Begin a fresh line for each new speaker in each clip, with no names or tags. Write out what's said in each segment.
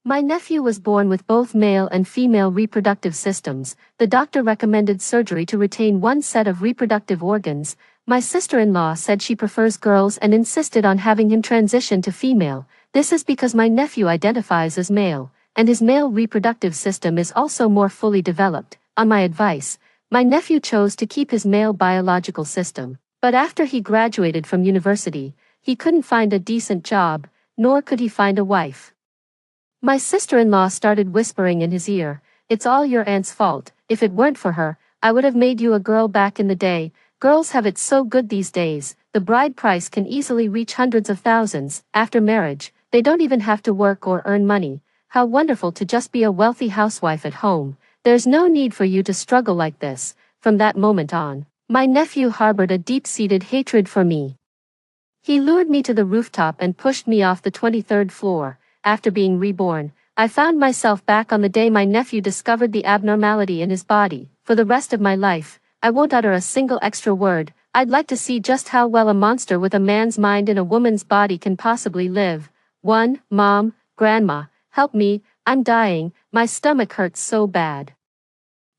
My nephew was born with both male and female reproductive systems. The doctor recommended surgery to retain one set of reproductive organs. My sister-in-law said she prefers girls and insisted on having him transition to female. This is because my nephew identifies as male, and his male reproductive system is also more fully developed. On my advice, my nephew chose to keep his male biological system. But after he graduated from university, he couldn't find a decent job, nor could he find a wife. My sister-in-law started whispering in his ear, "It's all your aunt's fault. If it weren't for her, I would have made you a girl back in the day. Girls have it so good these days. The bride price can easily reach hundreds of thousands. After marriage, they don't even have to work or earn money. How wonderful to just be a wealthy housewife at home. There's no need for you to struggle like this." From that moment on, my nephew harbored a deep-seated hatred for me. He lured me to the rooftop and pushed me off the 23rd floor. After being reborn, I found myself back on the day my nephew discovered the abnormality in his body. For the rest of my life, I won't utter a single extra word. I'd like to see just how well a monster with a man's mind in a woman's body can possibly live. 1. Mom, Grandma, help me, I'm dying, my stomach hurts so bad.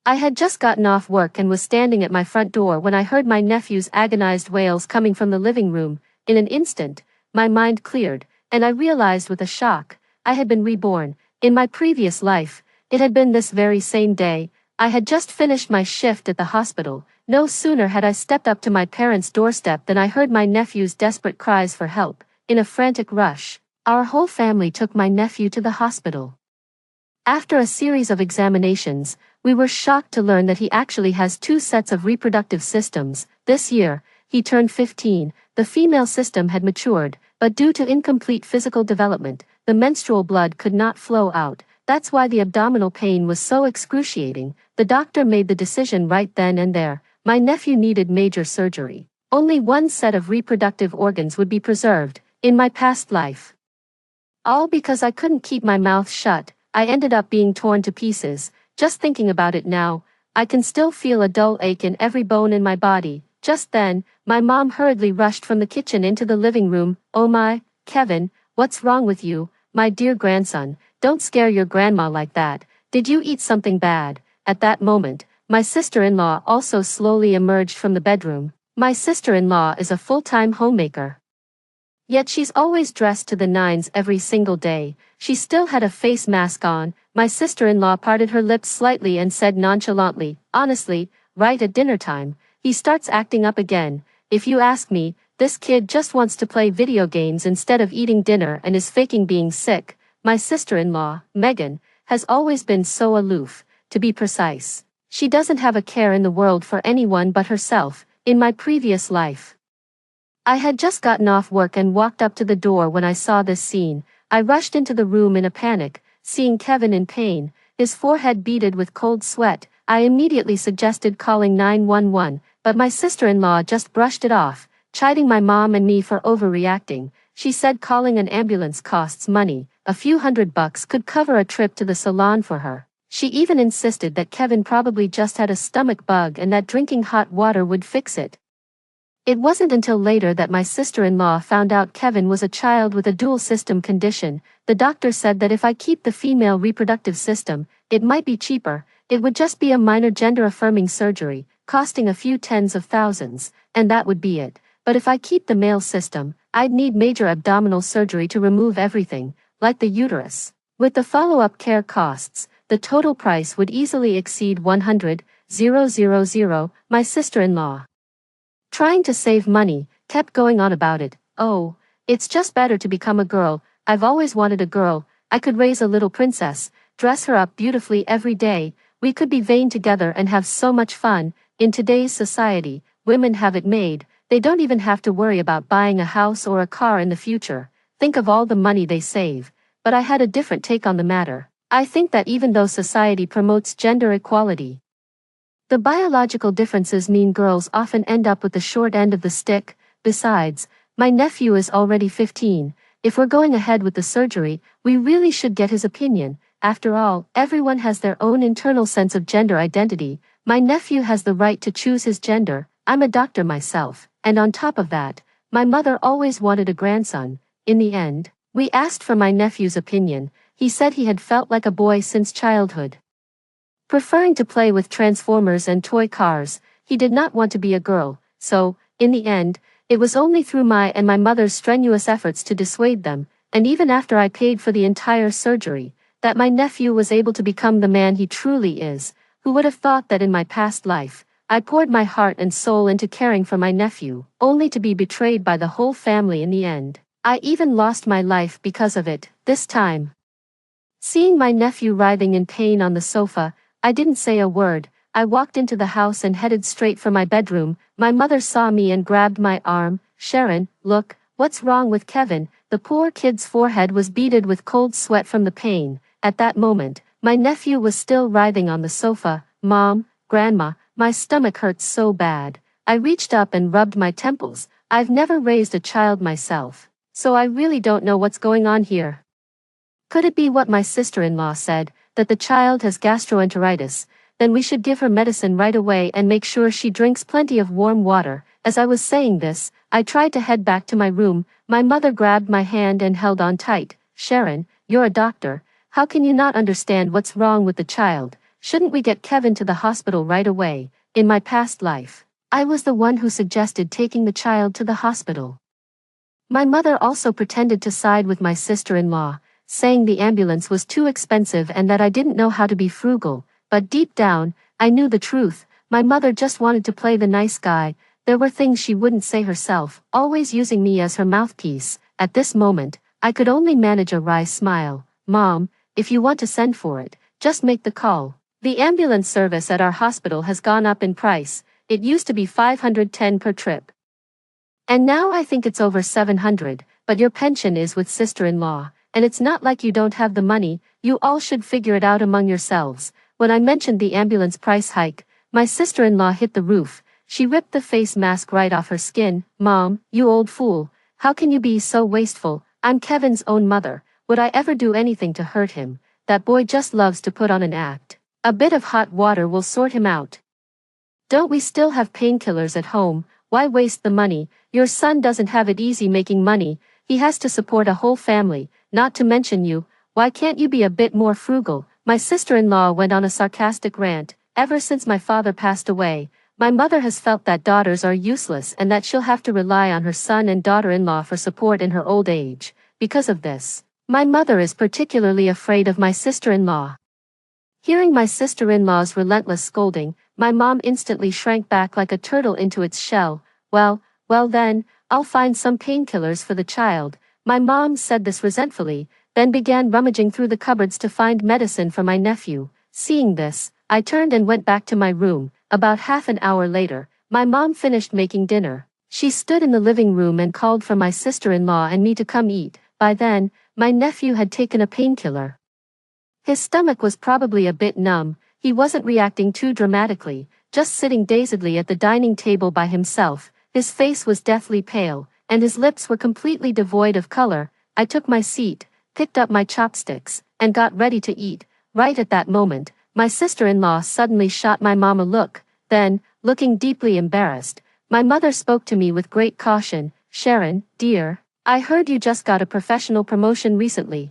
I had just gotten off work and was standing at my front door when I heard my nephew's agonized wails coming from the living room. In an instant, my mind cleared, and I realized with a shock, I had been reborn. In my previous life, it had been this very same day. I had just finished my shift at the hospital. No sooner had I stepped up to my parents' doorstep than I heard my nephew's desperate cries for help. In a frantic rush, our whole family took my nephew to the hospital. After a series of examinations, we were shocked to learn that he actually has two sets of reproductive systems. This year, he turned 15. The female system had matured, but due to incomplete physical development, the menstrual blood could not flow out. That's why the abdominal pain was so excruciating. The doctor made the decision right then and there. My nephew needed major surgery. Only one set of reproductive organs would be preserved. In my past life, all because I couldn't keep my mouth shut, I ended up being torn to pieces. Just thinking about it now, I can still feel a dull ache in every bone in my body. Just then, my mom hurriedly rushed from the kitchen into the living room. "Oh my, Kevin, what's wrong with you, my dear grandson? Don't scare your grandma like that. Did you eat something bad?" At that moment, my sister-in-law also slowly emerged from the bedroom. My sister-in-law is a full-time homemaker. Yet she's always dressed to the nines every single day. She still had a face mask on. My sister-in-law parted her lips slightly and said nonchalantly, "Honestly, right at dinner time, he starts acting up again. If you ask me, this kid just wants to play video games instead of eating dinner and is faking being sick." My sister-in-law, Megan, has always been so aloof. To be precise, she doesn't have a care in the world for anyone but herself. In my previous life, I had just gotten off work and walked up to the door when I saw this scene. I rushed into the room in a panic, seeing Kevin in pain, his forehead beaded with cold sweat. I immediately suggested calling 911, but my sister-in-law just brushed it off, chiding my mom and me for overreacting. She said calling an ambulance costs money. A few $100 could cover a trip to the salon for her. She even insisted that Kevin probably just had a stomach bug and that drinking hot water would fix it. It wasn't until later that my sister-in-law found out Kevin was a child with a dual system condition. The doctor said that if I keep the female reproductive system, it might be cheaper. It would just be a minor gender-affirming surgery, costing a few tens of thousands, and that would be it. But if I keep the male system, I'd need major abdominal surgery to remove everything, like the uterus. With the follow-up care costs, the total price would easily exceed $100,000. My sister-in-law, trying to save money, kept going on about it. "Oh, it's just better to become a girl. I've always wanted a girl. I could raise a little princess, dress her up beautifully every day. We could be vain together and have so much fun." In today's society, women have it made. They don't even have to worry about buying a house or a car in the future. Think of all the money they save. But I had a different take on the matter. I think that even though society promotes gender equality, the biological differences mean girls often end up with the short end of the stick. Besides, my nephew is already 15. If we're going ahead with the surgery, we really should get his opinion. After all, everyone has their own internal sense of gender identity. My nephew has the right to choose his gender. I'm a doctor myself, and on top of that, my mother always wanted a grandson. In the end, we asked for my nephew's opinion. He said he had felt like a boy since childhood. Preferring to play with transformers and toy cars, he did not want to be a girl, so, in the end, it was only through my and my mother's strenuous efforts to dissuade them, and even after I paid for the entire surgery, that my nephew was able to become the man he truly is. Who would have thought that in my past life, I poured my heart and soul into caring for my nephew, only to be betrayed by the whole family in the end. I even lost my life because of it, this time. Seeing my nephew writhing in pain on the sofa, I didn't say a word. I walked into the house and headed straight for my bedroom. My mother saw me and grabbed my arm. "Sharon, look, what's wrong with Kevin?" The poor kid's forehead was beaded with cold sweat from the pain. At that moment, my nephew was still writhing on the sofa. "Mom, Grandma, my stomach hurts so bad." I reached up and rubbed my temples. I've never raised a child myself, so I really don't know what's going on here. Could it be what my sister-in-law said, that the child has gastroenteritis? Then we should give her medicine right away and make sure she drinks plenty of warm water. As I was saying this, I tried to head back to my room. My mother grabbed my hand and held on tight. "Sharon, you're a doctor. How can you not understand what's wrong with the child? Shouldn't we get Kevin to the hospital right away?" In my past life, I was the one who suggested taking the child to the hospital. My mother also pretended to side with my sister-in-law, saying the ambulance was too expensive and that I didn't know how to be frugal, but deep down, I knew the truth. My mother just wanted to play the nice guy. There were things she wouldn't say herself, always using me as her mouthpiece. At this moment, I could only manage a wry smile. "Mom, if you want to send for it, just make the call. The ambulance service at our hospital has gone up in price. It used to be $510 per trip. And now I think it's over $700, but your pension is with sister-in-law. And it's not like you don't have the money. You all should figure it out among yourselves." When I mentioned the ambulance price hike, my sister-in-law hit the roof. She ripped the face mask right off her skin. "Mom, you old fool. How can you be so wasteful? I'm Kevin's own mother. Would I ever do anything to hurt him? That boy just loves to put on an act. A bit of hot water will sort him out. Don't we still have painkillers at home? Why waste the money? Your son doesn't have it easy making money. He has to support a whole family, not to mention you. Why can't you be a bit more frugal?" My sister-in-law went on a sarcastic rant. "Ever since my father passed away, my mother has felt that daughters are useless and that she'll have to rely on her son and daughter-in-law for support in her old age. Because of this, my mother is particularly afraid of my sister-in-law." Hearing my sister-in-law's relentless scolding, my mom instantly shrank back like a turtle into its shell. Well then, I'll find some painkillers for the child." My mom said this resentfully, then began rummaging through the cupboards to find medicine for my nephew. Seeing this, I turned and went back to my room. About half an hour later, my mom finished making dinner. She stood in the living room and called for my sister-in-law and me to come eat. By then, my nephew had taken a painkiller. His stomach was probably a bit numb. He wasn't reacting too dramatically, just sitting dazedly at the dining table by himself. His face was deathly pale, and his lips were completely devoid of color. I took my seat, picked up my chopsticks, and got ready to eat. Right at that moment, my sister-in-law suddenly shot my mom a look. Then, looking deeply embarrassed, my mother spoke to me with great caution. "Sharon, dear, I heard you just got a professional promotion recently.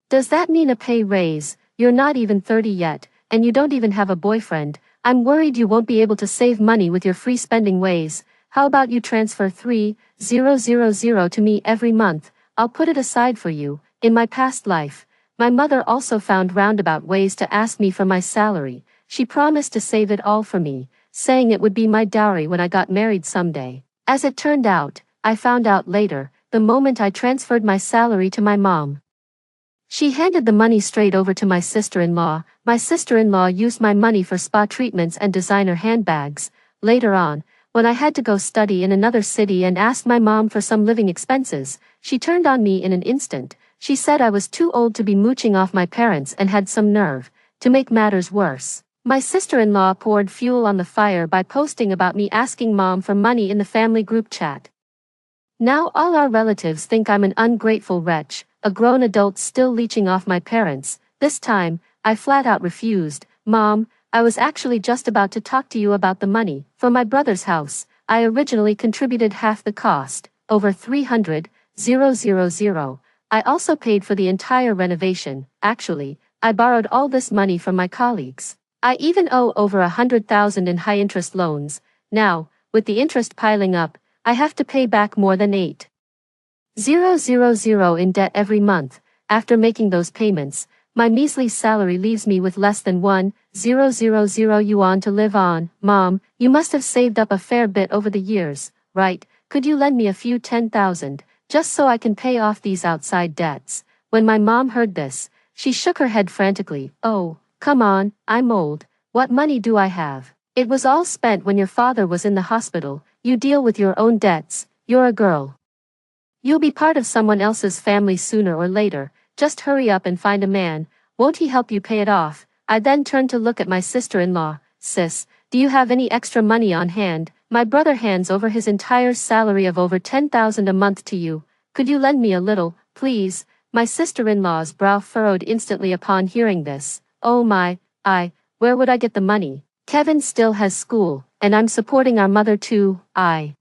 Does that mean a pay raise? You're not even 30 yet, and you don't even have a boyfriend. I'm worried you won't be able to save money with your free spending ways. How about you transfer $3,000 to me every month? I'll put it aside for you." In my past life, my mother also found roundabout ways to ask me for my salary. She promised to save it all for me, saying it would be my dowry when I got married someday. As it turned out, I found out later, the moment I transferred my salary to my mom. She handed the money straight over to my sister-in-law. My sister-in-law used my money for spa treatments and designer handbags. Later on, when I had to go study in another city and asked my mom for some living expenses, she turned on me in an instant. She said I was too old to be mooching off my parents and had some nerve. To make matters worse, my sister-in-law poured fuel on the fire by posting about me asking mom for money in the family group chat. Now all our relatives think I'm an ungrateful wretch, a grown adult still leeching off my parents. This time, I flat out refused. "Mom, I was actually just about to talk to you about the money for my brother's house. I originally contributed half the cost, over $300,000. I also paid for the entire renovation. Actually, I borrowed all this money from my colleagues. I even owe over 100,000 in high-interest loans. Now, with the interest piling up, I have to pay back more than 8,000 in debt every month. After making those payments, my measly salary leaves me with less than 1,000 yuan to live on. Mom, you must have saved up a fair bit over the years, right? Could you lend me a few 10,000, just so I can pay off these outside debts? When my mom heard this, she shook her head frantically. Oh, come on, I'm old. What money do I have? It was all spent when your father was in the hospital. You deal with your own debts. You're a girl. You'll be part of someone else's family sooner or later. Just hurry up and find a man. Won't he help you pay it off? I then turned to look at my sister-in-law. Sis, do you have any extra money on hand? My brother hands over his entire salary of over 10,000 a month to you. Could you lend me a little, please? My sister-in-law's brow furrowed instantly upon hearing this. Oh my, where would I get the money? Kevin still has school, and I'm supporting our mother too. I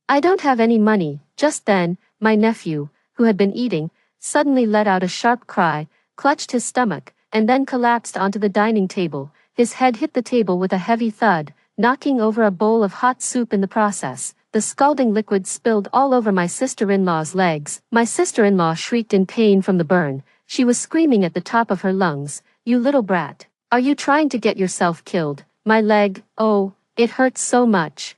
don't have any money. Just then, my nephew, who had been eating, suddenly let out a sharp cry, clutched his stomach, and then collapsed onto the dining table. His head hit the table with a heavy thud, knocking over a bowl of hot soup in the process. The scalding liquid spilled all over my sister-in-law's legs. My sister-in-law shrieked in pain from the burn. She was screaming at the top of her lungs. You little brat. Are you trying to get yourself killed? My leg, oh, it hurts so much.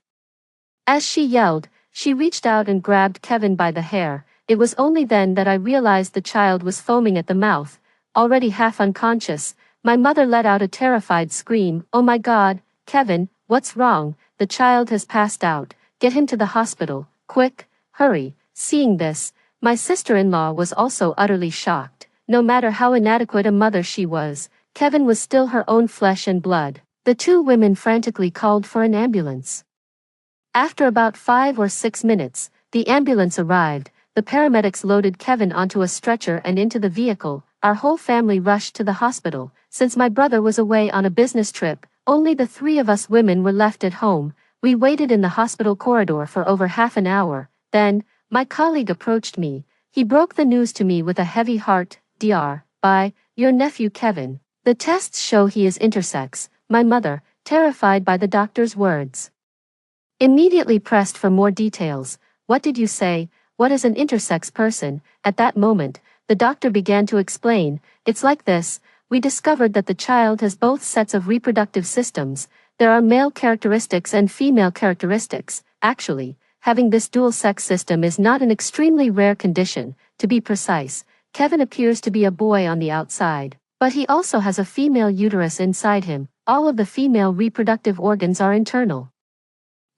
As she yelled, she reached out and grabbed Kevin by the hair. It was only then that I realized the child was foaming at the mouth, already half unconscious. My mother let out a terrified scream. Oh my God, Kevin, what's wrong? The child has passed out. Get him to the hospital, quick, hurry. Seeing this, my sister-in-law was also utterly shocked. No matter how inadequate a mother she was, Kevin was still her own flesh and blood. The two women frantically called for an ambulance. After about 5 or 6 minutes, the ambulance arrived. The paramedics loaded Kevin onto a stretcher and into the vehicle. Our whole family rushed to the hospital. Since my brother was away on a business trip, only the 3 of us women were left at home. We waited in the hospital corridor for over half an hour. Then, my colleague approached me. He broke the news to me with a heavy heart. Dr. By your nephew Kevin. The tests show he is intersex. My mother, terrified by the doctor's words, immediately pressed for more details. What did you say? What is an intersex person? At that moment, the doctor began to explain. It's like this. We discovered that the child has both sets of reproductive systems. There are male characteristics and female characteristics. Actually, having this dual sex system is not an extremely rare condition. To be precise, Kevin appears to be a boy on the outside, but he also has a female uterus inside him. All of the female reproductive organs are internal.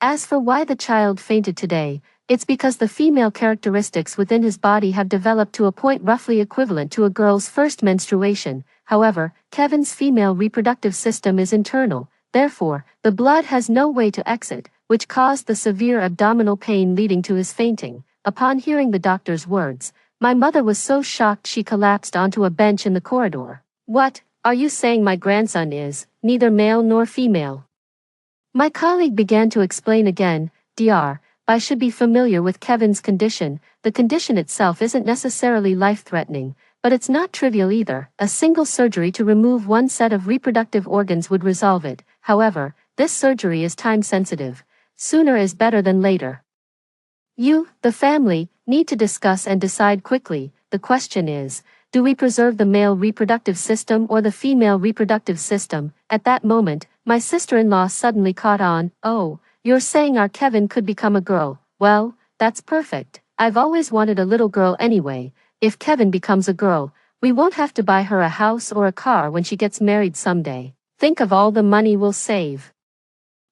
As for why the child fainted today, it's because the female characteristics within his body have developed to a point roughly equivalent to a girl's first menstruation. However, Kevin's female reproductive system is internal, therefore, the blood has no way to exit, which caused the severe abdominal pain leading to his fainting. Upon hearing the doctor's words, my mother was so shocked she collapsed onto a bench in the corridor. What, are you saying my grandson is neither male nor female? My colleague began to explain again. Dr. I should be familiar with Kevin's condition. The condition itself isn't necessarily life-threatening, but it's not trivial either. A single surgery to remove one set of reproductive organs would resolve it. However, this surgery is time-sensitive. Sooner is better than later. You, the family, need to discuss and decide quickly. The question is, do we preserve the male reproductive system or the female reproductive system? At that moment, my sister-in-law suddenly caught on. Oh, you're saying our Kevin could become a girl. Well, that's perfect. I've always wanted a little girl anyway. If Kevin becomes a girl, we won't have to buy her a house or a car when she gets married someday. Think of all the money we'll save.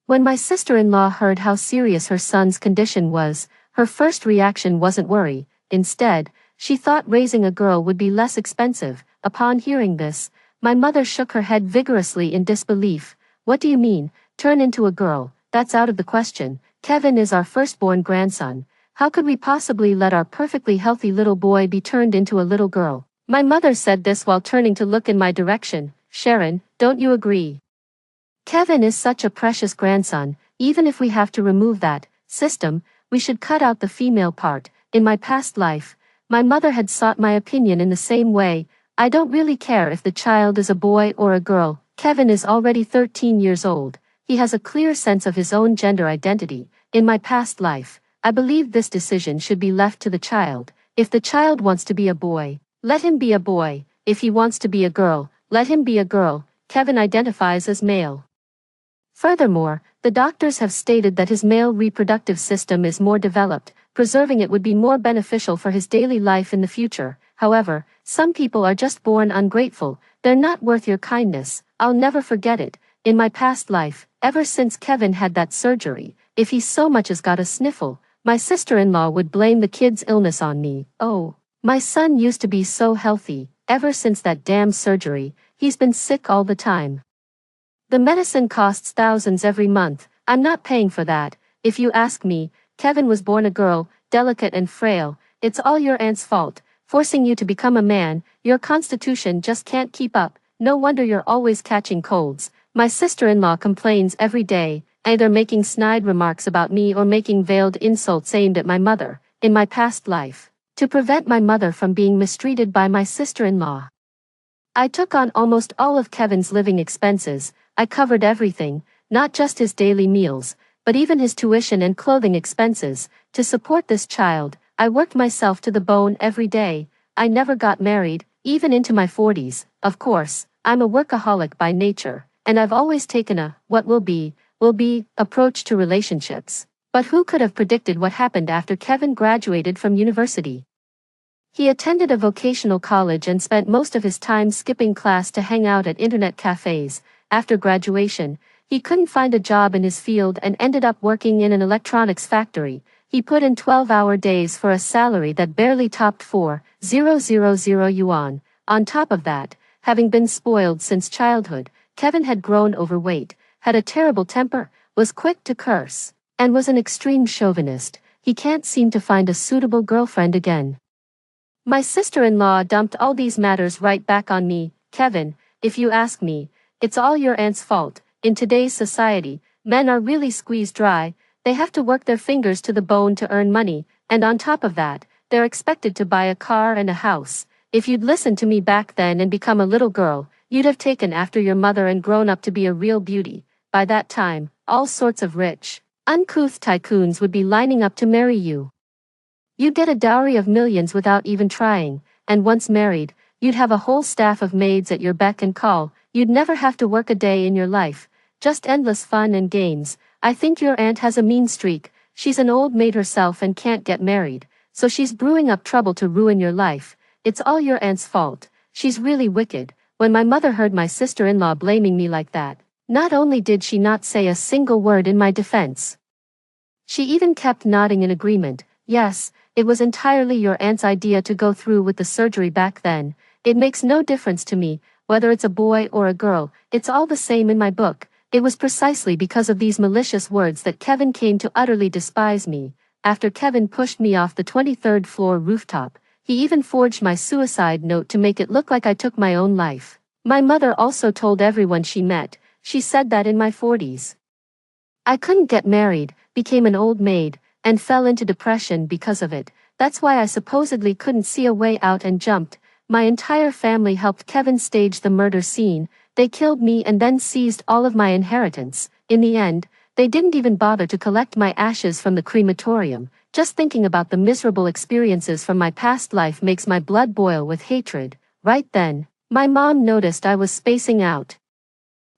When my sister-in-law heard how serious her son's condition was, her first reaction wasn't worry. Instead, she thought raising a girl would be less expensive. Upon hearing this, my mother shook her head vigorously in disbelief. What do you mean, turn into a girl? That's out of the question. Kevin is our firstborn grandson. How could we possibly let our perfectly healthy little boy be turned into a little girl? My mother said this while turning to look in my direction. Sharon, don't you agree? Kevin is such a precious grandson. Even if we have to remove that system, we should cut out the female part. In my past life, My mother had sought my opinion in the same way. I don't really care if the child is a boy or a girl. Kevin is already 13 years old. He has a clear sense of his own gender identity. In my past life, I believe this decision should be left to the child. If the child wants to be a boy, let him be a boy. If he wants to be a girl, let him be a girl. Kevin identifies as male. Furthermore, the doctors have stated that his male reproductive system is more developed. Preserving it would be more beneficial for his daily life in the future. However, some people are just born ungrateful. They're not worth your kindness. I'll never forget it. In my past life, ever since Kevin had that surgery, if he so much as got a sniffle, my sister-in-law would blame the kid's illness on me. Oh, my son used to be so healthy. Ever since that damn surgery, he's been sick all the time. The medicine costs thousands every month. I'm not paying for that. If you ask me, Kevin was born a girl, delicate and frail. It's all your aunt's fault, forcing you to become a man. Your constitution just can't keep up. No wonder you're always catching colds. My sister-in-law complains every day, either making snide remarks about me or making veiled insults aimed at my mother, in my past life, to prevent my mother from being mistreated by my sister-in-law. I took on almost all of Kevin's living expenses. I covered everything, not just his daily meals, but even his tuition and clothing expenses. To support this child, I worked myself to the bone every day. I never got married, even into my 40s. Of course, I'm a workaholic by nature, and I've always taken a what will be approach to relationships. But who could have predicted what happened after Kevin graduated from university? He attended a vocational college and spent most of his time skipping class to hang out at internet cafes. After graduation, he couldn't find a job in his field and ended up working in an electronics factory. He put in 12-hour days for a salary that barely topped 4,000 yuan. On top of that, having been spoiled since childhood, Kevin had grown overweight, had a terrible temper, was quick to curse, and was an extreme chauvinist. He can't seem to find a suitable girlfriend again. My sister-in-law dumped all these matters right back on me. Kevin, if you ask me, it's all your aunt's fault. In today's society, men are really squeezed dry. They have to work their fingers to the bone to earn money, and on top of that, they're expected to buy a car and a house. If you'd listened to me back then and become a little girl, you'd have taken after your mother and grown up to be a real beauty. By that time, all sorts of rich, uncouth tycoons would be lining up to marry you. You'd get a dowry of millions without even trying, and once married, you'd have a whole staff of maids at your beck and call. You'd never have to work a day in your life, just endless fun and games. I think your aunt has a mean streak. She's an old maid herself and can't get married, so she's brewing up trouble to ruin your life. It's all your aunt's fault. She's really wicked. When my mother heard my sister-in-law blaming me like that, not only did she not say a single word in my defense, she even kept nodding in agreement. Yes, it was entirely your aunt's idea to go through with the surgery back then. It makes no difference to me, whether it's a boy or a girl, it's all the same in my book. It was precisely because of these malicious words that Kevin came to utterly despise me. After Kevin pushed me off the 23rd floor rooftop, he even forged my suicide note to make it look like I took my own life. My mother also told everyone she met. She said that in my 40s, I couldn't get married, became an old maid, and fell into depression because of it. That's why I supposedly couldn't see a way out and jumped. My entire family helped Kevin stage the murder scene. They killed me and then seized all of my inheritance. In the end, they didn't even bother to collect my ashes from the crematorium. Just thinking about the miserable experiences from my past life makes my blood boil with hatred. Right then, my mom noticed I was spacing out.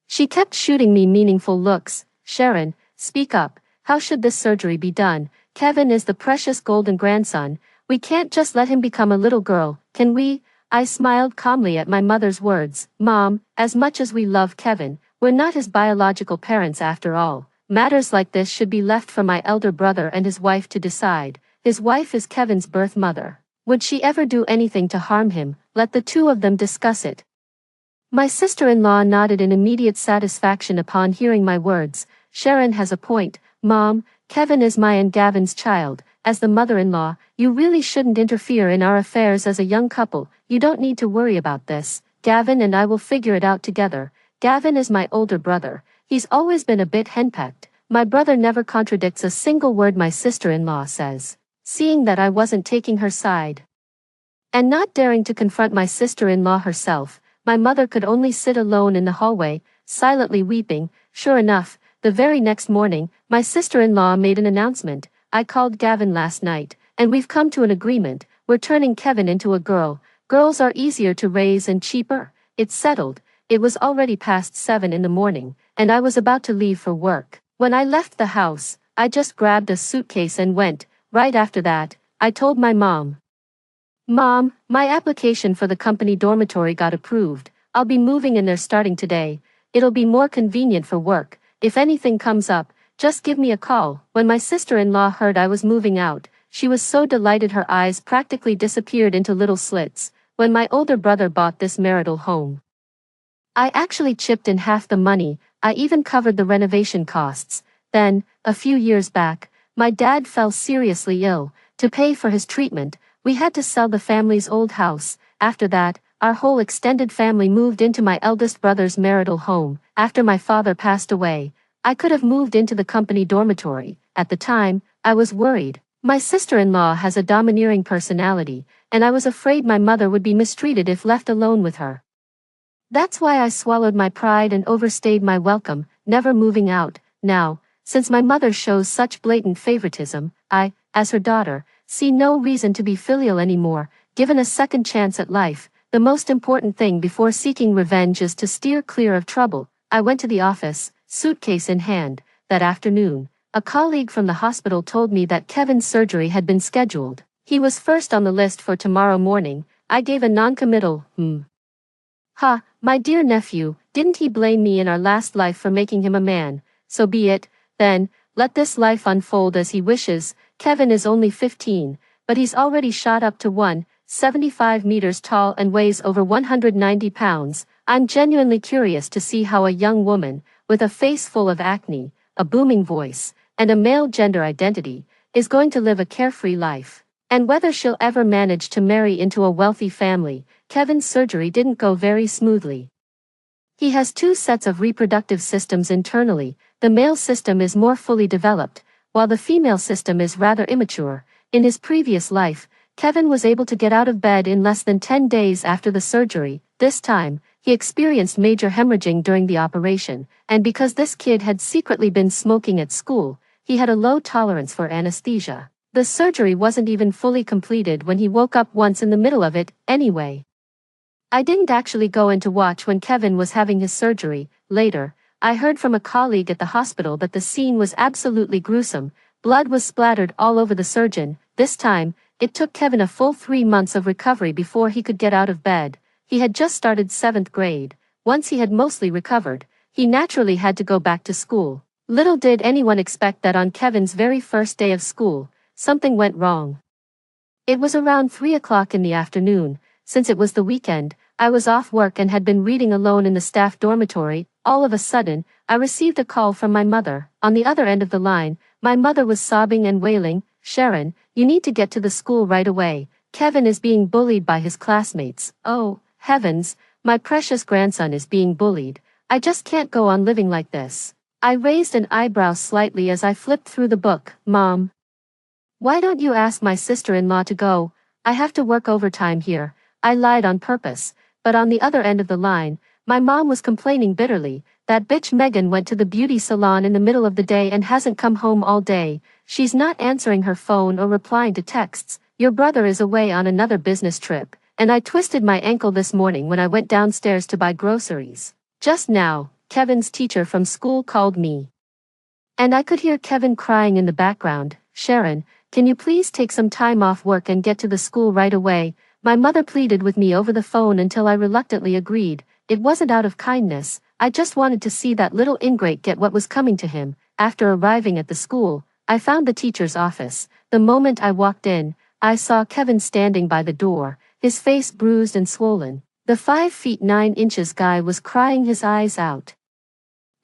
She kept shooting me meaningful looks. Sharon, speak up. How should this surgery be done? Kevin is the precious golden grandson. We can't just let him become a little girl, can we? I smiled calmly at my mother's words. Mom, as much as we love Kevin, we're not his biological parents after all. Matters like this should be left for my elder brother and his wife to decide. His wife is Kevin's birth mother. Would she ever do anything to harm him? Let the two of them discuss it. My sister-in-law nodded in immediate satisfaction upon hearing my words. Sharon has a point, Mom. Kevin is my and Gavin's child. As the mother-in-law, you really shouldn't interfere in our affairs as a young couple. You don't need to worry about this. Gavin and I will figure it out together. Gavin is my older brother. He's always been a bit henpecked. My brother never contradicts a single word my sister-in-law says. Seeing that I wasn't taking her side, And not daring to confront my sister-in-law herself, my mother could only sit alone in the hallway, silently weeping. Sure enough, the very next morning, my sister-in-law made an announcement. I called Gavin last night, and we've come to an agreement. We're turning Kevin into a girl. Girls are easier to raise and cheaper. It's settled. It was already past 7 in the morning, and I was about to leave for work. When I left the house, I just grabbed a suitcase and went. Right after that, I told my mom. Mom, my application for the company dormitory got approved. I'll be moving in there starting today. It'll be more convenient for work. If anything comes up, just give me a call. When my sister-in-law heard I was moving out, she was so delighted her eyes practically disappeared into little slits. When my older brother bought this marital home, I actually chipped in half the money. I even covered the renovation costs. Then, a few years back, my dad fell seriously ill. To pay for his treatment, we had to sell the family's old house. After that, our whole extended family moved into my eldest brother's marital home. After my father passed away, I could have moved into the company dormitory. At the time, I was worried. My sister-in-law has a domineering personality, and I was afraid my mother would be mistreated if left alone with her. That's why I swallowed my pride and overstayed my welcome, never moving out. Now, since my mother shows such blatant favoritism, I, as her daughter, see no reason to be filial anymore. Given a second chance at life, the most important thing before seeking revenge is to steer clear of trouble. I went to the office, suitcase in hand. That afternoon, a colleague from the hospital told me that Kevin's surgery had been scheduled. He was first on the list for tomorrow morning. I gave a non-committal, Ha, my dear nephew, didn't he blame me in our last life for making him a man? So be it, then, let this life unfold as he wishes. Kevin is only 15, but he's already shot up to 175 meters tall and weighs over 190 pounds. I'm genuinely curious to see how a young woman, with a face full of acne, a booming voice, and a male gender identity, is going to live a carefree life. And whether she'll ever manage to marry into a wealthy family. Kevin's surgery didn't go very smoothly. He has 2 sets of reproductive systems internally. The male system is more fully developed, while the female system is rather immature. In his previous life, Kevin was able to get out of bed in less than 10 days after the surgery. This time, he experienced major hemorrhaging during the operation, and because this kid had secretly been smoking at school, he had a low tolerance for anesthesia. The surgery wasn't even fully completed when he woke up once in the middle of it, anyway. I didn't actually go in to watch when Kevin was having his surgery. Later, I heard from a colleague at the hospital that the scene was absolutely gruesome. Blood was splattered all over the surgeon. This time, it took Kevin a full 3 months of recovery before he could get out of bed. He had just started 7th grade. Once he had mostly recovered, he naturally had to go back to school. Little did anyone expect that on Kevin's very first day of school, something went wrong. It was around 3 o'clock in the afternoon. Since it was the weekend, I was off work and had been reading alone in the staff dormitory. All of a sudden, I received a call from my mother. On the other end of the line, my mother was sobbing and wailing, "Sharon, you need to get to the school right away. Kevin is being bullied by his classmates." Oh, heavens, my precious grandson is being bullied. I just can't go on living like this. I raised an eyebrow slightly as I flipped through the book. Mom, why don't you ask my sister-in-law to go? I have to work overtime here. I lied on purpose, but on the other end of the line, my mom was complaining bitterly. That bitch Megan went to the beauty salon in the middle of the day and hasn't come home all day. She's not answering her phone or replying to texts. Your brother is away on another business trip, and I twisted my ankle this morning when I went downstairs to buy groceries. Just now, Kevin's teacher from school called me. And I could hear Kevin crying in the background. "Sharon, can you please take some time off work and get to the school right away?" My mother pleaded with me over the phone until I reluctantly agreed. It wasn't out of kindness, I just wanted to see that little ingrate get what was coming to him. After arriving at the school, I found the teacher's office. The moment I walked in, I saw Kevin standing by the door, his face bruised and swollen. The 5 feet 9 inches guy was crying his eyes out.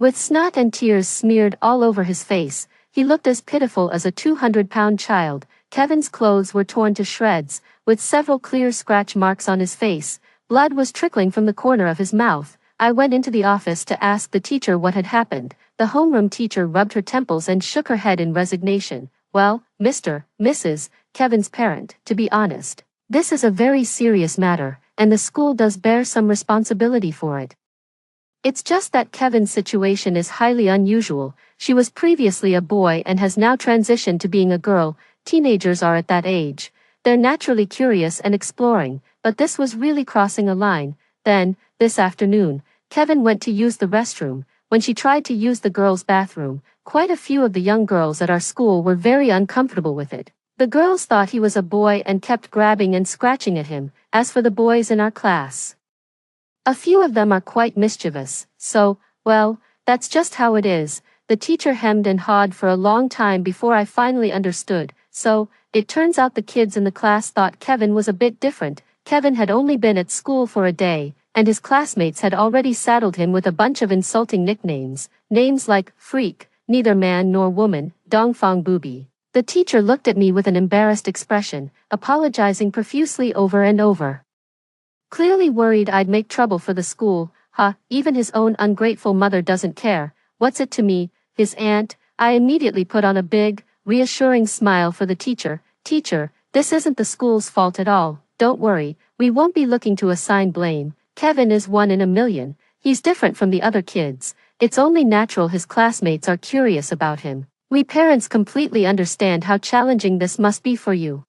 With snot and tears smeared all over his face, he looked as pitiful as a 200-pound child. Kevin's clothes were torn to shreds, with several clear scratch marks on his face. Blood was trickling from the corner of his mouth. I went into the office to ask the teacher what had happened. The homeroom teacher rubbed her temples and shook her head in resignation. "Well, Mr. Mrs. Kevin's parent, to be honest, This is a very serious matter, and the school does bear some responsibility for it. It's just that Kevin's situation is highly unusual. She was previously a boy and has now transitioned to being a girl. Teenagers are at that age. They're naturally curious and exploring, but this was really crossing a line. Then, this afternoon, Kevin went to use the restroom. When she tried to use the girls' bathroom, quite a few of the young girls at our school were very uncomfortable with it. The girls thought he was a boy and kept grabbing and scratching at him. As for the boys in our class, a few of them are quite mischievous, so, well, that's just how it is. The teacher hemmed and hawed for a long time before I finally understood. So, it turns out the kids in the class thought Kevin was a bit different. Kevin had only been at school for a day, and his classmates had already saddled him with a bunch of insulting nicknames. Names like, freak, neither man nor woman, dongfang booby. The teacher looked at me with an embarrassed expression, apologizing profusely over and over. Clearly worried I'd make trouble for the school. Even his own ungrateful mother doesn't care. What's it to me, his aunt? I immediately put on a big, reassuring smile for the teacher. Teacher, this isn't the school's fault at all. Don't worry, we won't be looking to assign blame. Kevin is one in a million. He's different from the other kids. It's only natural his classmates are curious about him. We parents completely understand how challenging this must be for you.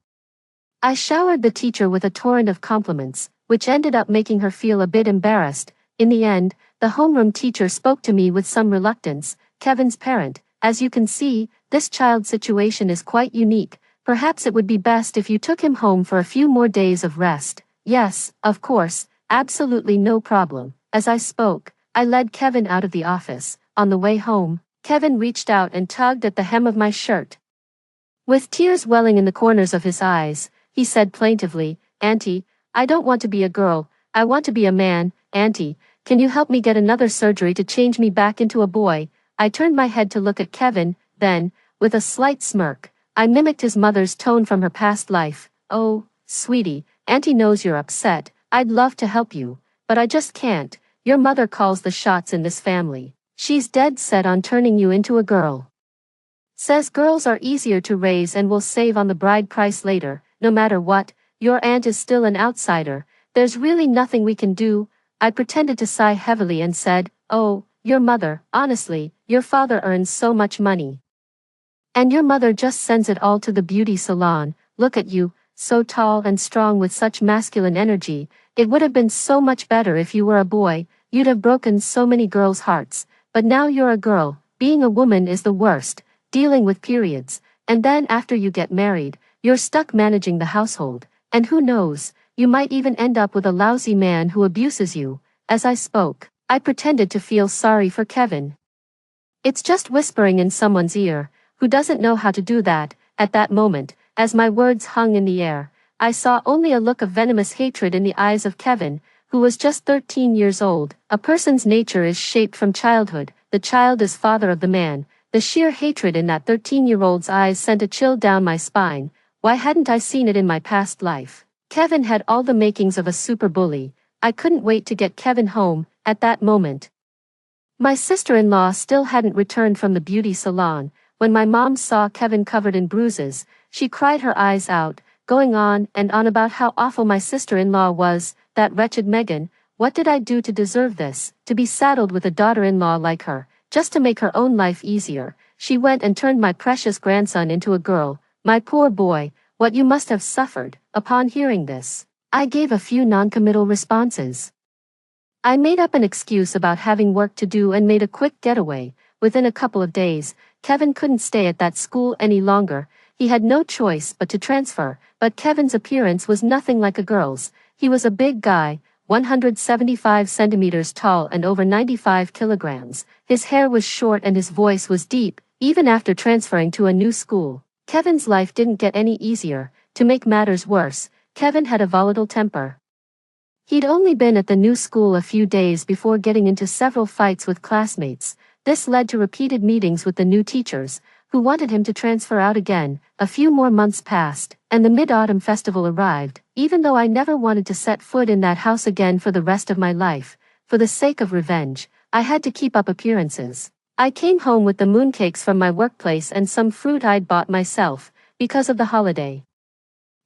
I showered the teacher with a torrent of compliments, which ended up making her feel a bit embarrassed. In the end, the homeroom teacher spoke to me with some reluctance. Kevin's parent, as you can see, this child's situation is quite unique. Perhaps it would be best if you took him home for a few more days of rest. Yes, of course, absolutely no problem. As I spoke, I led Kevin out of the office. On the way home, Kevin reached out and tugged at the hem of my shirt. With tears welling in the corners of his eyes, he said plaintively, Auntie, I don't want to be a girl, I want to be a man. Auntie, can you help me get another surgery to change me back into a boy? I turned my head to look at Kevin, then, with a slight smirk, I mimicked his mother's tone from her past life. Oh, sweetie, Auntie knows you're upset. I'd love to help you, but I just can't. Your mother calls the shots in this family. She's dead set on turning you into a girl. Says girls are easier to raise and will save on the bride price later. No matter what, your aunt is still an outsider. There's really nothing we can do. I pretended to sigh heavily and said, Oh, your mother, honestly, your father earns so much money. And your mother just sends it all to the beauty salon. Look at you, so tall and strong with such masculine energy. It would have been so much better if you were a boy. You'd have broken so many girls' hearts. But now you're a girl. Being a woman is the worst. Dealing with periods. And then after you get married, you're stuck managing the household. And who knows, you might even end up with a lousy man who abuses you. As I spoke, I pretended to feel sorry for Kevin. It's just whispering in someone's ear, who doesn't know how to do that. At that moment, as my words hung in the air, I saw only a look of venomous hatred in the eyes of Kevin, who was just 13 years old. A person's nature is shaped from childhood. The child is father of the man. The sheer hatred in that 13-year-old's eyes sent a chill down my spine. Why hadn't I seen it in my past life? Kevin had all the makings of a super bully. I couldn't wait to get Kevin home. At that moment, my sister-in-law still hadn't returned from the beauty salon. When my mom saw Kevin covered in bruises, she cried her eyes out, going on and on about how awful my sister-in-law was. That wretched Megan, what did I do to deserve this? To be saddled with a daughter-in-law like her, just to make her own life easier. She went and turned my precious grandson into a girl. My poor boy, what you must have suffered. Upon hearing this, I gave a few non-committal responses. I made up an excuse about having work to do and made a quick getaway. Within a couple of days, Kevin couldn't stay at that school any longer. He had no choice but to transfer, but Kevin's appearance was nothing like a girl's. He was a big guy, 175 centimeters tall and over 95 kilograms. His hair was short and his voice was deep. Even after transferring to a new school, Kevin's life didn't get any easier. To make matters worse, Kevin had a volatile temper. He'd only been at the new school a few days before getting into several fights with classmates. This led to repeated meetings with the new teachers, who wanted him to transfer out again. A few more months passed, and the Mid-Autumn Festival arrived. Even though I never wanted to set foot in that house again for the rest of my life, for the sake of revenge, I had to keep up appearances. I came home with the mooncakes from my workplace and some fruit I'd bought myself, because of the holiday.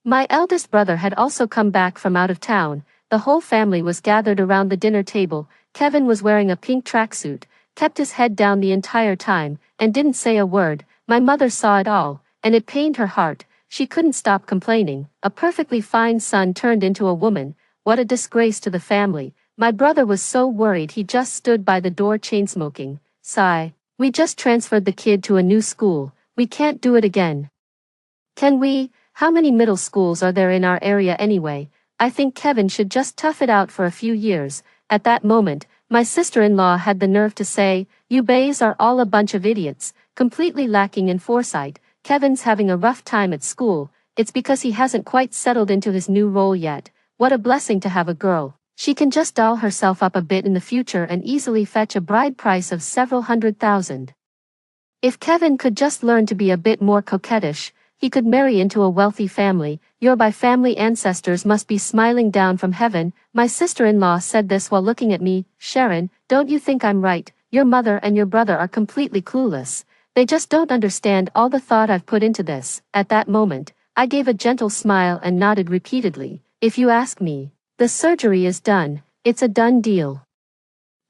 My eldest brother had also come back from out of town. The whole family was gathered around the dinner table. Kevin was wearing a pink tracksuit, kept his head down the entire time, and didn't say a word. My mother saw it all, and it pained her heart. She couldn't stop complaining. A perfectly fine son turned into a woman. What a disgrace to the family. My brother was so worried he just stood by the door chain-smoking. Sigh. We just transferred the kid to a new school. We can't do it again. Can we? How many middle schools are there in our area anyway? I think Kevin should just tough it out for a few years. At that moment, my sister-in-law had the nerve to say, "You bays are all a bunch of idiots, completely lacking in foresight. Kevin's having a rough time at school. It's because he hasn't quite settled into his new role yet. What a blessing to have a girl. She can just doll herself up a bit in the future and easily fetch a bride price of several $100,000. If Kevin could just learn to be a bit more coquettish, he could marry into a wealthy family. Your by family ancestors must be smiling down from heaven." My sister-in-law said this while looking at me. "Sharon, don't you think I'm right? Your mother and your brother are completely clueless. They just don't understand all the thought I've put into this." At that moment, I gave a gentle smile and nodded repeatedly. "If you ask me, the surgery is done. It's a done deal.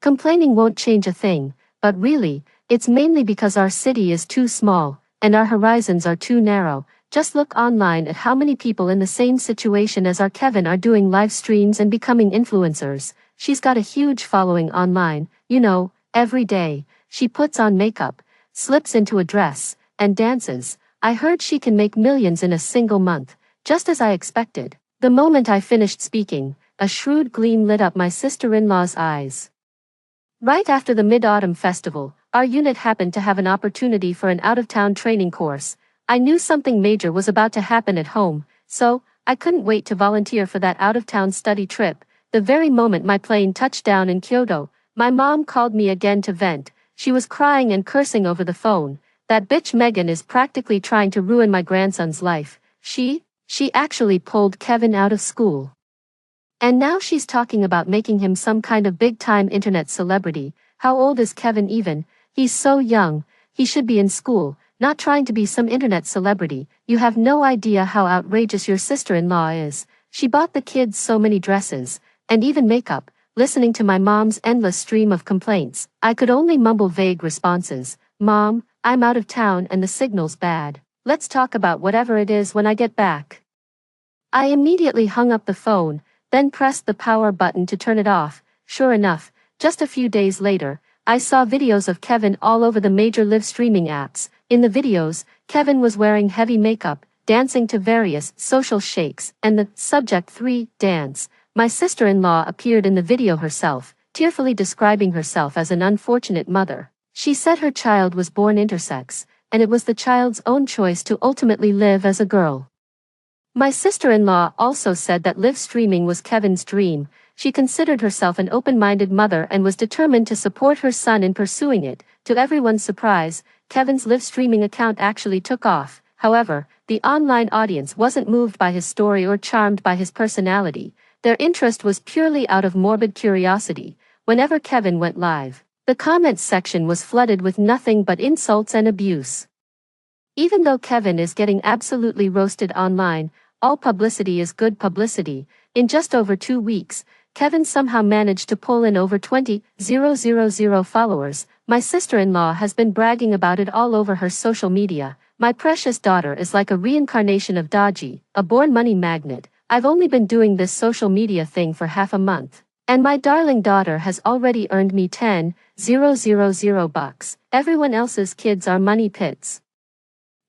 Complaining won't change a thing, but really, it's mainly because our city is too small, and our horizons are too narrow. Just look online at how many people in the same situation as our Kevin are doing live streams and becoming influencers. She's got a huge following online, every day. She puts on makeup, slips into a dress, and dances. I heard she can make millions in a single month, just as I expected." The moment I finished speaking, a shrewd gleam lit up my sister-in-law's eyes. Right after the Mid-Autumn Festival, our unit happened to have an opportunity for an out-of-town training course. I knew something major was about to happen at home, so I couldn't wait to volunteer for that out-of-town study trip. The very moment my plane touched down in Kyoto, my mom called me again to vent. She was crying and cursing over the phone. "That bitch Megan is practically trying to ruin my grandson's life. She actually pulled Kevin out of school. And now she's talking about making him some kind of big-time internet celebrity. How old is Kevin even? He's so young. He should be in school, not trying to be some internet celebrity. You have no idea how outrageous your sister-in-law is. She bought the kids so many dresses, and even makeup." Listening to my mom's endless stream of complaints, I could only mumble vague responses. "Mom, I'm out of town and the signal's bad. Let's talk about whatever it is when I get back." I immediately hung up the phone, then pressed the power button to turn it off. Sure enough, just a few days later, I saw videos of Kevin all over the major live streaming apps. In the videos, Kevin was wearing heavy makeup, dancing to various social shakes, and the subject 3 dance. My sister-in-law appeared in the video herself, tearfully describing herself as an unfortunate mother. She said her child was born intersex, and it was the child's own choice to ultimately live as a girl. My sister-in-law also said that live streaming was Kevin's dream. She considered herself an open-minded mother and was determined to support her son in pursuing it. To everyone's surprise, Kevin's live streaming account actually took off. However, the online audience wasn't moved by his story or charmed by his personality. Their interest was purely out of morbid curiosity. Whenever Kevin went live, the comments section was flooded with nothing but insults and abuse. Even though Kevin is getting absolutely roasted online, all publicity is good publicity. In just over 2 weeks, Kevin somehow managed to pull in over 20,000 followers. My sister-in-law has been bragging about it all over her social media. "My precious daughter is like a reincarnation of Dodgy, a born money magnet. I've only been doing this social media thing for half a month, and my darling daughter has already earned me $10,000 Everyone else's kids are money pits,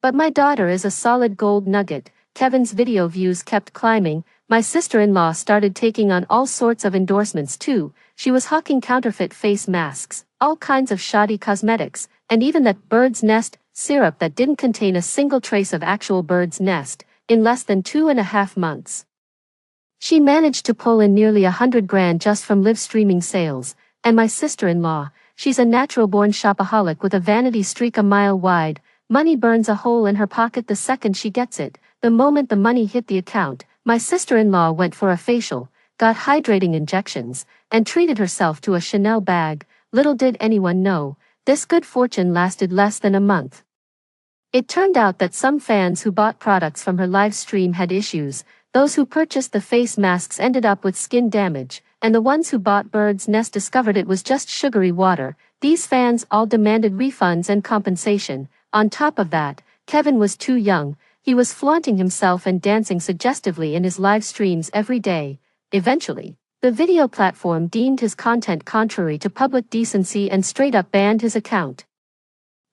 but my daughter is a solid gold nugget." Kevin's video views kept climbing. My sister-in-law started taking on all sorts of endorsements too. She was hawking counterfeit face masks, all kinds of shoddy cosmetics, and even that bird's nest syrup that didn't contain a single trace of actual bird's nest. In less than 2.5 months, she managed to pull in nearly $100,000 just from live streaming sales. And my sister-in-law, she's a natural-born shopaholic with a vanity streak a mile wide. Money burns a hole in her pocket the second she gets it. The moment the money hit the account, my sister-in-law went for a facial, got hydrating injections, and treated herself to a Chanel bag. Little did anyone know, this good fortune lasted less than a month. It turned out that some fans who bought products from her live stream had issues. Those who purchased the face masks ended up with skin damage, and the ones who bought Bird's Nest discovered it was just sugary water. These fans all demanded refunds and compensation. On top of that, Kevin was too young. He was flaunting himself and dancing suggestively in his live streams every day. Eventually, the video platform deemed his content contrary to public decency and straight up banned his account.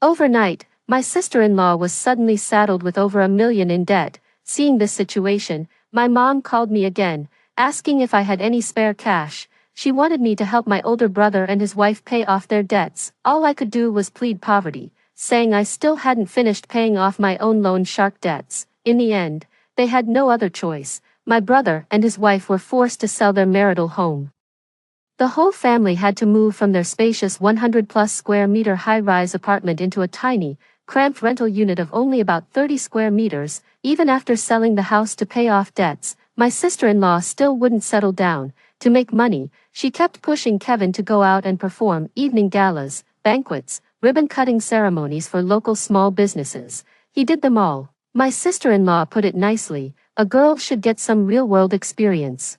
Overnight, my sister-in-law was suddenly saddled with over $1 million in debt. Seeing this situation, my mom called me again, asking if I had any spare cash. She wanted me to help my older brother and his wife pay off their debts. All I could do was plead poverty, saying I still hadn't finished paying off my own loan shark debts. In the end, they had no other choice. My brother and his wife were forced to sell their marital home. The whole family had to move from their spacious 100-plus square meter high-rise apartment into a tiny, cramped rental unit of only about 30 square meters. Even after selling the house to pay off debts, my sister-in-law still wouldn't settle down. To make money, she kept pushing Kevin to go out and perform evening galas, banquets, ribbon-cutting ceremonies for local small businesses. He did them all. My sister-in-law put it nicely, a girl should get some real-world experience.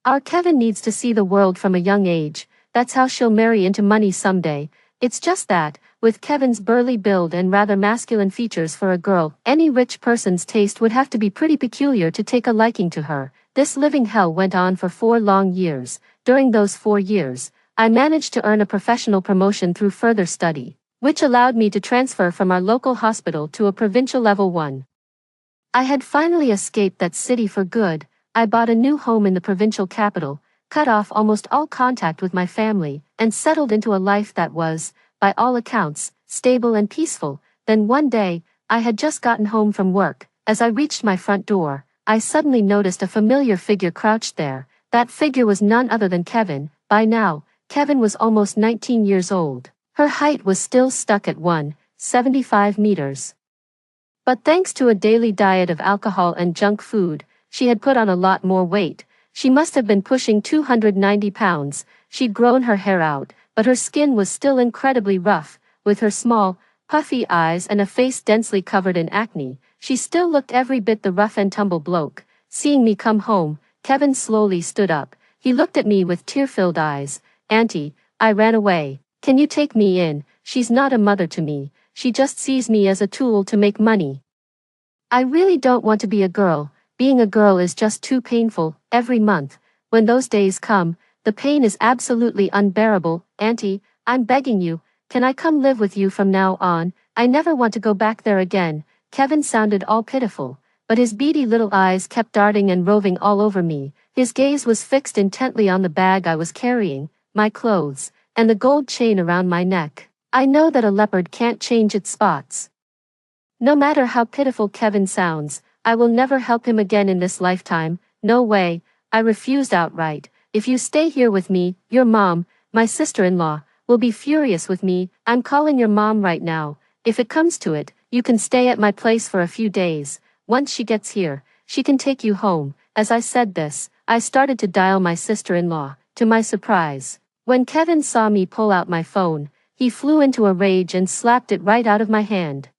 Our Kevin needs to see the world from a young age. That's how she'll marry into money someday. It's just that, with Kevin's burly build and rather masculine features for a girl, any rich person's taste would have to be pretty peculiar to take a liking to her. This living hell went on for 4 long years. During those 4 years, I managed to earn a professional promotion through further study, which allowed me to transfer from our local hospital to a provincial level 1. I had finally escaped that city for good. I bought a new home in the provincial capital, cut off almost all contact with my family, and settled into a life that was, by all accounts, stable and peaceful. Then one day, I had just gotten home from work. As I reached my front door, I suddenly noticed a familiar figure crouched there. That figure was none other than Kevin. By now, Kevin was almost 19 years old. Her height was still stuck at 1.75 meters. But thanks to a daily diet of alcohol and junk food, she had put on a lot more weight. She must have been pushing 290 pounds. She'd grown her hair out, but her skin was still incredibly rough. With her small, puffy eyes and a face densely covered in acne, she still looked every bit the rough and tumble bloke. Seeing me come home, Kevin slowly stood up. He looked at me with tear-filled eyes. "Auntie, I ran away. Can you take me in? She's not a mother to me. She just sees me as a tool to make money. I really don't want to be a girl. Being a girl is just too painful. Every month, when those days come, the pain is absolutely unbearable. Auntie, I'm begging you, can I come live with you from now on? I never want to go back there again." Kevin sounded all pitiful, but his beady little eyes kept darting and roving all over me. His gaze was fixed intently on the bag I was carrying, my clothes, and the gold chain around my neck. I know that a leopard can't change its spots. No matter how pitiful Kevin sounds, I will never help him again in this lifetime. No way, I refused outright. If you stay here with me, your mom, my sister-in-law, will be furious with me. I'm calling your mom right now. If it comes to it, you can stay at my place for a few days. Once she gets here, she can take you home. As I said this, I started to dial my sister-in-law. To my surprise, when Kevin saw me pull out my phone, he flew into a rage and slapped it right out of my hand.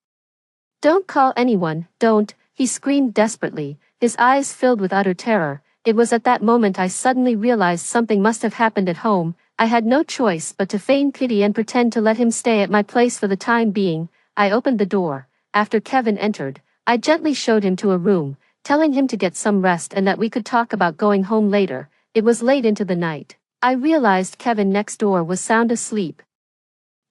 "Don't call anyone, don't," he screamed desperately, his eyes filled with utter terror. It was at that moment I suddenly realized something must have happened at home. I had no choice but to feign pity and pretend to let him stay at my place for the time being. I opened the door. After Kevin entered, I gently showed him to a room, telling him to get some rest and that we could talk about going home later. It was late into the night. I realized Kevin next door was sound asleep.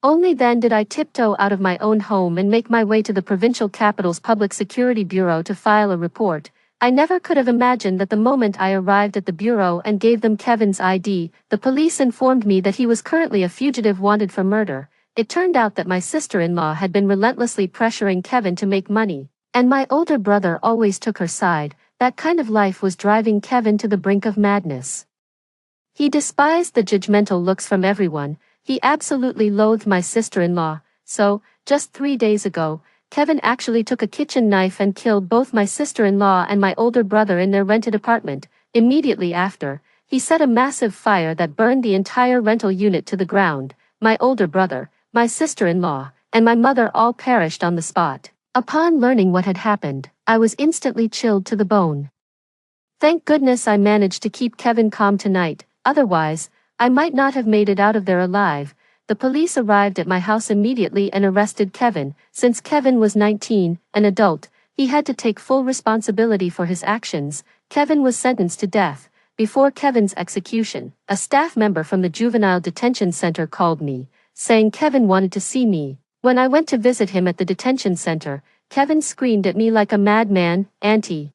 Only then did I tiptoe out of my own home and make my way to the provincial capital's Public Security Bureau to file a report. I never could have imagined that the moment I arrived at the bureau and gave them Kevin's ID, the police informed me that he was currently a fugitive wanted for murder. It turned out that my sister-in-law had been relentlessly pressuring Kevin to make money, and my older brother always took her side. That kind of life was driving Kevin to the brink of madness. He despised the judgmental looks from everyone. He absolutely loathed my sister-in-law. So, just 3 days ago, Kevin actually took a kitchen knife and killed both my sister-in-law and my older brother in their rented apartment. Immediately after, he set a massive fire that burned the entire rental unit to the ground. My older brother, my sister-in-law, and my mother all perished on the spot. Upon learning what had happened, I was instantly chilled to the bone. Thank goodness I managed to keep Kevin calm tonight, otherwise, I might not have made it out of there alive. The police arrived at my house immediately and arrested Kevin. Since Kevin was 19, an adult, he had to take full responsibility for his actions. Kevin was sentenced to death. Before Kevin's execution, a staff member from the juvenile detention center called me, saying Kevin wanted to see me. When I went to visit him at the detention center, Kevin screamed at me like a madman, "Auntie,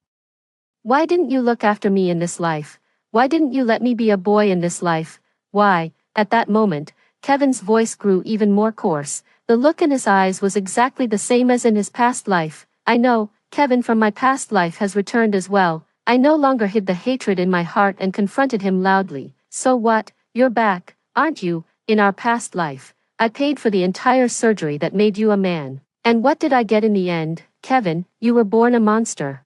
why didn't you look after me in this life? Why didn't you let me be a boy in this life? Why?" At that moment, Kevin's voice grew even more coarse. The look in his eyes was exactly the same as in his past life. I know, Kevin from my past life has returned as well. I no longer hid the hatred in my heart and confronted him loudly. "So what? You're back, aren't you? In our past life, I paid for the entire surgery that made you a man. And what did I get in the end? Kevin, you were born a monster.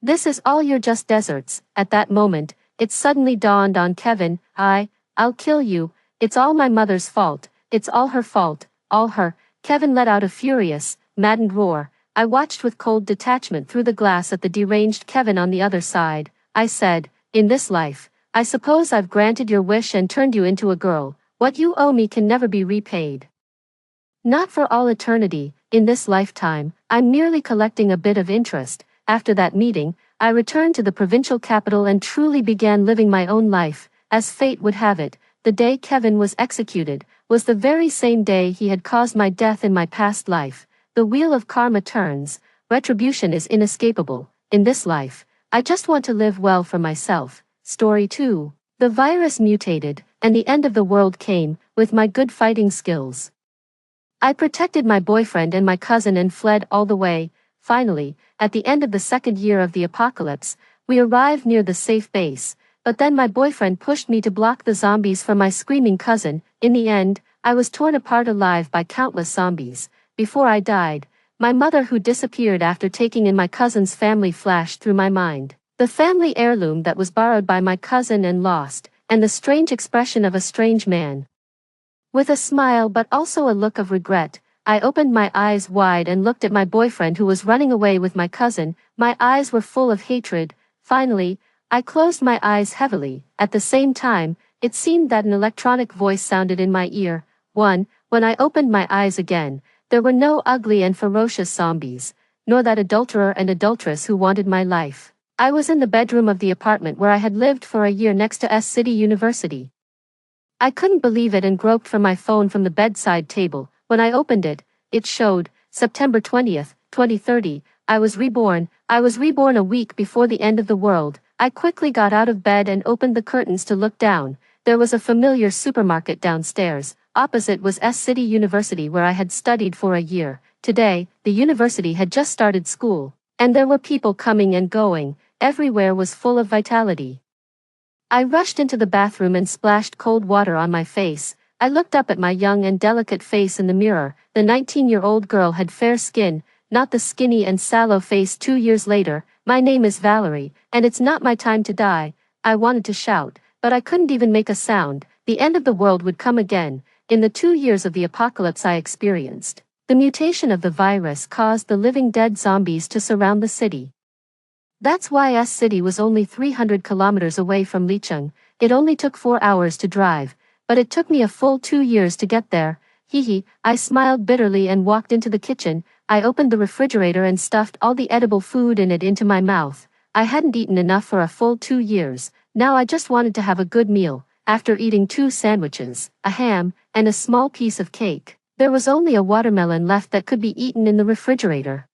This is all you're just deserts." At that moment, it suddenly dawned on Kevin, I'll kill you. It's all my mother's fault. It's all her fault. All her. Kevin let out a furious, maddened roar. I watched with cold detachment through the glass at the deranged Kevin on the other side. I said, "In this life, I suppose I've granted your wish and turned you into a girl. What you owe me can never be repaid. Not for all eternity, in this lifetime, I'm merely collecting a bit of interest." After that meeting, I returned to the provincial capital and truly began living my own life. As fate would have it, the day Kevin was executed was the very same day he had caused my death in my past life. The wheel of karma turns, retribution is inescapable. In this life, I just want to live well for myself. Story 2. The virus mutated, and the end of the world came, with my good fighting skills. I protected my boyfriend and my cousin and fled all the way. Finally, at the end of the second year of the apocalypse, we arrived near the safe base, but then my boyfriend pushed me to block the zombies from my screaming cousin. In the end, I was torn apart alive by countless zombies. Before I died, my mother who disappeared after taking in my cousin's family flashed through my mind. The family heirloom that was borrowed by my cousin and lost, and the strange expression of a strange man. With a smile but also a look of regret, I opened my eyes wide and looked at my boyfriend who was running away with my cousin. My eyes were full of hatred. Finally, I closed my eyes heavily. At the same time, it seemed that an electronic voice sounded in my ear. When I opened my eyes again, there were no ugly and ferocious zombies, nor that adulterer and adulteress who wanted my life. I was in the bedroom of the apartment where I had lived for a year next to S City University. I couldn't believe it and groped for my phone from the bedside table. When I opened it, it showed, September 20th, 2030, I was reborn. I was reborn a week before the end of the world. I quickly got out of bed and opened the curtains to look down. There was a familiar supermarket downstairs. Opposite was S City University where I had studied for a year. Today, the university had just started school, and there were people coming and going. Everywhere was full of vitality. I rushed into the bathroom and splashed cold water on my face. I looked up at my young and delicate face in the mirror. The 19-year-old girl had fair skin, not the skinny and sallow face 2 years later. "My name is Valerie, and it's not my time to die." I wanted to shout, but I couldn't even make a sound. The end of the world would come again. In the 2 years of the apocalypse I experienced, the mutation of the virus caused the living dead zombies to surround the city. That's why S City was only 300 kilometers away from Licheng. It only took 4 hours to drive, but it took me a full 2 years to get there. Hee. I smiled bitterly and walked into the kitchen. I opened the refrigerator and stuffed all the edible food in it into my mouth. I hadn't eaten enough for a full 2 years. Now I just wanted to have a good meal. After eating 2 sandwiches, a ham, and a small piece of cake, there was only a watermelon left that could be eaten in the refrigerator.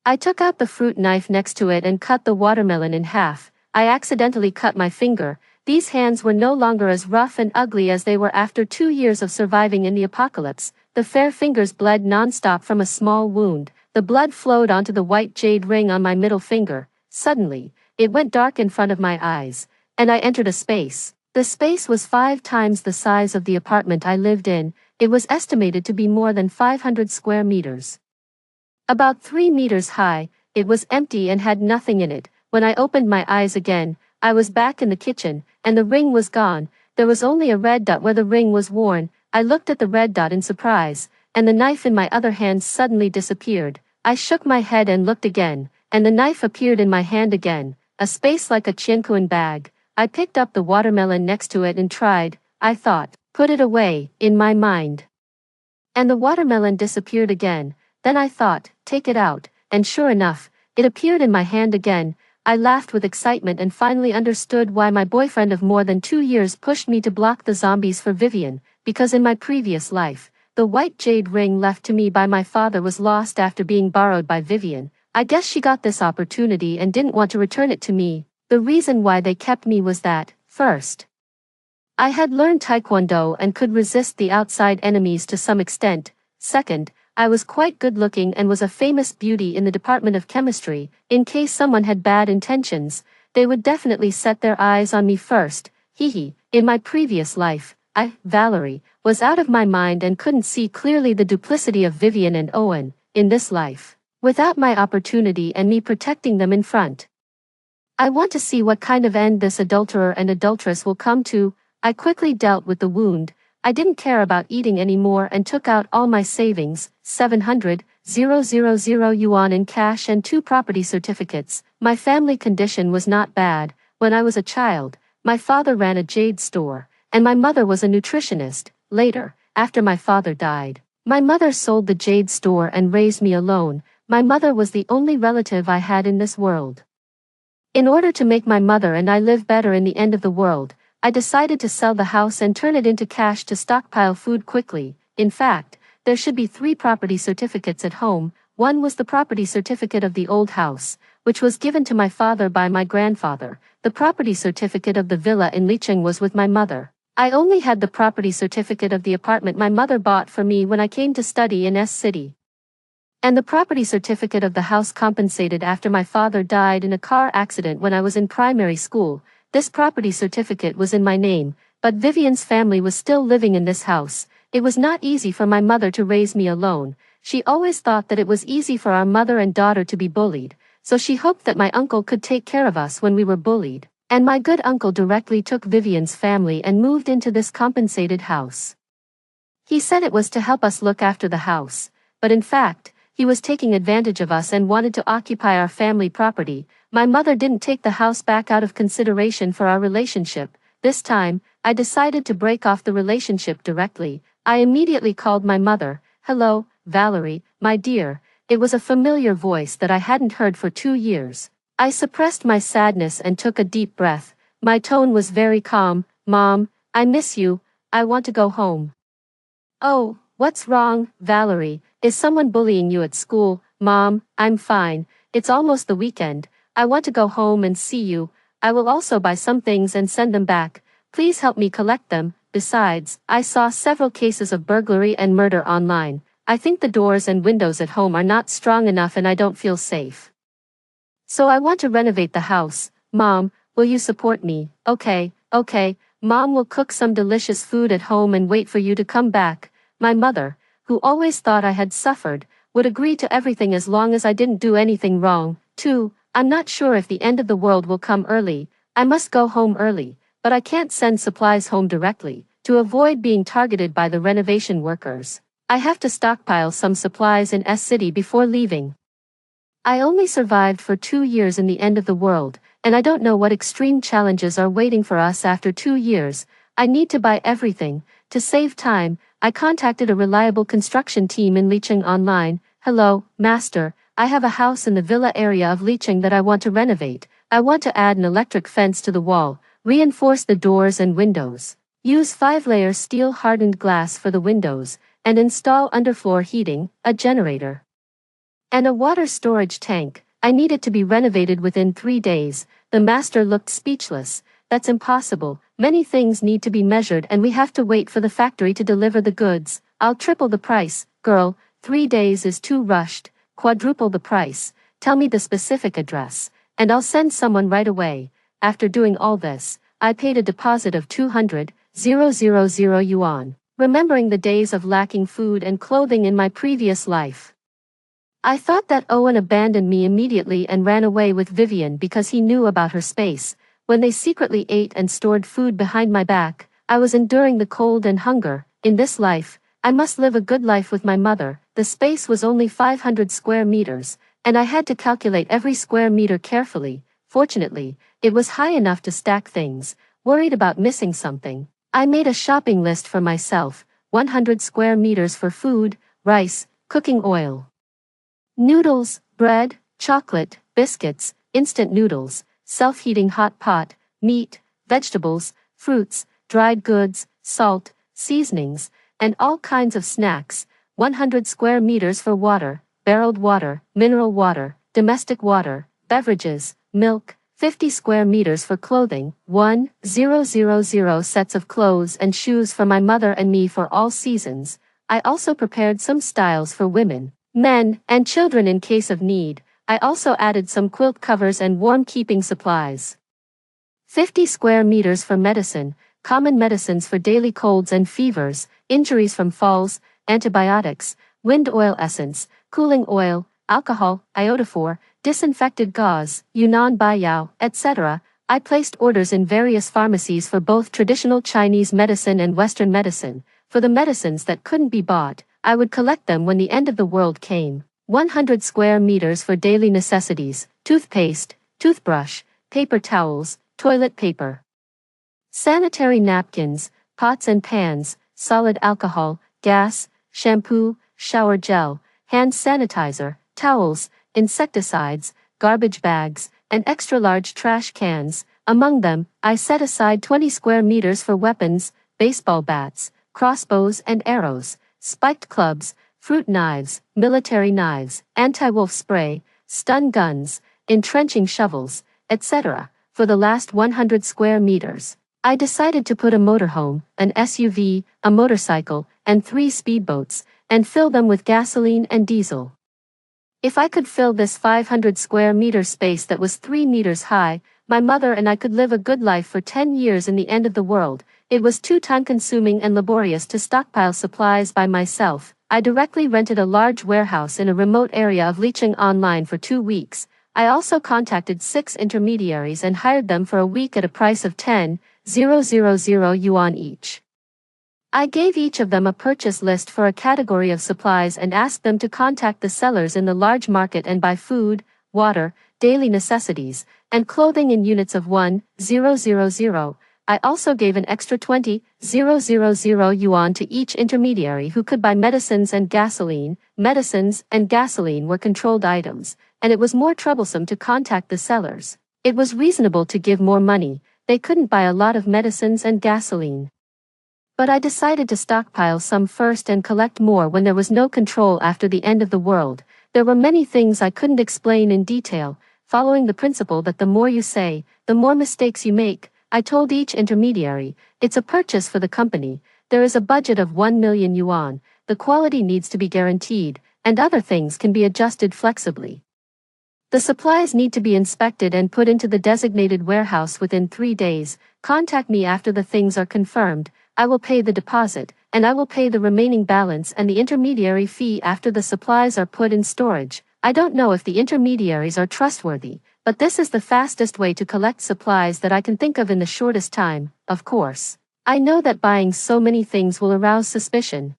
I took out the fruit knife next to it and cut the watermelon in half. I accidentally cut my finger. These hands were no longer as rough and ugly as they were after 2 years of surviving in the apocalypse. The fair fingers bled non-stop from a small wound. The blood flowed onto the white jade ring on my middle finger. Suddenly, it went dark in front of my eyes, and I entered a space. The space was 5 times the size of the apartment I lived in. It was estimated to be more than 500 square meters. About 3 meters high. It was empty and had nothing in it. When I opened my eyes again, I was back in the kitchen, and the ring was gone. There was only a red dot where the ring was worn. I looked at the red dot in surprise, and the knife in my other hand suddenly disappeared. I shook my head and looked again, and the knife appeared in my hand again, a space like a Chiankuan bag. I picked up the watermelon next to it and tried, I thought, put it away, in my mind. And the watermelon disappeared again. Then I thought, take it out, and sure enough, it appeared in my hand again. I laughed with excitement and finally understood why my boyfriend of more than 2 years pushed me to block the zombies for Vivian, because in my previous life, the white jade ring left to me by my father was lost after being borrowed by Vivian. I guess she got this opportunity and didn't want to return it to me. The reason why they kept me was that, first, I had learned Taekwondo and could resist the outside enemies to some extent. Second, I was quite good-looking and was a famous beauty in the Department of Chemistry. In case someone had bad intentions, they would definitely set their eyes on me first. Hee. In my previous life, I, Valerie, was out of my mind and couldn't see clearly the duplicity of Vivian and Owen. In this life, without my opportunity and me protecting them in front, I want to see what kind of end this adulterer and adulteress will come to. I quickly dealt with the wound. I didn't care about eating anymore and took out all my savings, 700,000 yuan in cash and 2 property certificates. My family condition was not bad. When I was a child, my father ran a jade store, and my mother was a nutritionist. Later, after my father died, my mother sold the jade store and raised me alone. My mother was the only relative I had in this world. In order to make my mother and I live better in the end of the world, I decided to sell the house and turn it into cash to stockpile food quickly. In fact, there should be 3 property certificates at home. One was the property certificate of the old house, which was given to my father by my grandfather. The property certificate of the villa in Licheng was with my mother. I only had the property certificate of the apartment my mother bought for me when I came to study in S City. And the property certificate of the house compensated after my father died in a car accident when I was in primary school. This property certificate was in my name, but Vivian's family was still living in this house. It was not easy for my mother to raise me alone. She always thought that it was easy for our mother and daughter to be bullied, so she hoped that my uncle could take care of us when we were bullied. And my good uncle directly took Vivian's family and moved into this compensated house. He said it was to help us look after the house, but in fact, he was taking advantage of us and wanted to occupy our family property. My mother didn't take the house back out of consideration for our relationship. This time, I decided to break off the relationship directly. I immediately called my mother. Hello, Valerie, my dear. It was a familiar voice that I hadn't heard for 2 years. I suppressed my sadness and took a deep breath. My tone was very calm. Mom, I miss you. I want to go home. Oh, what's wrong, Valerie? Is someone bullying you at school? Mom, I'm fine. It's almost the weekend. I want to go home and see you. I will also buy some things and send them back. Please help me collect them. Besides, I saw several cases of burglary and murder online. I think the doors and windows at home are not strong enough and I don't feel safe. So I want to renovate the house. Mom, will you support me? Okay. Mom will cook some delicious food at home and wait for you to come back. My mother, who always thought I had suffered, would agree to everything as long as I didn't do anything wrong. 2. I'm not sure if the end of the world will come early. I must go home early, but I can't send supplies home directly. To avoid being targeted by the renovation workers, I have to stockpile some supplies in S City before leaving. I only survived for 2 years in the end of the world, and I don't know what extreme challenges are waiting for us after 2 years. I need to buy everything. To save time, I contacted a reliable construction team in Licheng online. Hello, master. I have a house in the villa area of Licheng that I want to renovate. I want to add an electric fence to the wall, reinforce the doors and windows, use 5-layer steel hardened glass for the windows, and install underfloor heating, a generator, and a water storage tank. I need it to be renovated within 3 days. The master looked speechless. That's impossible. Many things need to be measured and we have to wait for the factory to deliver the goods. I'll triple the price. Girl, 3 days is too rushed. Quadruple the price. Tell me the specific address, and I'll send someone right away. After doing all this, I paid a deposit of 200,000 yuan, remembering the days of lacking food and clothing in my previous life. I thought that Owen abandoned me immediately and ran away with Vivian because he knew about her space. When they secretly ate and stored food behind my back, I was enduring the cold and hunger. In this life, I must live a good life with my mother. The space was only 500 square meters, and I had to calculate every square meter carefully. Fortunately, it was high enough to stack things. Worried about missing something, I made a shopping list for myself. 100 square meters for food, rice, cooking oil, noodles, bread, chocolate, biscuits, instant noodles, self-heating hot pot, meat, vegetables, fruits, dried goods, salt, seasonings, and all kinds of snacks. 100 square meters for water, barreled water, mineral water, domestic water, beverages, milk. 50 square meters for clothing, 1,000 sets of clothes and shoes for my mother and me for all seasons. I also prepared some styles for women, men, and children in case of need. I also added some quilt covers and warm keeping supplies. 50 square meters for medicine, common medicines for daily colds and fevers, injuries from falls, antibiotics, wind oil essence, cooling oil, alcohol, iodophor, disinfected gauze, Yunnan Baiyao, etc. I placed orders in various pharmacies for both traditional Chinese medicine and Western medicine. For the medicines that couldn't be bought, I would collect them when the end of the world came. 100 square meters for daily necessities, toothpaste, toothbrush, paper towels, toilet paper, sanitary napkins, pots and pans, solid alcohol, gas, shampoo, shower gel, hand sanitizer, towels, insecticides, garbage bags, and extra-large trash cans. Among them, I set aside 20 square meters for weapons, baseball bats, crossbows and arrows, spiked clubs, fruit knives, military knives, anti-wolf spray, stun guns, entrenching shovels, etc. For the last 100 square meters, I decided to put a motorhome, an SUV, a motorcycle, and 3 speedboats, and fill them with gasoline and diesel. If I could fill this 500 square meter space that was 3 meters high, my mother and I could live a good life for 10 years in the end of the world. It was too time-consuming and laborious to stockpile supplies by myself. I directly rented a large warehouse in a remote area of Licheng online for 2 weeks. I also contacted 6 intermediaries and hired them for a week at a price of 10,000 yuan each. I gave each of them a purchase list for a category of supplies and asked them to contact the sellers in the large market and buy food, water, daily necessities, and clothing in units of 1,000. I also gave an extra 20,000 yuan to each intermediary who could buy medicines and gasoline. Medicines and gasoline were controlled items, and it was more troublesome to contact the sellers. It was reasonable to give more money. They couldn't buy a lot of medicines and gasoline. But I decided to stockpile some first and collect more when there was no control after the end of the world. There were many things I couldn't explain in detail, following the principle that the more you say, the more mistakes you make. I told each intermediary, it's a purchase for the company, there is a budget of 1 million yuan, the quality needs to be guaranteed, and other things can be adjusted flexibly. The supplies need to be inspected and put into the designated warehouse within 3 days. Contact me after the things are confirmed. I will pay the deposit, and I will pay the remaining balance and the intermediary fee after the supplies are put in storage. I don't know if the intermediaries are trustworthy, but this is the fastest way to collect supplies that I can think of in the shortest time. Of course, I know that buying so many things will arouse suspicion.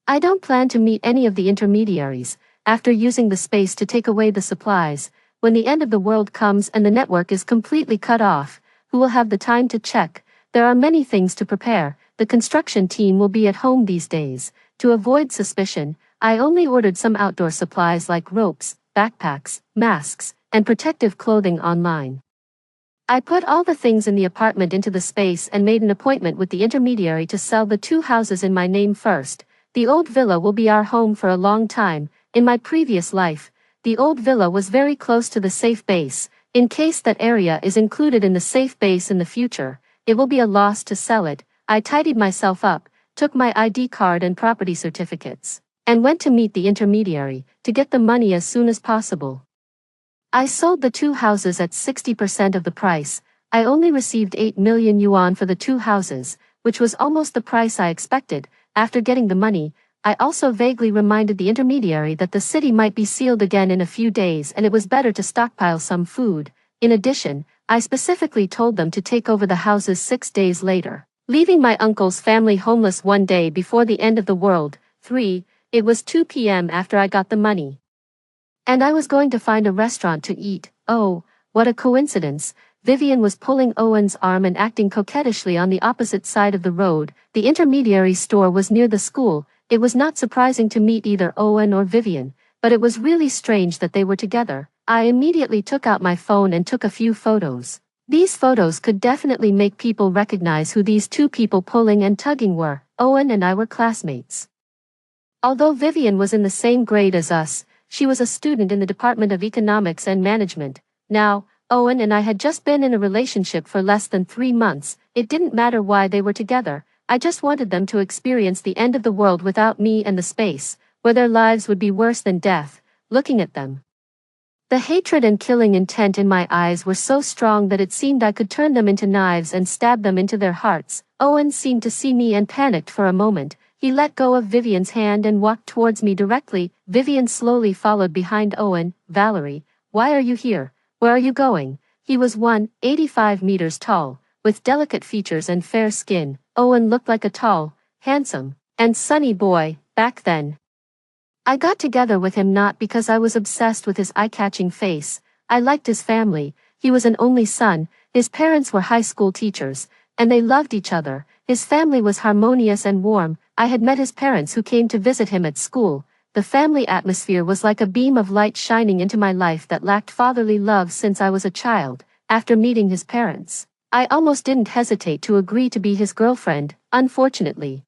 I don't plan to meet any of the intermediaries. After using the space to take away the supplies, when the end of the world comes and the network is completely cut off, who will have the time to check? There are many things to prepare. The construction team will be at home these days. To avoid suspicion, I only ordered some outdoor supplies like ropes, backpacks, masks, and protective clothing online. I put all the things in the apartment into the space and made an appointment with the intermediary to sell the 2 houses in my name first. The old villa will be our home for a long time. In my previous life, the old villa was very close to the safe base. In case that area is included in the safe base in the future, it will be a loss to sell it. I tidied myself up, took my ID card and property certificates, and went to meet the intermediary, to get the money as soon as possible. I sold the 2 houses at 60% of the price. I only received 8 million yuan for the 2 houses, which was almost the price I expected. After getting the money, I also vaguely reminded the intermediary that the city might be sealed again in a few days and it was better to stockpile some food. In addition, I specifically told them to take over the houses 6 days later. Leaving my uncle's family homeless one day before the end of the world. 3. It was 2 p.m. after I got the money. And I was going to find a restaurant to eat. Oh, what a coincidence. Vivian was pulling Owen's arm and acting coquettishly on the opposite side of the road. The intermediary store was near the school. It was not surprising to meet either Owen or Vivian, but it was really strange that they were together. I immediately took out my phone and took a few photos. These photos could definitely make people recognize who these two people pulling and tugging were. Owen and I were classmates. Although Vivian was in the same grade as us, she was a student in the Department of Economics and Management. Now, Owen and I had just been in a relationship for less than 3 months. It didn't matter why they were together. I just wanted them to experience the end of the world without me and the space, where their lives would be worse than death. Looking at them, the hatred and killing intent in my eyes were so strong that it seemed I could turn them into knives and stab them into their hearts. Owen seemed to see me and panicked for a moment. He let go of Vivian's hand and walked towards me directly. Vivian slowly followed behind Owen. Valerie, why are you here? Where are you going? He was 185 meters tall, with delicate features and fair skin. Owen looked like a tall, handsome, and sunny boy, back then. I got together with him not because I was obsessed with his eye-catching face. I liked his family. He was an only son. His parents were high school teachers, and they loved each other. His family was harmonious and warm. I had met his parents who came to visit him at school. The family atmosphere was like a beam of light shining into my life that lacked fatherly love since I was a child. After meeting his parents, I almost didn't hesitate to agree to be his girlfriend. Unfortunately,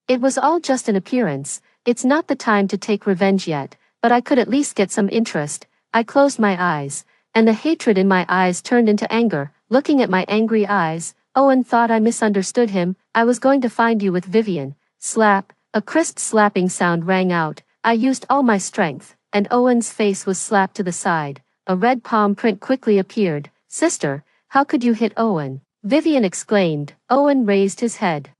it was all just an appearance. It's not the time to take revenge yet, but I could at least get some interest. I closed my eyes, and the hatred in my eyes turned into anger. Looking at my angry eyes, Owen thought I misunderstood him. I was going to find you with Vivian. Slap. A crisp slapping sound rang out. I used all my strength, and Owen's face was slapped to the side. A red palm print quickly appeared. Sister, how could you hit Owen? Vivian exclaimed. Owen raised his head,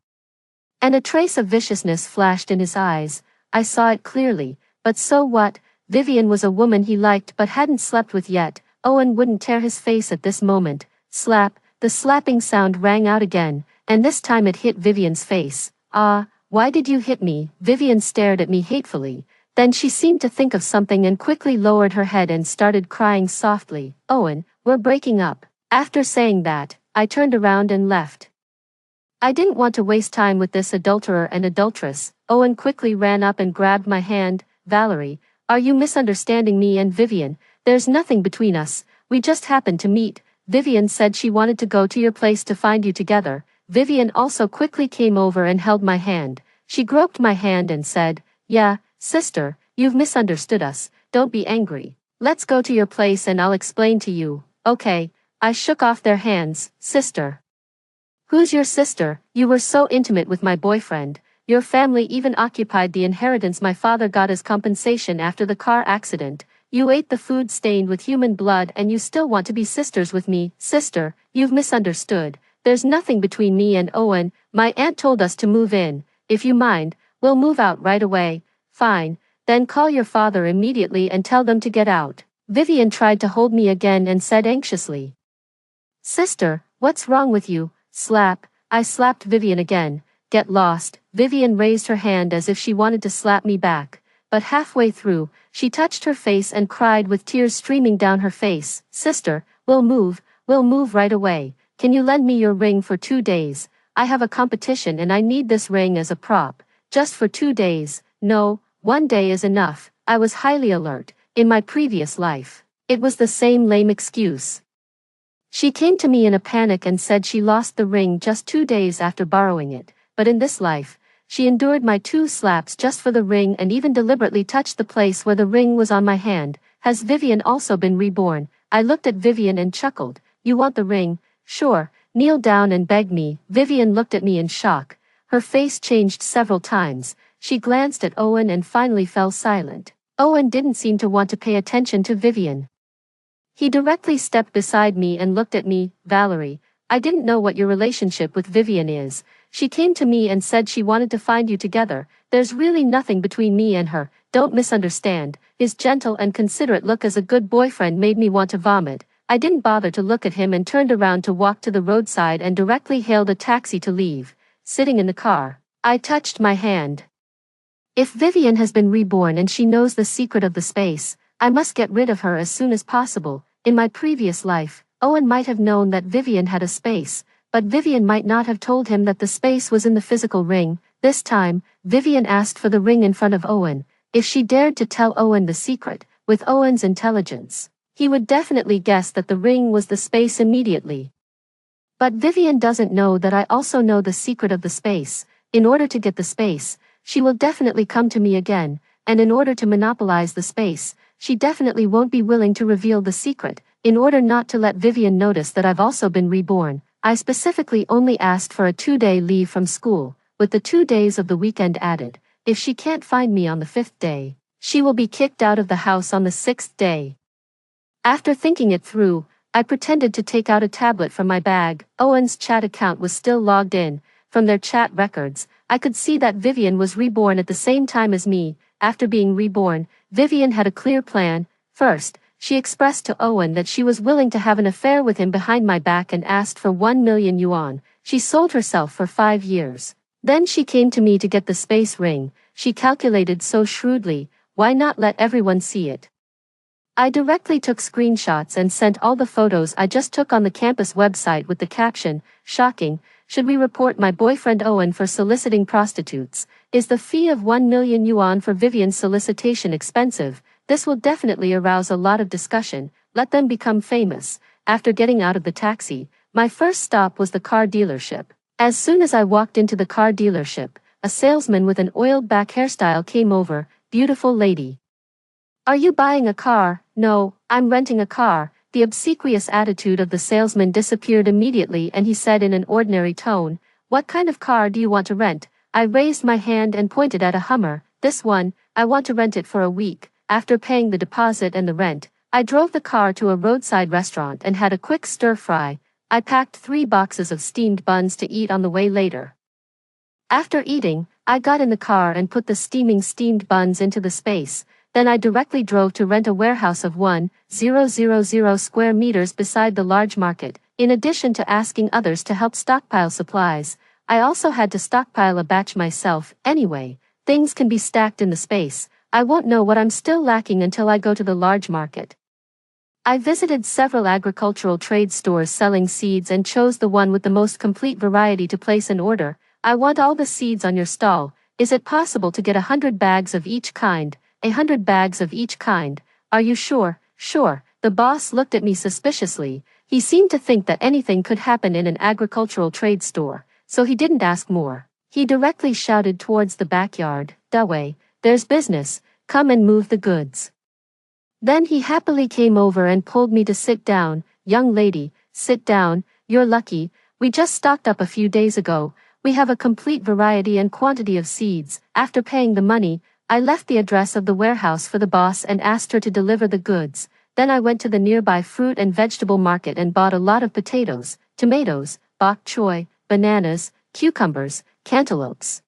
and a trace of viciousness flashed in his eyes. I saw it clearly, but so what? Vivian was a woman he liked but hadn't slept with yet. Owen wouldn't tear his face at this moment. Slap. The slapping sound rang out again, and this time it hit Vivian's face. Ah, why did you hit me? Vivian stared at me hatefully. Then she seemed to think of something and quickly lowered her head and started crying softly. Owen, we're breaking up. After saying that, I turned around and left. I didn't want to waste time with this adulterer and adulteress. Owen quickly ran up and grabbed my hand. Valerie, are you misunderstanding me and Vivian? There's nothing between us. We just happened to meet. Vivian said she wanted to go to your place to find you together. Vivian also quickly came over and held my hand. She groped my hand and said, yeah, sister, you've misunderstood us. Don't be angry. Let's go to your place and I'll explain to you. Okay. I shook off their hands. Sister. Who's your sister? You were so intimate with my boyfriend. Your family even occupied the inheritance my father got as compensation after the car accident. You ate the food stained with human blood and you still want to be sisters with me. Sister, you've misunderstood. There's nothing between me and Owen. My aunt told us to move in. If you mind, we'll move out right away. Fine. Then call your father immediately and tell them to get out. Vivian tried to hold me again and said anxiously, Sister, what's wrong with you? Slap. I slapped Vivian again. Get lost. Vivian raised her hand as if she wanted to slap me back, but halfway through, she touched her face and cried with tears streaming down her face. Sister, we'll move right away. Can you lend me your ring for 2 days? I have a competition and I need this ring as a prop. Just for 2 days. No, 1 day is enough. I was highly alert. In my previous life, it was the same lame excuse. She came to me in a panic and said she lost the ring just 2 days after borrowing it, but in this life, she endured my 2 slaps just for the ring and even deliberately touched the place where the ring was on my hand. Has Vivian also been reborn? I looked at Vivian and chuckled. You want the ring? Sure. Kneel down and beg me. Vivian looked at me in shock. Her face changed several times. She glanced at Owen and finally fell silent. Owen didn't seem to want to pay attention to Vivian. He directly stepped beside me and looked at me. Valerie, I didn't know what your relationship with Vivian is. She came to me and said she wanted to find you together. There's really nothing between me and her. Don't misunderstand. His gentle and considerate look as a good boyfriend made me want to vomit. I didn't bother to look at him and turned around to walk to the roadside and directly hailed a taxi to leave. Sitting in the car, I touched my hand. If Vivian has been reborn and she knows the secret of the space, I must get rid of her as soon as possible. In my previous life, Owen might have known that Vivian had a space, but Vivian might not have told him that the space was in the physical ring. This time, Vivian asked for the ring in front of Owen. If she dared to tell Owen the secret, with Owen's intelligence, he would definitely guess that the ring was the space immediately. But Vivian doesn't know that I also know the secret of the space. In order to get the space, she will definitely come to me again, and in order to monopolize the space, she definitely won't be willing to reveal the secret. In order not to let Vivian notice that I've also been reborn, I specifically only asked for a 2-day leave from school, with the 2 days of the weekend added. If she can't find me on the 5th day, she will be kicked out of the house on the 6th day. After thinking it through, I pretended to take out a tablet from my bag. Owen's chat account was still logged in. From their chat records, I could see that Vivian was reborn at the same time as me. After being reborn, Vivian had a clear plan. First, she expressed to Owen that she was willing to have an affair with him behind my back and asked for 1 million yuan. She sold herself for 5 years. Then she came to me to get the space ring. She calculated so shrewdly, why not let everyone see it? I directly took screenshots and sent all the photos I just took on the campus website with the caption, "Shocking, should we report my boyfriend Owen for soliciting prostitutes? Is the fee of 1 million yuan for Vivian's solicitation expensive? This will definitely arouse a lot of discussion, let them become famous." After getting out of the taxi, my first stop was the car dealership. As soon as I walked into the car dealership, a salesman with an oiled back hairstyle came over. "Beautiful lady. Are you buying a car?" "No, I'm renting a car." The obsequious attitude of the salesman disappeared immediately and he said in an ordinary tone, "What kind of car do you want to rent?" I raised my hand and pointed at a Hummer. "This one, I want to rent it for a week." After paying the deposit and the rent, I drove the car to a roadside restaurant and had a quick stir-fry. I packed 3 boxes of steamed buns to eat on the way later. After eating, I got in the car and put the steamed buns into the space. Then I directly drove to rent a warehouse of 1,000 square meters beside the large market. In addition to asking others to help stockpile supplies, I also had to stockpile a batch myself. Anyway, things can be stacked in the space. I won't know what I'm still lacking until I go to the large market. I visited several agricultural trade stores selling seeds and chose the one with the most complete variety to place an order. "I want all the seeds on your stall. Is it possible to get 100 bags of each kind?" 100 bags of each kind. "Are you sure?" "Sure." The boss looked at me suspiciously. He seemed to think that anything could happen in an agricultural trade store, so he didn't ask more. He directly shouted towards the backyard, "Dawei, there's business, come and move the goods." Then he happily came over and pulled me to sit down. "Young lady, sit down, you're lucky, we just stocked up a few days ago. We have a complete variety and quantity of seeds." After paying the money, I left the address of the warehouse for the boss and asked her to deliver the goods. Then I went to the nearby fruit and vegetable market and bought a lot of potatoes, tomatoes, bok choy, bananas, cucumbers, cantaloupes.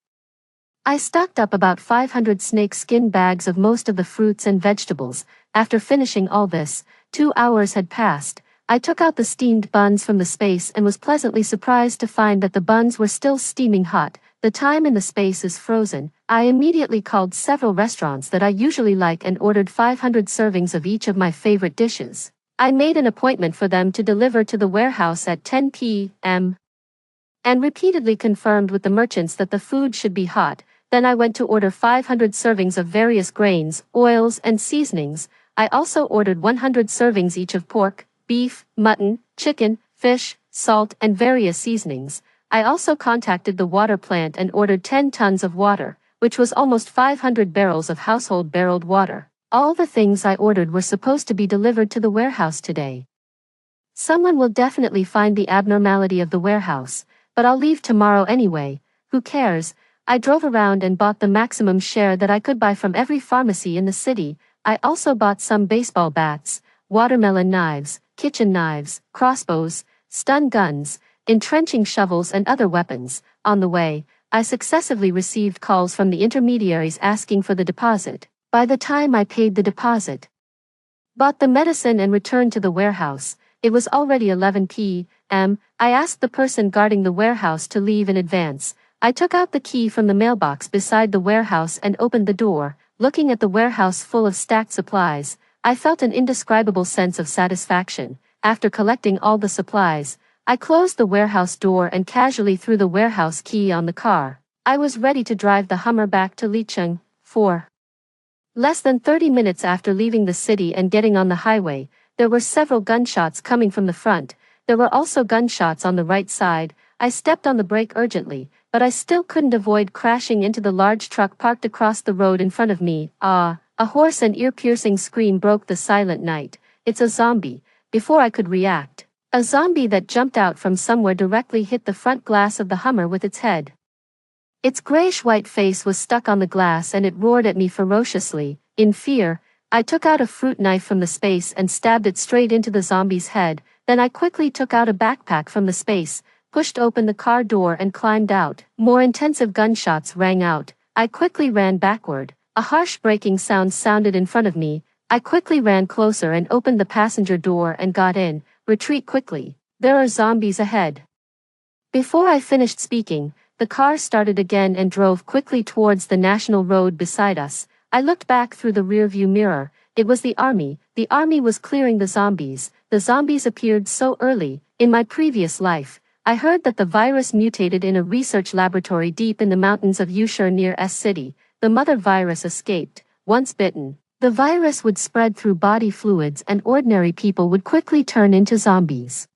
I stocked up about 500 snake-skin bags of most of the fruits and vegetables. After finishing all this, 2 hours had passed. I took out the steamed buns from the space and was pleasantly surprised to find that the buns were still steaming hot. The time in the space is frozen. I immediately called several restaurants that I usually like and ordered 500 servings of each of my favorite dishes. I made an appointment for them to deliver to the warehouse at 10 p.m. and repeatedly confirmed with the merchants that the food should be hot. Then I went to order 500 servings of various grains, oils, and seasonings. I also ordered 100 servings each of pork, beef, mutton, chicken, fish, salt, and various seasonings. I also contacted the water plant and ordered 10 tons of water, which was almost 500 barrels of household barreled water. All the things I ordered were supposed to be delivered to the warehouse today. Someone will definitely find the abnormality of the warehouse, but I'll leave tomorrow anyway. Who cares? I drove around and bought the maximum share that I could buy from every pharmacy in the city. I also bought some baseball bats, watermelon knives, kitchen knives, crossbows, stun guns, entrenching shovels and other weapons. On the way, I successively received calls from the intermediaries asking for the deposit. By the time I paid the deposit, bought the medicine and returned to the warehouse, It was already 11 p.m. I asked the person guarding the warehouse to leave in advance. I took out the key from the mailbox beside the warehouse and opened the door. Looking at the warehouse full of stacked supplies, I felt an indescribable sense of satisfaction. After collecting all the supplies, I closed the warehouse door and casually threw the warehouse key on the car. I was ready to drive the Hummer back to Licheng. 4. Less than 30 minutes after leaving the city and getting on the highway, there were several gunshots coming from the front. There were also gunshots on the right side. I stepped on the brake urgently, but I still couldn't avoid crashing into the large truck parked across the road in front of me. A hoarse and ear-piercing scream broke the silent night. It's a zombie. Before I could react, a zombie that jumped out from somewhere directly hit the front glass of the Hummer with its head. Its grayish-white face was stuck on the glass and it roared at me ferociously. In fear, I took out a fruit knife from the space and stabbed it straight into the zombie's head. Then I quickly took out a backpack from the space, pushed open the car door and climbed out. More intensive gunshots rang out. I quickly ran backward. A harsh breaking sound sounded in front of me. I quickly ran closer and opened the passenger door and got in. Retreat quickly. There are zombies ahead. Before I finished speaking, the car started again and drove quickly towards the national road beside us. I looked back through the rearview mirror. It was the army. The army was clearing the zombies. The zombies appeared so early. In my previous life, I heard that the virus mutated in a research laboratory deep in the mountains of Yushur near S City. The mother virus escaped. Once bitten, the virus would spread through body fluids and ordinary people would quickly turn into zombies.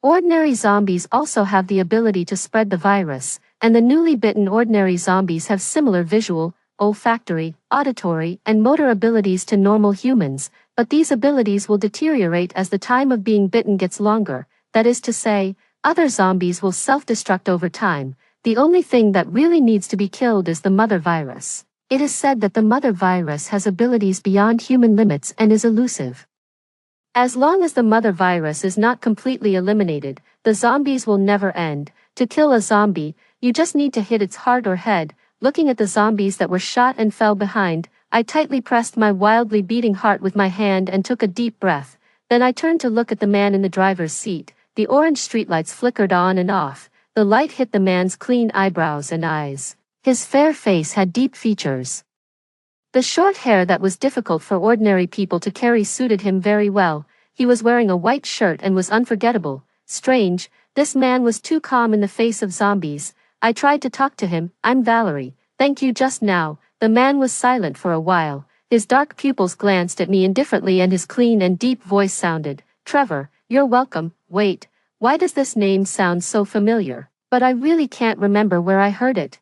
Ordinary zombies also have the ability to spread the virus, and the newly bitten ordinary zombies have similar visual, olfactory, auditory, and motor abilities to normal humans, but these abilities will deteriorate as the time of being bitten gets longer. That is to say, other zombies will self-destruct over time. The only thing that really needs to be killed is the mother virus. It is said that the mother virus has abilities beyond human limits and is elusive. As long as the mother virus is not completely eliminated, the zombies will never end. To kill a zombie, you just need to hit its heart or head. Looking at the zombies that were shot and fell behind, I tightly pressed my wildly beating heart with my hand and took a deep breath. Then I turned to look at the man in the driver's seat. The orange streetlights flickered on and off. The light hit the man's clean eyebrows and eyes. His fair face had deep features. The short hair that was difficult for ordinary people to carry suited him very well. He was wearing a white shirt and was unforgettable. Strange, this man was too calm in the face of zombies. I tried to talk to him. I'm Valerie. Thank you just now. The man was silent for a while. His dark pupils glanced at me indifferently and his clean and deep voice sounded, Trevor, you're welcome. Wait, why does this name sound so familiar? But I really can't remember where I heard it.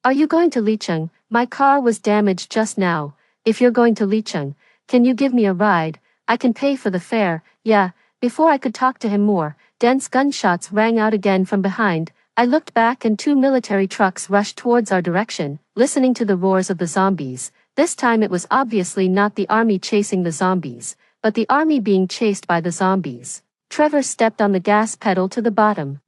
Are you going to Licheng? My car was damaged just now. If you're going to Licheng, can you give me a ride? I can pay for the fare. Yeah. Before I could talk to him more, dense gunshots rang out again from behind. I looked back and 2 military trucks rushed towards our direction, listening to the roars of the zombies. This time it was obviously not the army chasing the zombies, but the army being chased by the zombies. Trevor stepped on the gas pedal to the bottom.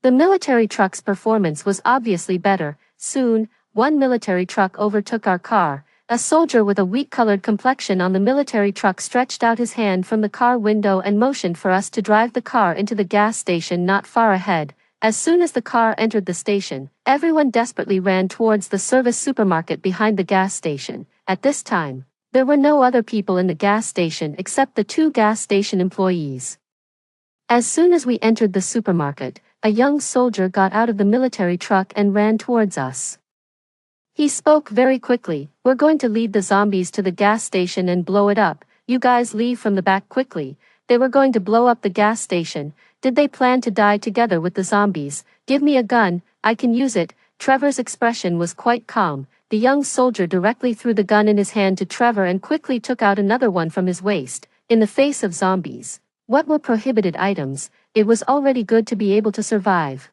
The military truck's performance was obviously better. Soon, one military truck overtook our car. A soldier with a wheat-colored complexion on the military truck stretched out his hand from the car window and motioned for us to drive the car into the gas station not far ahead. As soon as the car entered the station, everyone desperately ran towards the service supermarket behind the gas station. At this time, there were no other people in the gas station except the 2 gas station employees. As soon as we entered the supermarket, a young soldier got out of the military truck and ran towards us. He spoke very quickly. We're going to lead the zombies to the gas station and blow it up. You guys leave from the back quickly. They were going to blow up the gas station. Did they plan to die together with the zombies? Give me a gun, I can use it. Trevor's expression was quite calm. The young soldier directly threw the gun in his hand to Trevor and quickly took out another one from his waist. In the face of zombies, what were prohibited items? It was already good to be able to survive.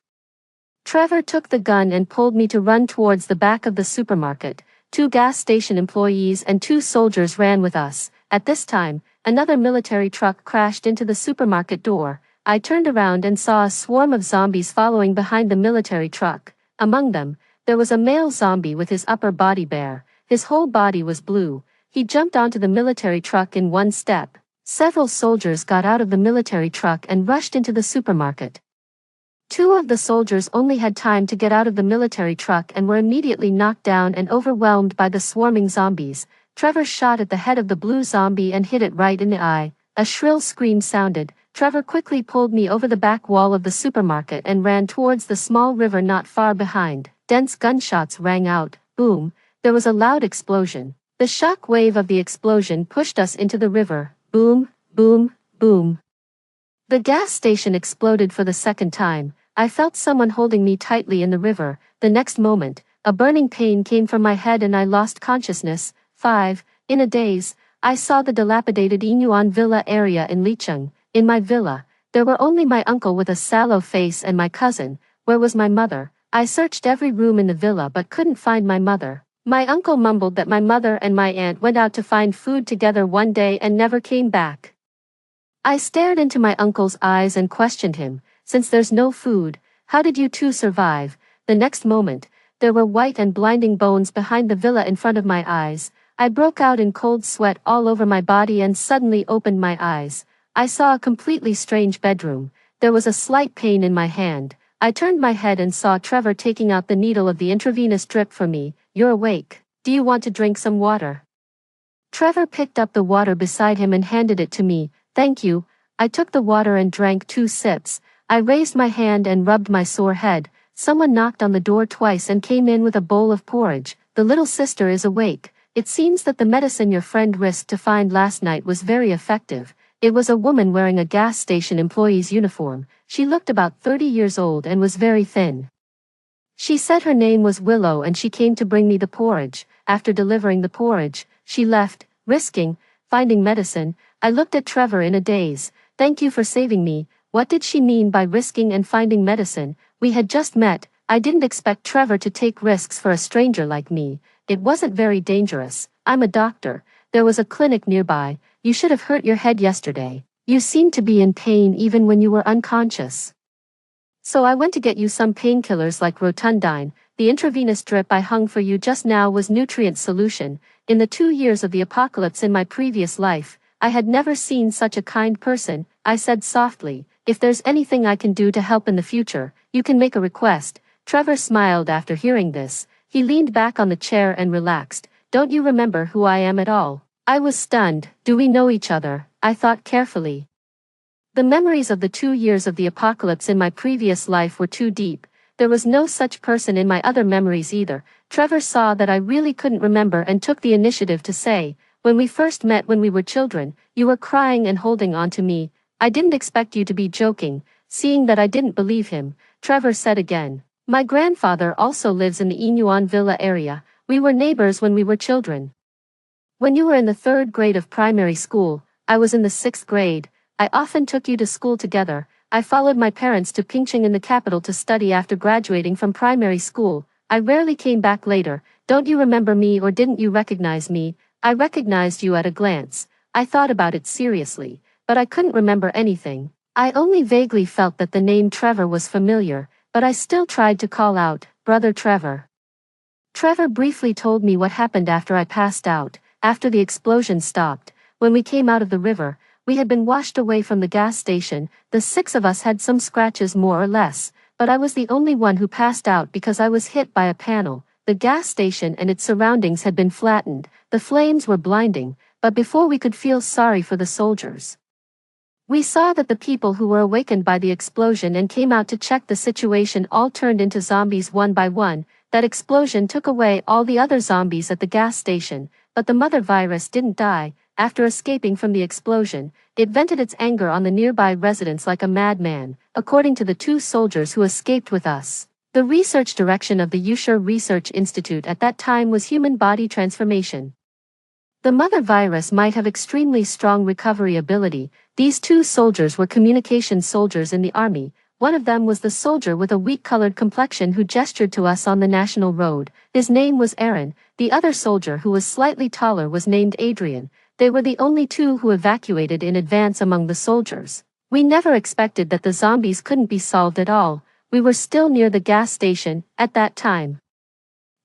Trevor took the gun and pulled me to run towards the back of the supermarket. 2 gas station employees and 2 soldiers ran with us. At this time, another military truck crashed into the supermarket door. I turned around and saw a swarm of zombies following behind the military truck. Among them, there was a male zombie with his upper body bare. His whole body was blue. He jumped onto the military truck in one step. Several soldiers got out of the military truck and rushed into the supermarket. Two of the soldiers only had time to get out of the military truck and were immediately knocked down and overwhelmed by the swarming zombies. Trevor shot at the head of the blue zombie and hit it right in the eye. A shrill scream sounded. Trevor quickly pulled me over the back wall of the supermarket and ran towards the small river not far behind. Dense gunshots rang out. Boom. There was a loud explosion. The shock wave of the explosion pushed us into the river. Boom, boom, boom. The gas station exploded for the second time. I felt someone holding me tightly in the river. The next moment, a burning pain came from my head and I lost consciousness. 5. In a daze, I saw the dilapidated Inuan villa area in Licheng. In my villa, there were only my uncle with a sallow face and my cousin. Where was my mother? I searched every room in the villa but couldn't find my mother. My uncle mumbled that my mother and my aunt went out to find food together one day and never came back. I stared into my uncle's eyes and questioned him. Since there's no food, how did you two survive? The next moment, there were white and blinding bones behind the villa in front of my eyes. I broke out in cold sweat all over my body and suddenly opened my eyes. I saw a completely strange bedroom. There was a slight pain in my hand. I turned my head and saw Trevor taking out the needle of the intravenous drip for me. You're awake. Do you want to drink some water? Trevor picked up the water beside him and handed it to me. Thank you. I took the water and drank 2 sips. I raised my hand and rubbed my sore head. Someone knocked on the door twice and came in with a bowl of porridge. The little sister is awake. It seems that the medicine your friend risked to find last night was very effective. It was a woman wearing a gas station employee's uniform. She looked about 30 years old and was very thin. She said her name was Willow and she came to bring me the porridge. After delivering the porridge, she left, risking finding medicine. I looked at Trevor in a daze. Thank you for saving me. What did she mean by risking and finding medicine? We had just met. I didn't expect Trevor to take risks for a stranger like me. It wasn't very dangerous. I'm a doctor. There was a clinic nearby. You should have hurt your head yesterday. You seemed to be in pain even when you were unconscious. So I went to get you some painkillers like Rotundine. The intravenous drip I hung for you just now was nutrient solution. In the 2 years of the apocalypse in my previous life, I had never seen such a kind person. I said softly, if there's anything I can do to help in the future, you can make a request. Trevor smiled after hearing this. He leaned back on the chair and relaxed. Don't you remember who I am at all? I was stunned. Do we know each other? I thought carefully. The memories of the 2 years of the apocalypse in my previous life were too deep. There was no such person in my other memories either. Trevor saw that I really couldn't remember and took the initiative to say, when we first met when we were children, you were crying and holding on to me. I didn't expect you to be joking. Seeing that I didn't believe him, Trevor said again. My grandfather also lives in the Inuan villa area. We were neighbors when we were children. When you were in the 3rd grade of primary school, I was in the 6th grade. I often took you to school together. I followed my parents to Pingching in the capital to study after graduating from primary school. I rarely came back later. Don't you remember me or didn't you recognize me? I recognized you at a glance. I thought about it seriously, but I couldn't remember anything. I only vaguely felt that the name Trevor was familiar, but I still tried to call out, Brother Trevor. Trevor briefly told me what happened after I passed out. After the explosion stopped, when we came out of the river, we had been washed away from the gas station. The 6 of us had some scratches more or less, but I was the only one who passed out because I was hit by a panel. The gas station and its surroundings had been flattened. The flames were blinding, but before we could feel sorry for the soldiers, we saw that the people who were awakened by the explosion and came out to check the situation all turned into zombies one by one. That explosion took away all the other zombies at the gas station, but the mother virus didn't die. After escaping from the explosion, it vented its anger on the nearby residents like a madman, according to the 2 soldiers who escaped with us. The research direction of the Usher Research Institute at that time was human body transformation. The mother virus might have extremely strong recovery ability. These 2 soldiers were communication soldiers in the army. One of them was the soldier with a weak-colored complexion who gestured to us on the national road. His name was Aaron. The other soldier who was slightly taller was named Adrian. They were the only 2 who evacuated in advance among the soldiers. We never expected that the zombies couldn't be solved at all. We were still near the gas station at that time.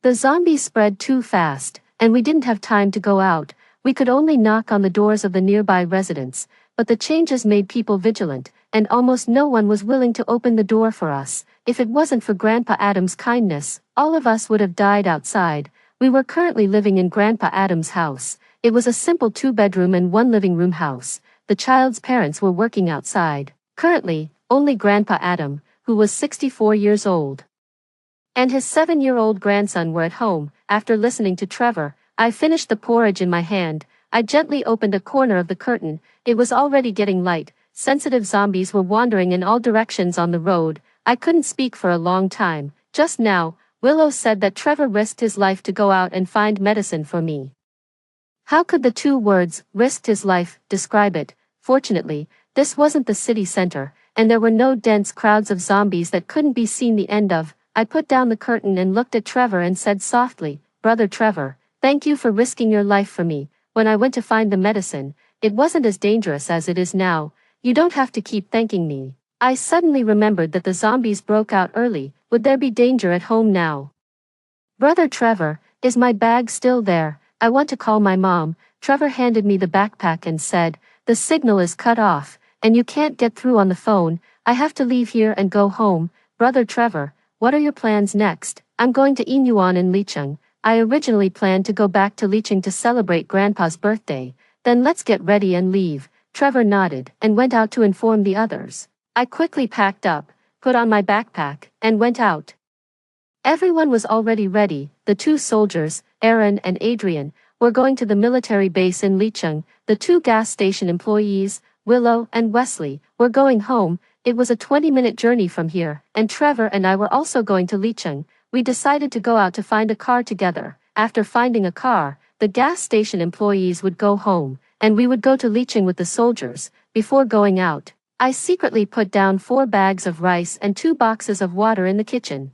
The zombies spread too fast, and we didn't have time to go out. We could only knock on the doors of the nearby residents, but the changes made people vigilant, and almost no one was willing to open the door for us. If it wasn't for Grandpa Adam's kindness, all of us would have died outside. We were currently living in Grandpa Adam's house. It was a simple 2-bedroom and 1 living room house. The child's parents were working outside. Currently, only Grandpa Adam, who was 64 years old, and his 7-year-old grandson were at home. After listening to Trevor, I finished the porridge in my hand. I gently opened a corner of the curtain. It was already getting light. Sensitive zombies were wandering in all directions on the road. I couldn't speak for a long time. Just now, Willow said that Trevor risked his life to go out and find medicine for me. How could the 2 words, risked his life, describe it? Fortunately, this wasn't the city center, and there were no dense crowds of zombies that couldn't be seen the end of. I put down the curtain and looked at Trevor and said softly, "Brother Trevor, thank you for risking your life for me. When I went to find the medicine, it wasn't as dangerous as it is now. You don't have to keep thanking me." I suddenly remembered that the zombies broke out early. Would there be danger at home now? "Brother Trevor, is my bag still there? I want to call my mom." Trevor handed me the backpack and said, "The signal is cut off, and you can't get through on the phone. I have to leave here and go home." "Brother Trevor, what are your plans next?" "I'm going to Inuan in Licheng. I originally planned to go back to Licheng to celebrate Grandpa's birthday. Then let's get ready and leave." Trevor nodded and went out to inform the others. I quickly packed up, put on my backpack, and went out. Everyone was already ready. The 2 soldiers, Aaron and Adrian, were going to the military base in Licheng. The 2 gas station employees, Willow and Wesley, were going home. It was a 20-minute journey from here, and Trevor and I were also going to Licheng. We decided to go out to find a car together. After finding a car, the gas station employees would go home, and we would go to Licheng with the soldiers. Before going out, I secretly put down 4 bags of rice and 2 boxes of water in the kitchen.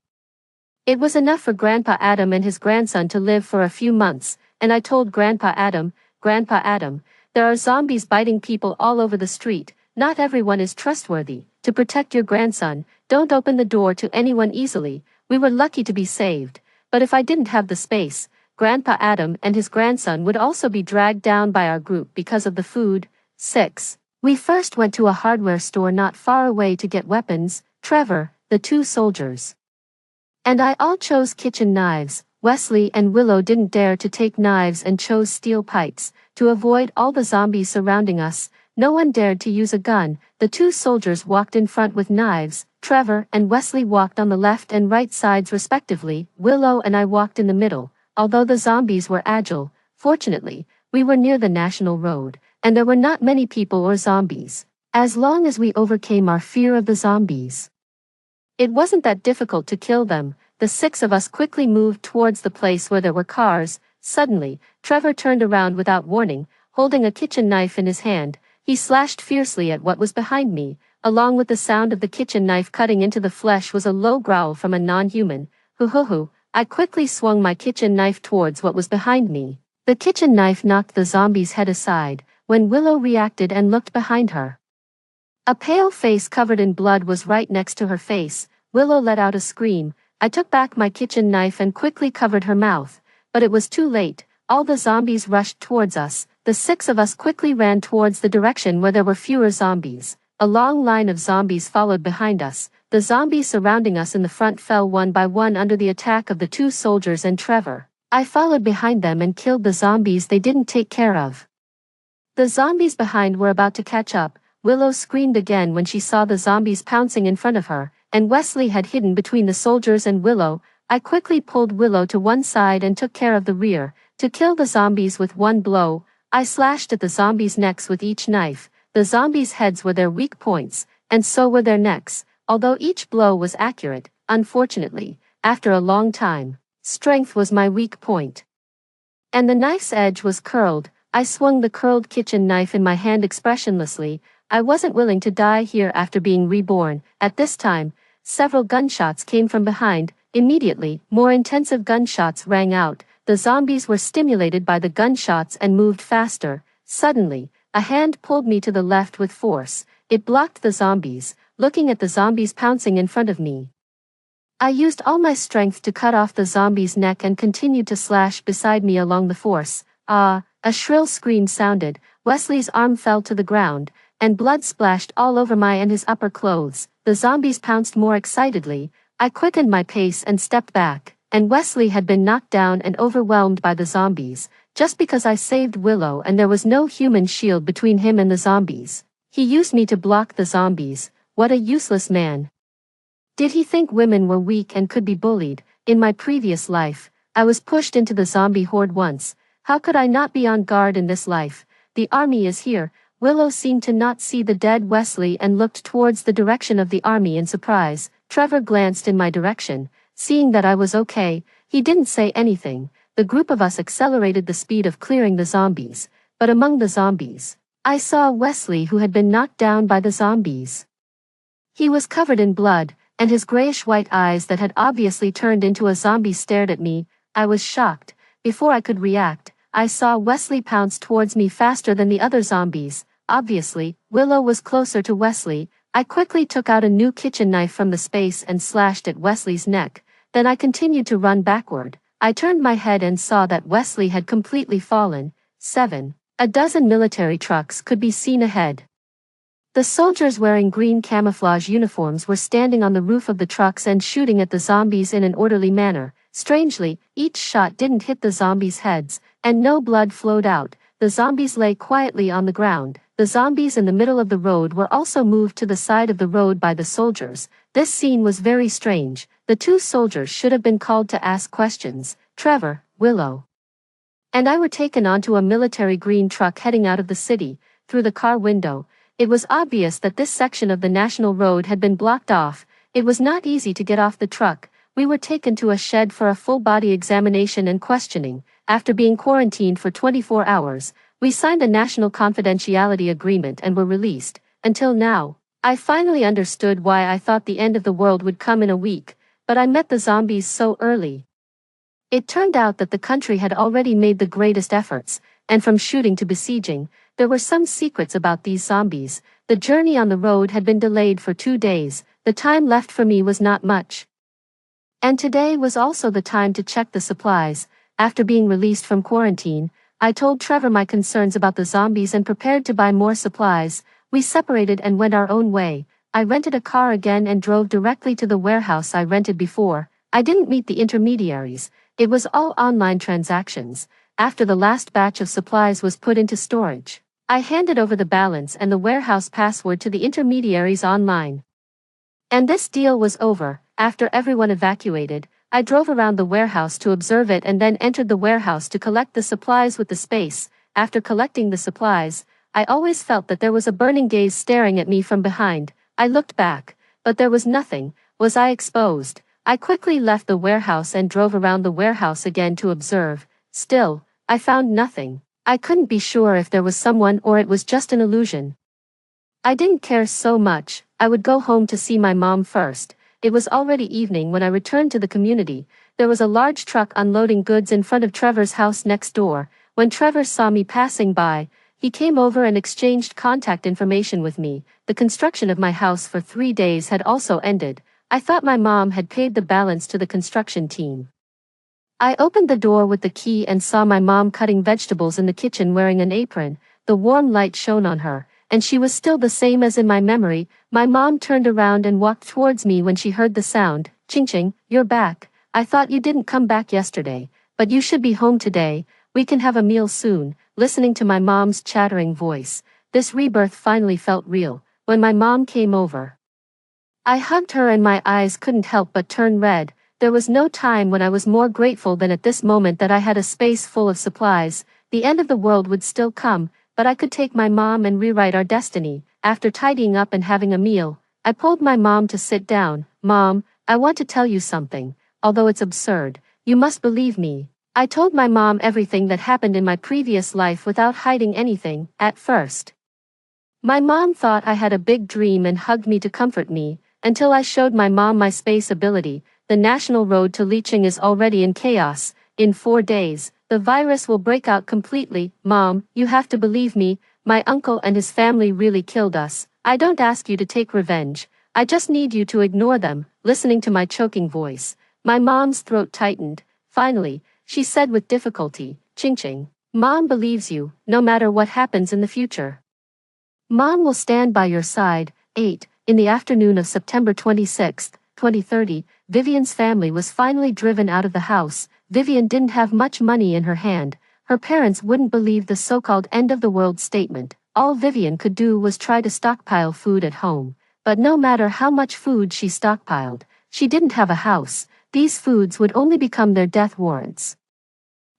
It was enough for Grandpa Adam and his grandson to live for a few months, and I told Grandpa Adam, "Grandpa Adam, there are zombies biting people all over the street. Not everyone is trustworthy. To protect your grandson, don't open the door to anyone easily." We were lucky to be saved, but if I didn't have the space, Grandpa Adam and his grandson would also be dragged down by our group because of the food. 6. We first went to a hardware store not far away to get weapons. Trevor, the 2 soldiers, and I all chose kitchen knives. Wesley and Willow didn't dare to take knives and chose steel pipes. To avoid all the zombies surrounding us, no one dared to use a gun. The 2 soldiers walked in front with knives. Trevor and Wesley walked on the left and right sides respectively. Willow and I walked in the middle. Although the zombies were agile, fortunately, we were near the national road, and there were not many people or zombies. As long as we overcame our fear of the zombies, it wasn't that difficult to kill them. The 6 of us quickly moved towards the place where there were cars. Suddenly, Trevor turned around without warning, holding a kitchen knife in his hand. He slashed fiercely at what was behind me. Along with the sound of the kitchen knife cutting into the flesh was a low growl from a non-human. Hoo-hoo-hoo. I quickly swung my kitchen knife towards what was behind me. The kitchen knife knocked the zombie's head aside, when Willow reacted and looked behind her. A pale face covered in blood was right next to her face. Willow let out a scream. I took back my kitchen knife and quickly covered her mouth, but it was too late. All the zombies rushed towards us. The 6 of us quickly ran towards the direction where there were fewer zombies. A long line of zombies followed behind us. The zombies surrounding us in the front fell one by one under the attack of the 2 soldiers and Trevor. I followed behind them and killed the zombies they didn't take care of. The zombies behind were about to catch up. Willow screamed again when she saw the zombies pouncing in front of her, and Wesley had hidden between the soldiers and Willow. I quickly pulled Willow to one side and took care of the rear. To kill the zombies with one blow, I slashed at the zombies' necks with each knife. The zombies' heads were their weak points, and so were their necks. Although each blow was accurate, unfortunately, after a long time, strength was my weak point, and the knife's edge was curled. I swung the curled kitchen knife in my hand expressionlessly. I wasn't willing to die here after being reborn. At this time, several gunshots came from behind. Immediately, more intensive gunshots rang out. The zombies were stimulated by the gunshots and moved faster. Suddenly, a hand pulled me to the left with force. It blocked the zombies, looking at the zombies pouncing in front of me. I used all my strength to cut off the zombie's neck and continued to slash beside me along the force. Ah, A shrill scream sounded, Wesley's arm fell to the ground, and blood splashed all over my and his upper clothes. The zombies pounced more excitedly. I quickened my pace and stepped back, and Wesley had been knocked down and overwhelmed by the zombies, just because I saved Willow and there was no human shield between him and the zombies. He used me to block the zombies. What a useless man. Did he think women were weak and could be bullied? In my previous life, I was pushed into the zombie horde once. How could I not be on guard in this life? The army is here. Willow seemed to not see the dead Wesley and looked towards the direction of the army in surprise. Trevor glanced in my direction. Seeing that I was okay, he didn't say anything. The group of us accelerated the speed of clearing the zombies. But among the zombies, I saw Wesley, who had been knocked down by the zombies. He was covered in blood, and his grayish-white eyes that had obviously turned into a zombie stared at me. I was shocked. Before I could react, I saw Wesley pounce towards me faster than the other zombies. Obviously, Willow was closer to Wesley. I quickly took out a new kitchen knife from the space and slashed at Wesley's neck. Then I continued to run backward. I turned my head and saw that Wesley had completely fallen. 7. A dozen military trucks could be seen ahead. The soldiers wearing green camouflage uniforms were standing on the roof of the trucks and shooting at the zombies in an orderly manner. Strangely, each shot didn't hit the zombies' heads, and no blood flowed out. The zombies lay quietly on the ground. The zombies in the middle of the road were also moved to the side of the road by the soldiers. This scene was very strange. The two soldiers should have been called to ask questions. Trevor, Willow, and I were taken onto a military green truck heading out of the city. Through the car window, it was obvious that this section of the national road had been blocked off. It was not easy to get off the truck. We were taken to a shed for a full-body examination and questioning. After being quarantined for 24 hours, we signed a national confidentiality agreement and were released. Until now, I finally understood why I thought the end of the world would come in a week, but I met the zombies so early. It turned out that the country had already made the greatest efforts, and from shooting to besieging, there were some secrets about these zombies. The journey on the road had been delayed for 2 days. The time left for me was not much. And today was also the time to check the supplies. After being released from quarantine, I told Trevor my concerns about the zombies and prepared to buy more supplies. We separated and went our own way. I rented a car again and drove directly to the warehouse I rented before. I didn't meet the intermediaries. It was all online transactions. After the last batch of supplies was put into storage, I handed over the balance and the warehouse password to the intermediaries online. And this deal was over. After everyone evacuated, I drove around the warehouse to observe it and then entered the warehouse to collect the supplies with the space. After collecting the supplies, I always felt that there was a burning gaze staring at me from behind. I looked back, but there was nothing. Was I exposed? I quickly left the warehouse and drove around the warehouse again to observe. Still, I found nothing. I couldn't be sure if there was someone or it was just an illusion. I didn't care so much. I would go home to see my mom first. It was already evening when I returned to the community. There was a large truck unloading goods in front of Trevor's house next door. When Trevor saw me passing by, he came over and exchanged contact information with me. The construction of my house for 3 days had also ended. I thought my mom had paid the balance to the construction team. I opened the door with the key and saw my mom cutting vegetables in the kitchen wearing an apron. The warm light shone on her, and she was still the same as in my memory. My mom turned around and walked towards me when she heard the sound. Ching-ching, you're back. I thought you didn't come back yesterday, but you should be home today. We can have a meal soon. Listening to my mom's chattering voice, this rebirth finally felt real. When my mom came over, I hugged her and my eyes couldn't help but turn red. There was no time when I was more grateful than at this moment that I had a space full of supplies. The end of the world would still come, but I could take my mom and rewrite our destiny. After tidying up and having a meal, I pulled my mom to sit down. Mom, I want to tell you something. Although it's absurd, you must believe me. I told my mom everything that happened in my previous life without hiding anything. At first, my mom thought I had a big dream and hugged me to comfort me, until I showed my mom my space ability. The national road to leeching is already in chaos. In 4 days, the virus will break out completely. Mom, you have to believe me. My uncle and his family really killed us. I don't ask you to take revenge. I just need you to ignore them. Listening to my choking voice, my mom's throat tightened. Finally, she said with difficulty, Ching-ching, Mom believes you, no matter what happens in the future. Mom will stand by your side. 8. In the afternoon of September 26, 2030, Vivian's family was finally driven out of the house. Vivian didn't have much money in her hand. Her parents wouldn't believe the so-called end-of-the-world statement. All Vivian could do was try to stockpile food at home. But no matter how much food she stockpiled, she didn't have a house. These foods would only become their death warrants.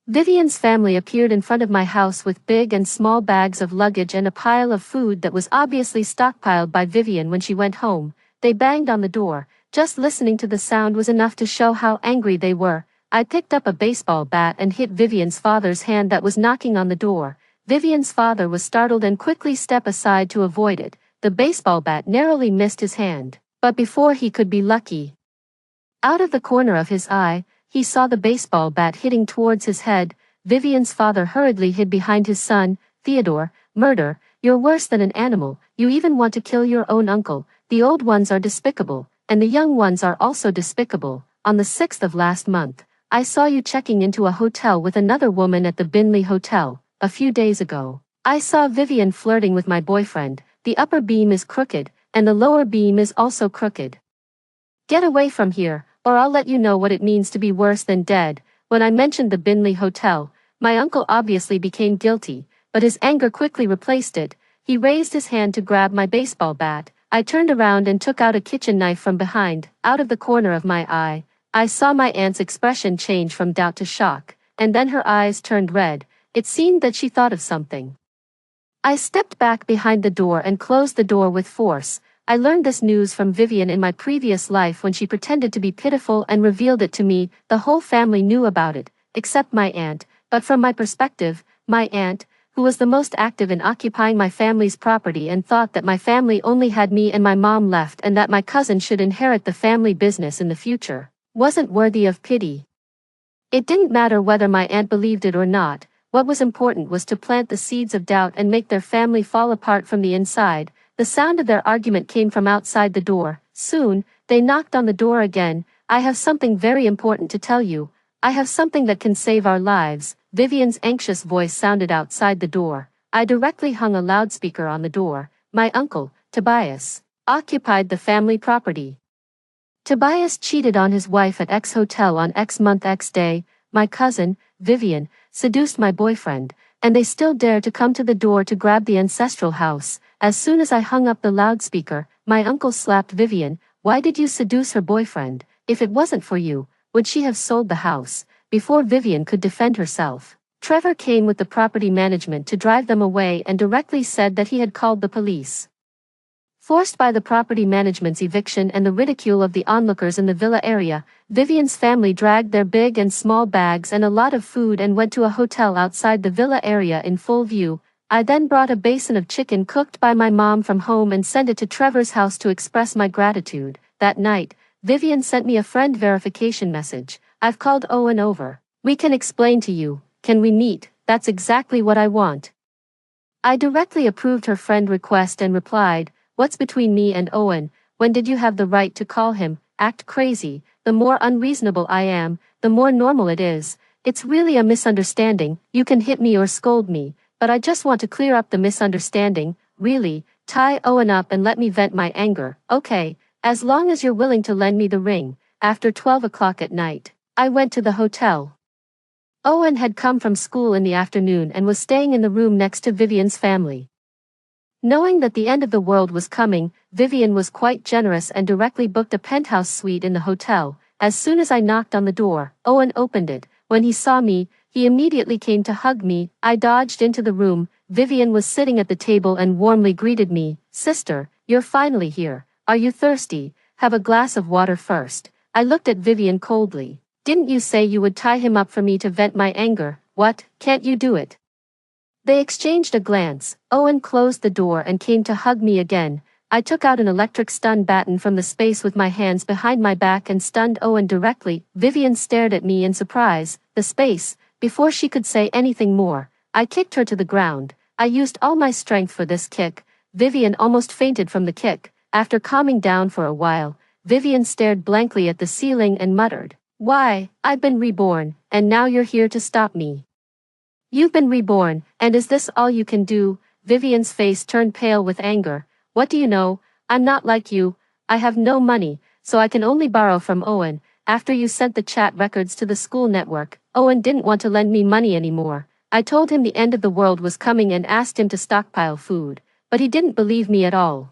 Vivian's family appeared in front of my house with big and small bags of luggage and a pile of food that was obviously stockpiled by Vivian when she went home. They banged on the door. Just listening to the sound was enough to show how angry they were. I picked up a baseball bat and hit Vivian's father's hand that was knocking on the door. Vivian's father was startled and quickly stepped aside to avoid it. The baseball bat narrowly missed his hand. But before he could be lucky, out of the corner of his eye, he saw the baseball bat hitting towards his head. Vivian's father hurriedly hid behind his son. Theodore, murder, you're worse than an animal. You even want to kill your own uncle. The old ones are despicable, and the young ones are also despicable. On the 6th of last month, I saw you checking into a hotel with another woman at the Binley Hotel. A few days ago, I saw Vivian flirting with my boyfriend. The upper beam is crooked, and the lower beam is also crooked. Get away from here, or I'll let you know what it means to be worse than dead. When I mentioned the Binley Hotel, my uncle obviously became guilty, but his anger quickly replaced it. He raised his hand to grab my baseball bat. I turned around and took out a kitchen knife from behind. Out of the corner of my eye, I saw my aunt's expression change from doubt to shock, and then her eyes turned red. It seemed that she thought of something. I stepped back behind the door and closed the door with force. I learned this news from Vivian in my previous life when she pretended to be pitiful and revealed it to me. The whole family knew about it, except my aunt. But from my perspective, my aunt, who was the most active in occupying my family's property and thought that my family only had me and my mom left and that my cousin should inherit the family business in the future, wasn't worthy of pity. It didn't matter whether my aunt believed it or not. What was important was to plant the seeds of doubt and make their family fall apart from the inside. The sound of their argument came from outside the door. Soon, they knocked on the door again. I have something very important to tell you. I have something that can save our lives. Vivian's anxious voice sounded outside the door. I directly hung a loudspeaker on the door. My uncle, Tobias, occupied the family property. Tobias cheated on his wife at X hotel on X month X day. My cousin, Vivian, seduced my boyfriend, and they still dare to come to the door to grab the ancestral house. As soon as I hung up the loudspeaker, my uncle slapped Vivian. Why did you seduce her boyfriend? If it wasn't for you, would she have sold the house? Before Vivian could defend herself, Trevor came with the property management to drive them away and directly said that he had called the police. Forced by the property management's eviction and the ridicule of the onlookers in the villa area, Vivian's family dragged their big and small bags and a lot of food and went to a hotel outside the villa area in full view. I then brought a basin of chicken cooked by my mom from home and sent it to Trevor's house to express my gratitude. That night, Vivian sent me a friend verification message. I've called Owen over. We can explain to you. Can we meet? That's exactly what I want. I directly approved her friend request and replied, what's between me and Owen? When did you have the right to call him? Act crazy. The more unreasonable I am, the more normal it is. It's really a misunderstanding. You can hit me or scold me, but I just want to clear up the misunderstanding. Really, tie Owen up and let me vent my anger. Okay, as long as you're willing to lend me the ring. After 12 o'clock at night, I went to the hotel. Owen had come from school in the afternoon and was staying in the room next to Vivian's family. Knowing that the end of the world was coming, Vivian was quite generous and directly booked a penthouse suite in the hotel. As soon as I knocked on the door, Owen opened it. When he saw me, he immediately came to hug me. I dodged into the room. Vivian was sitting at the table and warmly greeted me. Sister, you're finally here. Are you thirsty? Have a glass of water first. I looked at Vivian coldly. Didn't you say you would tie him up for me to vent my anger? What, can't you do it? They exchanged a glance. Owen closed the door and came to hug me again. I took out an electric stun baton from the space with my hands behind my back and stunned Owen directly. Vivian stared at me in surprise. The space. Before she could say anything more, I kicked her to the ground. I used all my strength for this kick. Vivian almost fainted from the kick. After calming down for a while, Vivian stared blankly at the ceiling and muttered, "Why, I've been reborn, and now you're here to stop me. You've been reborn, and is this all you can do? Vivian's face turned pale with anger. What do you know? I'm not like you. I have no money, so I can only borrow from Owen. After you sent the chat records to the school network, Owen didn't want to lend me money anymore. I told him the end of the world was coming and asked him to stockpile food, but he didn't believe me at all.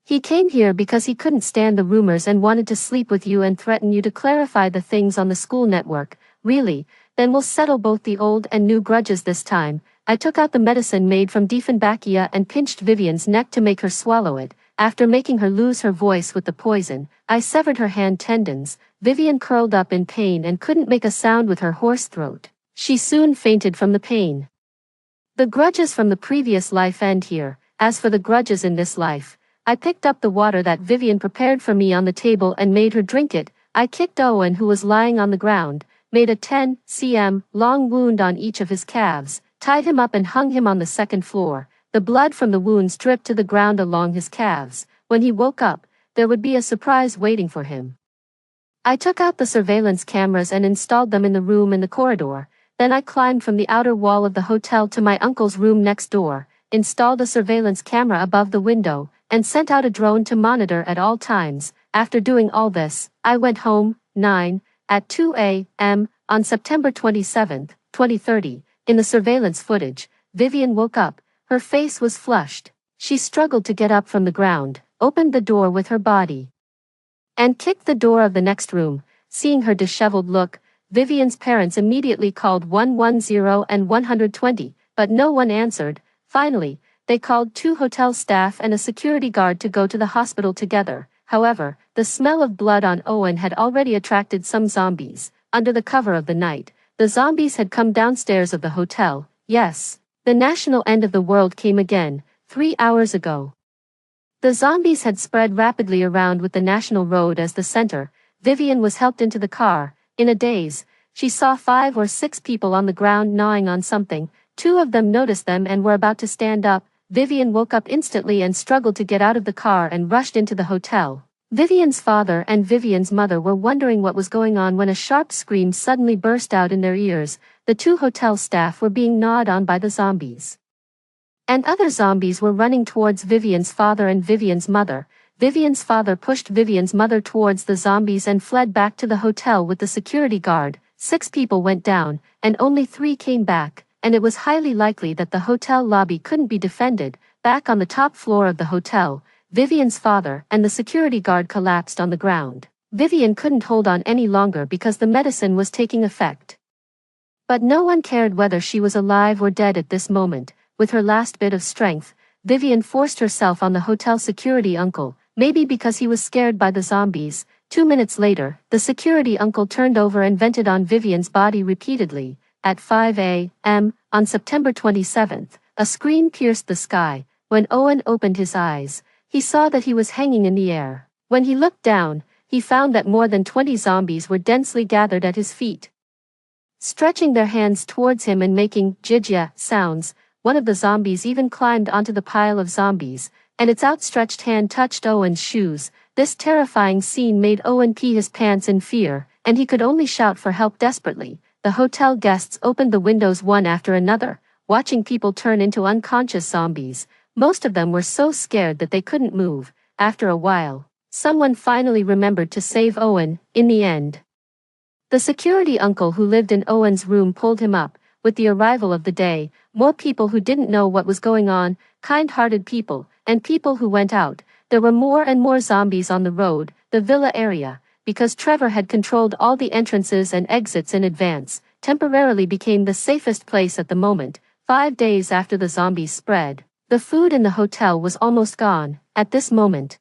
He came here because he couldn't stand the rumors and wanted to sleep with you and threaten you to clarify the things on the school network. Really? Then we'll settle both the old and new grudges this time. I took out the medicine made from Diefenbachia and pinched Vivian's neck to make her swallow it. After making her lose her voice with the poison, I severed her hand tendons. Vivian curled up in pain and couldn't make a sound with her hoarse throat. She soon fainted from the pain. The grudges from the previous life end here. As for the grudges in this life, I picked up the water that Vivian prepared for me on the table and made her drink it. I kicked Owen, who was lying on the ground, made a 10 cm long wound on each of his calves, tied him up and hung him on the second floor. The blood from the wounds dripped to the ground along his calves. When he woke up, there would be a surprise waiting for him. I took out the surveillance cameras and installed them in the room in the corridor. Then I climbed from the outer wall of the hotel to my uncle's room next door, installed a surveillance camera above the window, and sent out a drone to monitor at all times. After doing all this, I went home, at 2 a.m., on September 27, 2030. In the surveillance footage, Vivian woke up. Her face was flushed. She struggled to get up from the ground, opened the door with her body, and kicked the door of the next room. Seeing her disheveled look, Vivian's parents immediately called 110 and 120, but no one answered. Finally, they called 2 hotel staff and a security guard to go to the hospital together. However, the smell of blood on Owen had already attracted some zombies. Under the cover of the night, the zombies had come downstairs of the hotel. Yes, the national end of the world came again, 3 hours ago. The zombies had spread rapidly around with the national road as the center. Vivian was helped into the car. In a daze, she saw 5 or 6 people on the ground gnawing on something. 2 of them noticed them and were about to stand up. Vivian woke up instantly and struggled to get out of the car and rushed into the hotel. Vivian's father and Vivian's mother were wondering what was going on when a sharp scream suddenly burst out in their ears. The 2 hotel staff were being gnawed on by the zombies, and other zombies were running towards Vivian's father and Vivian's mother. Vivian's father pushed Vivian's mother towards the zombies and fled back to the hotel with the security guard. 6 people went down, and only 3 came back, and it was highly likely that the hotel lobby couldn't be defended. Back on the top floor of the hotel, Vivian's father and the security guard collapsed on the ground. Vivian couldn't hold on any longer because the medicine was taking effect. But no one cared whether she was alive or dead at this moment. With her last bit of strength, Vivian forced herself on the hotel security uncle, maybe because he was scared by the zombies. 2 minutes later, the security uncle turned over and vented on Vivian's body repeatedly. At 5 a.m., on September 27th, a scream pierced the sky. When Owen opened his eyes, he saw that he was hanging in the air. When he looked down, he found that more than 20 zombies were densely gathered at his feet, stretching their hands towards him and making jizya sounds. One of the zombies even climbed onto the pile of zombies, and its outstretched hand touched Owen's shoes. This terrifying scene made Owen pee his pants in fear, and he could only shout for help desperately. The hotel guests opened the windows one after another, watching people turn into unconscious zombies. Most of them were so scared that they couldn't move. After a while, someone finally remembered to save Owen. In the end, the security uncle who lived in Owen's room pulled him up. With the arrival of the day, more people who didn't know what was going on, kind-hearted people, and people who went out. There were more and more zombies on the road, the villa area, because Trevor had controlled all the entrances and exits in advance, temporarily became the safest place at the moment. 5 days after the zombies spread, the food in the hotel was almost gone. At this moment,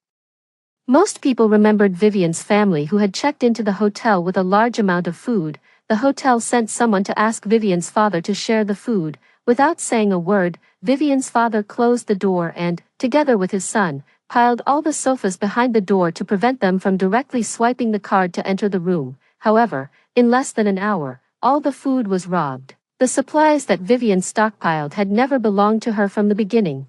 most people remembered Vivian's family who had checked into the hotel with a large amount of food. The hotel sent someone to ask Vivian's father to share the food. Without saying a word, Vivian's father closed the door and, together with his son, piled all the sofas behind the door to prevent them from directly swiping the card to enter the room. However, in less than an hour, all the food was robbed. The supplies that Vivian stockpiled had never belonged to her from the beginning.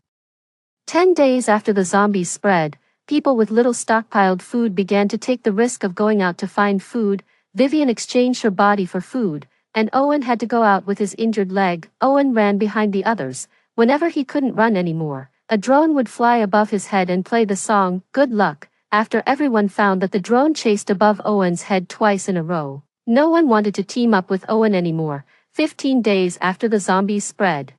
10 days after the zombies spread, people with little stockpiled food began to take the risk of going out to find food. Vivian exchanged her body for food, and Owen had to go out with his injured leg. Owen ran behind the others. Whenever he couldn't run anymore, a drone would fly above his head and play the song, Good Luck. After everyone found that the drone chased above Owen's head twice in a row, no one wanted to team up with Owen anymore. 15 days after the zombies spread,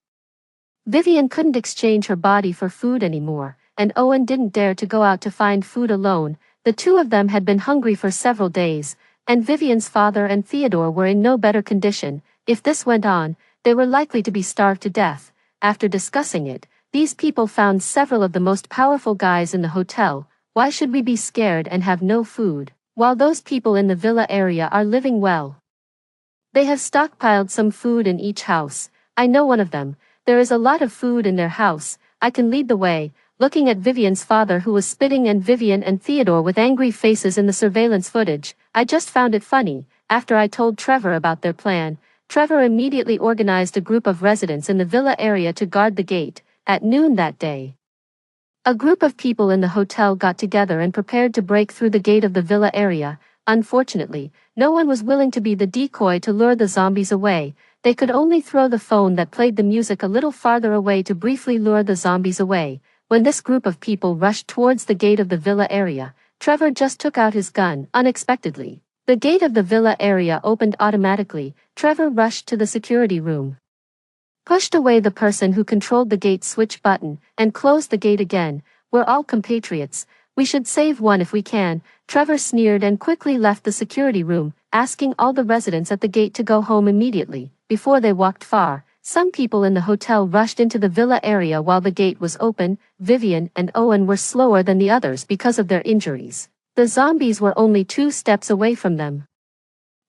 Vivian couldn't exchange her body for food anymore, and Owen didn't dare to go out to find food alone. The two of them had been hungry for several days, and Vivian's father and Theodore were in no better condition. If this went on, they were likely to be starved to death. After discussing it, these people found several of the most powerful guys in the hotel. Why should we be scared and have no food, while those people in the villa area are living well? They have stockpiled some food in each house. I know one of them. There is a lot of food in their house. I can lead the way. Looking at Vivian's father who was spitting and Vivian and Theodore with angry faces in the surveillance footage, I just found it funny. After I told Trevor about their plan, Trevor immediately organized a group of residents in the villa area to guard the gate. At noon that day, a group of people in the hotel got together and prepared to break through the gate of the villa area. Unfortunately, no one was willing to be the decoy to lure the zombies away. They could only throw the phone that played the music a little farther away to briefly lure the zombies away. When this group of people rushed towards the gate of the villa area, Trevor just took out his gun, unexpectedly. The gate of the villa area opened automatically. Trevor rushed to the security room, pushed away the person who controlled the gate switch button, and closed the gate again. We're all compatriots. We should save one if we can. Trevor sneered and quickly left the security room, asking all the residents at the gate to go home immediately. Before they walked far, some people in the hotel rushed into the villa area while the gate was open. Vivian and Owen were slower than the others because of their injuries. The zombies were only 2 steps away from them,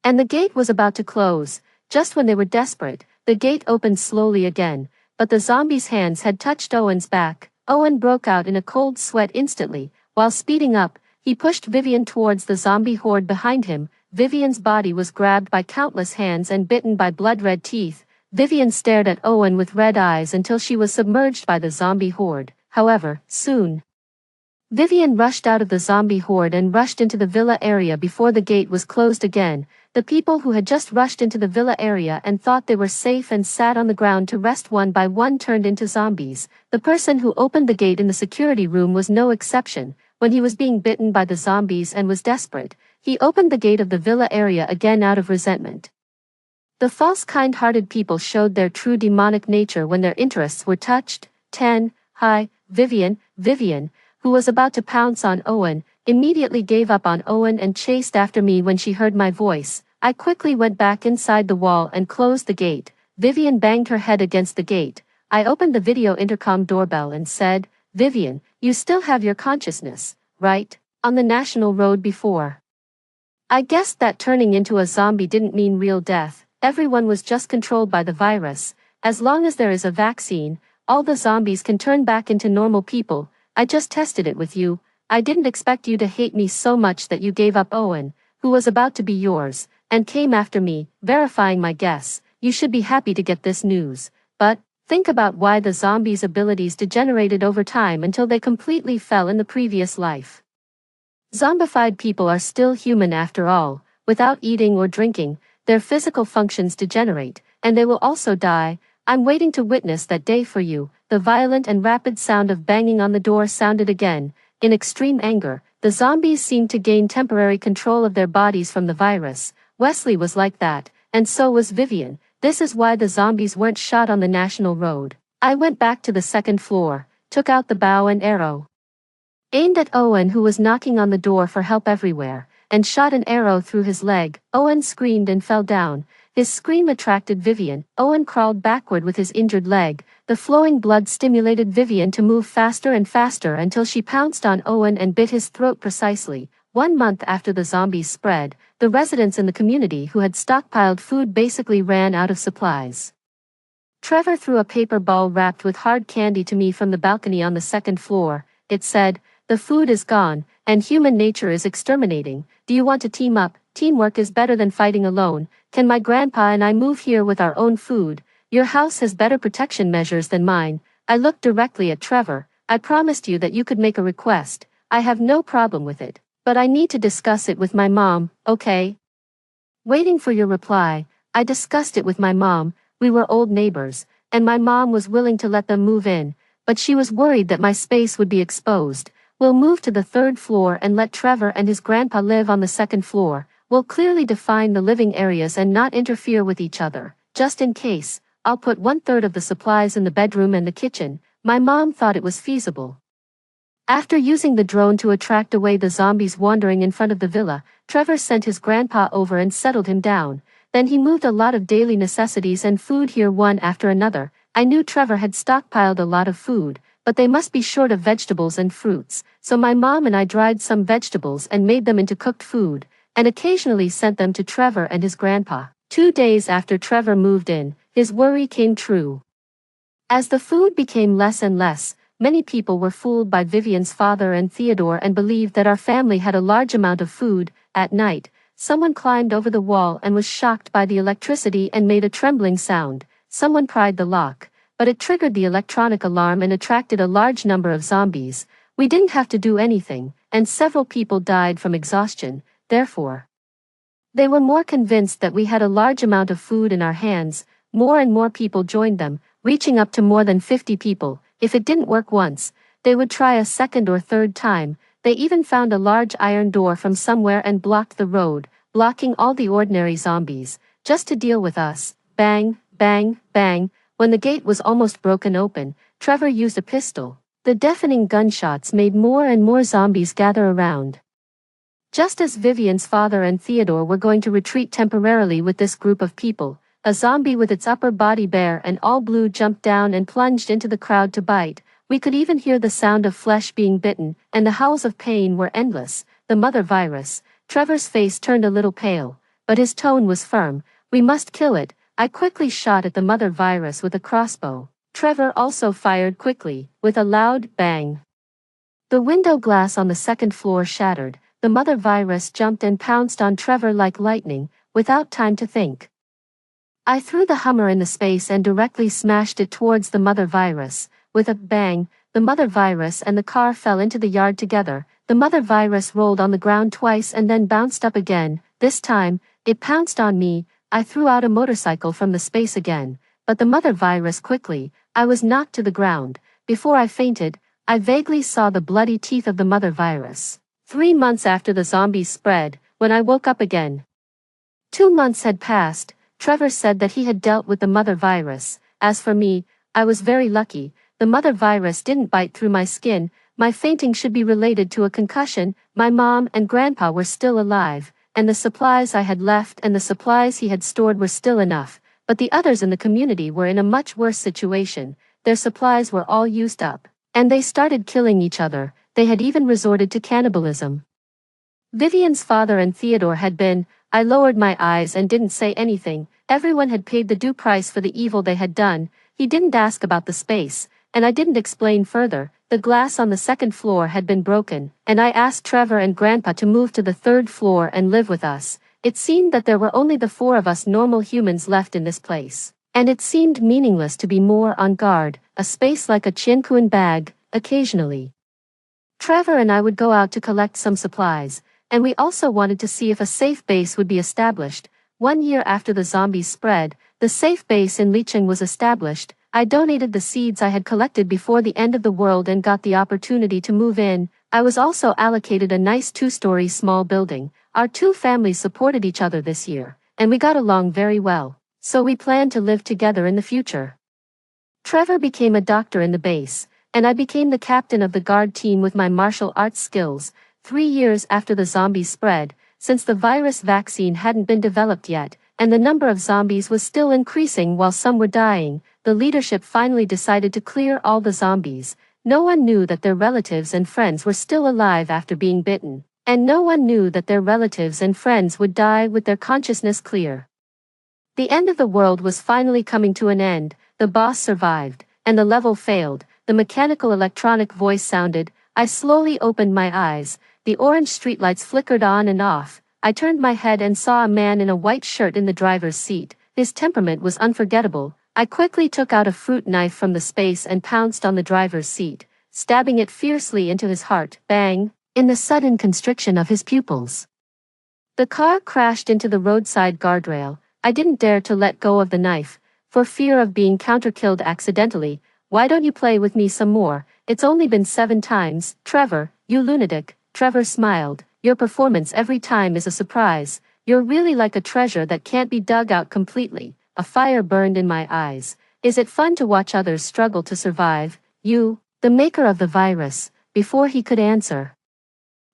and the gate was about to close. Just when they were desperate, the gate opened slowly again, but the zombies' hands had touched Owen's back. Owen broke out in a cold sweat instantly. While speeding up, he pushed Vivian towards the zombie horde behind him. Vivian's body was grabbed by countless hands and bitten by blood-red teeth. Vivian stared at Owen with red eyes until she was submerged by the zombie horde. However, soon, Vivian rushed out of the zombie horde and rushed into the villa area before the gate was closed again. The people who had just rushed into the villa area and thought they were safe and sat on the ground to rest one by one turned into zombies. The person who opened the gate in the security room was no exception. When he was being bitten by the zombies and was desperate, he opened the gate of the villa area again out of resentment. The false kind-hearted people showed their true demonic nature when their interests were touched. 10. Hi, Vivian. Vivian, who was about to pounce on Owen, immediately gave up on Owen and chased after me when she heard my voice. I quickly went back inside the wall and closed the gate. Vivian banged her head against the gate. I opened the video intercom doorbell and said, Vivian, you still have your consciousness, right? On the national road before. I guessed that turning into a zombie didn't mean real death. Everyone was just controlled by the virus. As long as there is a vaccine, all the zombies can turn back into normal people. I just tested it with you. I didn't expect you to hate me so much that you gave up Owen, who was about to be yours, and came after me, verifying my guess. You should be happy to get this news. But, think about why the zombies' abilities degenerated over time until they completely fell in the previous life. Zombified people are still human after all. Without eating or drinking, their physical functions degenerate, and they will also die. I'm waiting to witness that day for you. The violent and rapid sound of banging on the door sounded again. In extreme anger, the zombies seemed to gain temporary control of their bodies from the virus. Wesley was like that, and so was Vivian. This is why the zombies weren't shot on the national road. I went back to the second floor, took out the bow and arrow, aimed at Owen who was knocking on the door for help everywhere, and shot an arrow through his leg. Owen screamed and fell down. His scream attracted Vivian. Owen crawled backward with his injured leg. The flowing blood stimulated Vivian to move faster and faster until she pounced on Owen and bit his throat precisely. 1 month after the zombies spread, the residents in the community who had stockpiled food basically ran out of supplies. Trevor threw a paper ball wrapped with hard candy to me from the balcony on the second floor. It said, "The food is gone, and human nature is exterminating. Do you want to team up? Teamwork is better than fighting alone. Can my grandpa and I move here with our own food? Your house has better protection measures than mine." I looked directly at Trevor. "I promised you that you could make a request. I have no problem with it, but I need to discuss it with my mom, okay?" Waiting for your reply, I discussed it with my mom. We were old neighbors, and my mom was willing to let them move in, but she was worried that my space would be exposed. We'll move to the third floor and let Trevor and his grandpa live on the second floor. We'll clearly define the living areas and not interfere with each other. Just in case, I'll put 1/3 of the supplies in the bedroom and the kitchen. My mom thought it was feasible. After using the drone to attract away the zombies wandering in front of the villa, Trevor sent his grandpa over and settled him down. Then he moved a lot of daily necessities and food here one after another. I knew Trevor had stockpiled a lot of food, but they must be short of vegetables and fruits, so my mom and I dried some vegetables and made them into cooked food, and occasionally sent them to Trevor and his grandpa. 2 days after Trevor moved in, his worry came true. As the food became less and less, many people were fooled by Vivian's father and Theodore and believed that our family had a large amount of food. At night, someone climbed over the wall and was shocked by the electricity and made a trembling sound. Someone pried the lock, but it triggered the electronic alarm and attracted a large number of zombies. We didn't have to do anything, and several people died from exhaustion. Therefore, they were more convinced that we had a large amount of food in our hands. More and more people joined them, reaching up to more than 50 people. If it didn't work once, they would try a second or third time. They even found a large iron door from somewhere and blocked the road, blocking all the ordinary zombies, just to deal with us. Bang, bang, bang. When the gate was almost broken open, Trevor used a pistol. The deafening gunshots made more and more zombies gather around. Just as Vivian's father and Theodore were going to retreat temporarily with this group of people, a zombie with its upper body bare and all blue jumped down and plunged into the crowd to bite. We could even hear the sound of flesh being bitten, and the howls of pain were endless. The mother virus. Trevor's face turned a little pale, but his tone was firm. We must kill it. I quickly shot at the mother virus with a crossbow. Trevor also fired quickly, with a loud bang. The window glass on the second floor shattered. The mother virus jumped and pounced on Trevor like lightning, without time to think. I threw the Hummer in the space and directly smashed it towards the mother virus. With a bang, the mother virus and the car fell into the yard together. The mother virus rolled on the ground twice and then bounced up again. This time, it pounced on me. I threw out a motorcycle from the space again, but the mother virus quickly. I was knocked to the ground. Before I fainted, I vaguely saw the bloody teeth of the mother virus. 3 months after the zombies spread, when I woke up again. 2 months had passed. Trevor said that he had dealt with the mother virus. As for me, I was very lucky. The mother virus didn't bite through my skin. My fainting should be related to a concussion. My mom and grandpa were still alive, and the supplies I had left and the supplies he had stored were still enough. But the others in the community were in a much worse situation. Their supplies were all used up, and they started killing each other. They had even resorted to cannibalism. Vivian's father and Theodore had been. I lowered my eyes and didn't say anything. Everyone had paid the due price for the evil they had done. He didn't ask about the space, and I didn't explain further. The glass on the second floor had been broken, and I asked Trevor and Grandpa to move to the third floor and live with us. It seemed that there were only the 4 of us normal humans left in this place, and it seemed meaningless to be more on guard, a space like a Chinkuan bag, occasionally. Trevor and I would go out to collect some supplies, and we also wanted to see if a safe base would be established. 1 year after the zombies spread, the safe base in Licheng was established. I donated the seeds I had collected before the end of the world and got the opportunity to move in. I was also allocated a nice 2-story small building. Our 2 families supported each other this year, and we got along very well, so we planned to live together in the future. Trevor became a doctor in the base, and I became the captain of the guard team with my martial arts skills. 3 years after the zombies spread, since the virus vaccine hadn't been developed yet, and the number of zombies was still increasing while some were dying, the leadership finally decided to clear all the zombies. No one knew that their relatives and friends were still alive after being bitten, and no one knew that their relatives and friends would die with their consciousness clear. The end of the world was finally coming to an end. The boss survived, and the level failed. The mechanical electronic voice sounded. I slowly opened my eyes. The orange streetlights flickered on and off. I turned my head and saw a man in a white shirt in the driver's seat. His temperament was unforgettable. I quickly took out a fruit knife from the space and pounced on the driver's seat, stabbing it fiercely into his heart. Bang! In the sudden constriction of his pupils. The car crashed into the roadside guardrail. I didn't dare to let go of the knife, for fear of being counter-killed accidentally. Why don't you play with me some more? It's only been 7 times, Trevor, you lunatic. Trevor smiled. Your performance every time is a surprise. You're really like a treasure that can't be dug out completely. A fire burned in my eyes. Is it fun to watch others struggle to survive? You, the maker of the virus, before he could answer.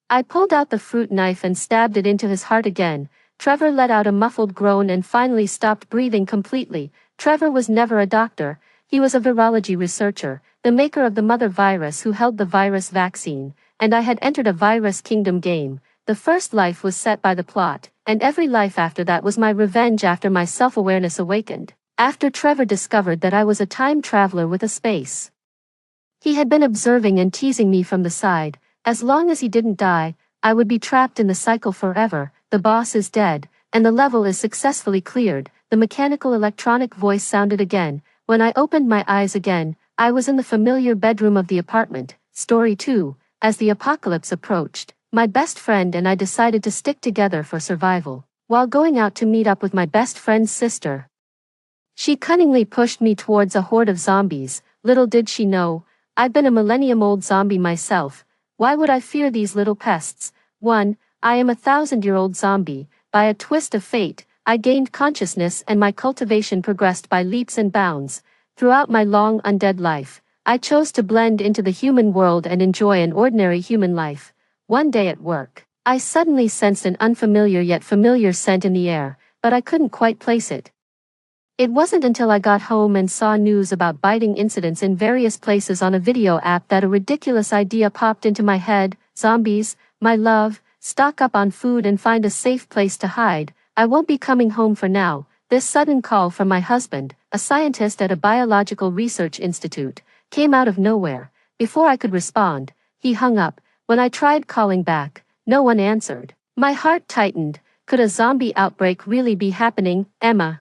I pulled out the fruit knife and stabbed it into his heart again. Trevor let out a muffled groan and finally stopped breathing completely. Trevor was never a doctor. He was a virology researcher, the maker of the mother virus who held the virus vaccine, and I had entered a virus kingdom game. The first life was set by the plot, and every life after that was my revenge after my self-awareness awakened. After Trevor discovered that I was a time traveler with a space. He had been observing and teasing me from the side. As long as he didn't die, I would be trapped in the cycle forever. The boss is dead, and the level is successfully cleared. The mechanical electronic voice sounded again. When I opened my eyes again, I was in the familiar bedroom of the apartment. Story 2. As the apocalypse approached, my best friend and I decided to stick together for survival. While going out to meet up with my best friend's sister, she cunningly pushed me towards a horde of zombies. Little did she know, I'd been a millennium-old zombie myself. Why would I fear these little pests? 1. I am a 1,000-year-old zombie. By a twist of fate, I gained consciousness and my cultivation progressed by leaps and bounds. Throughout my long undead life, I chose to blend into the human world and enjoy an ordinary human life. One day at work, I suddenly sensed an unfamiliar yet familiar scent in the air, but I couldn't quite place it. It wasn't until I got home and saw news about biting incidents in various places on a video app that a ridiculous idea popped into my head. Zombies, my love, stock up on food and find a safe place to hide. I won't be coming home for now. This sudden call from my husband, a scientist at a biological research institute, came out of nowhere. Before I could respond, he hung up. When I tried calling back, no one answered. My heart tightened. Could a zombie outbreak really be happening? Emma,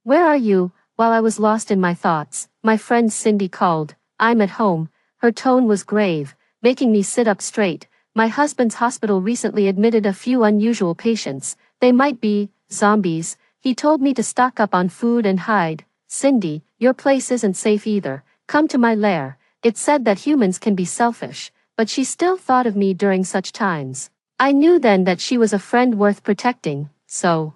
where are you? While I was lost in my thoughts, my friend Cindy called. I'm at home. Her tone was grave, making me sit up straight. My husband's hospital recently admitted a few unusual patients. They might be zombies. He told me to stock up on food and hide. Cindy, your place isn't safe either. Come to my lair. It said that humans can be selfish, but she still thought of me during such times. I knew then that she was a friend worth protecting, so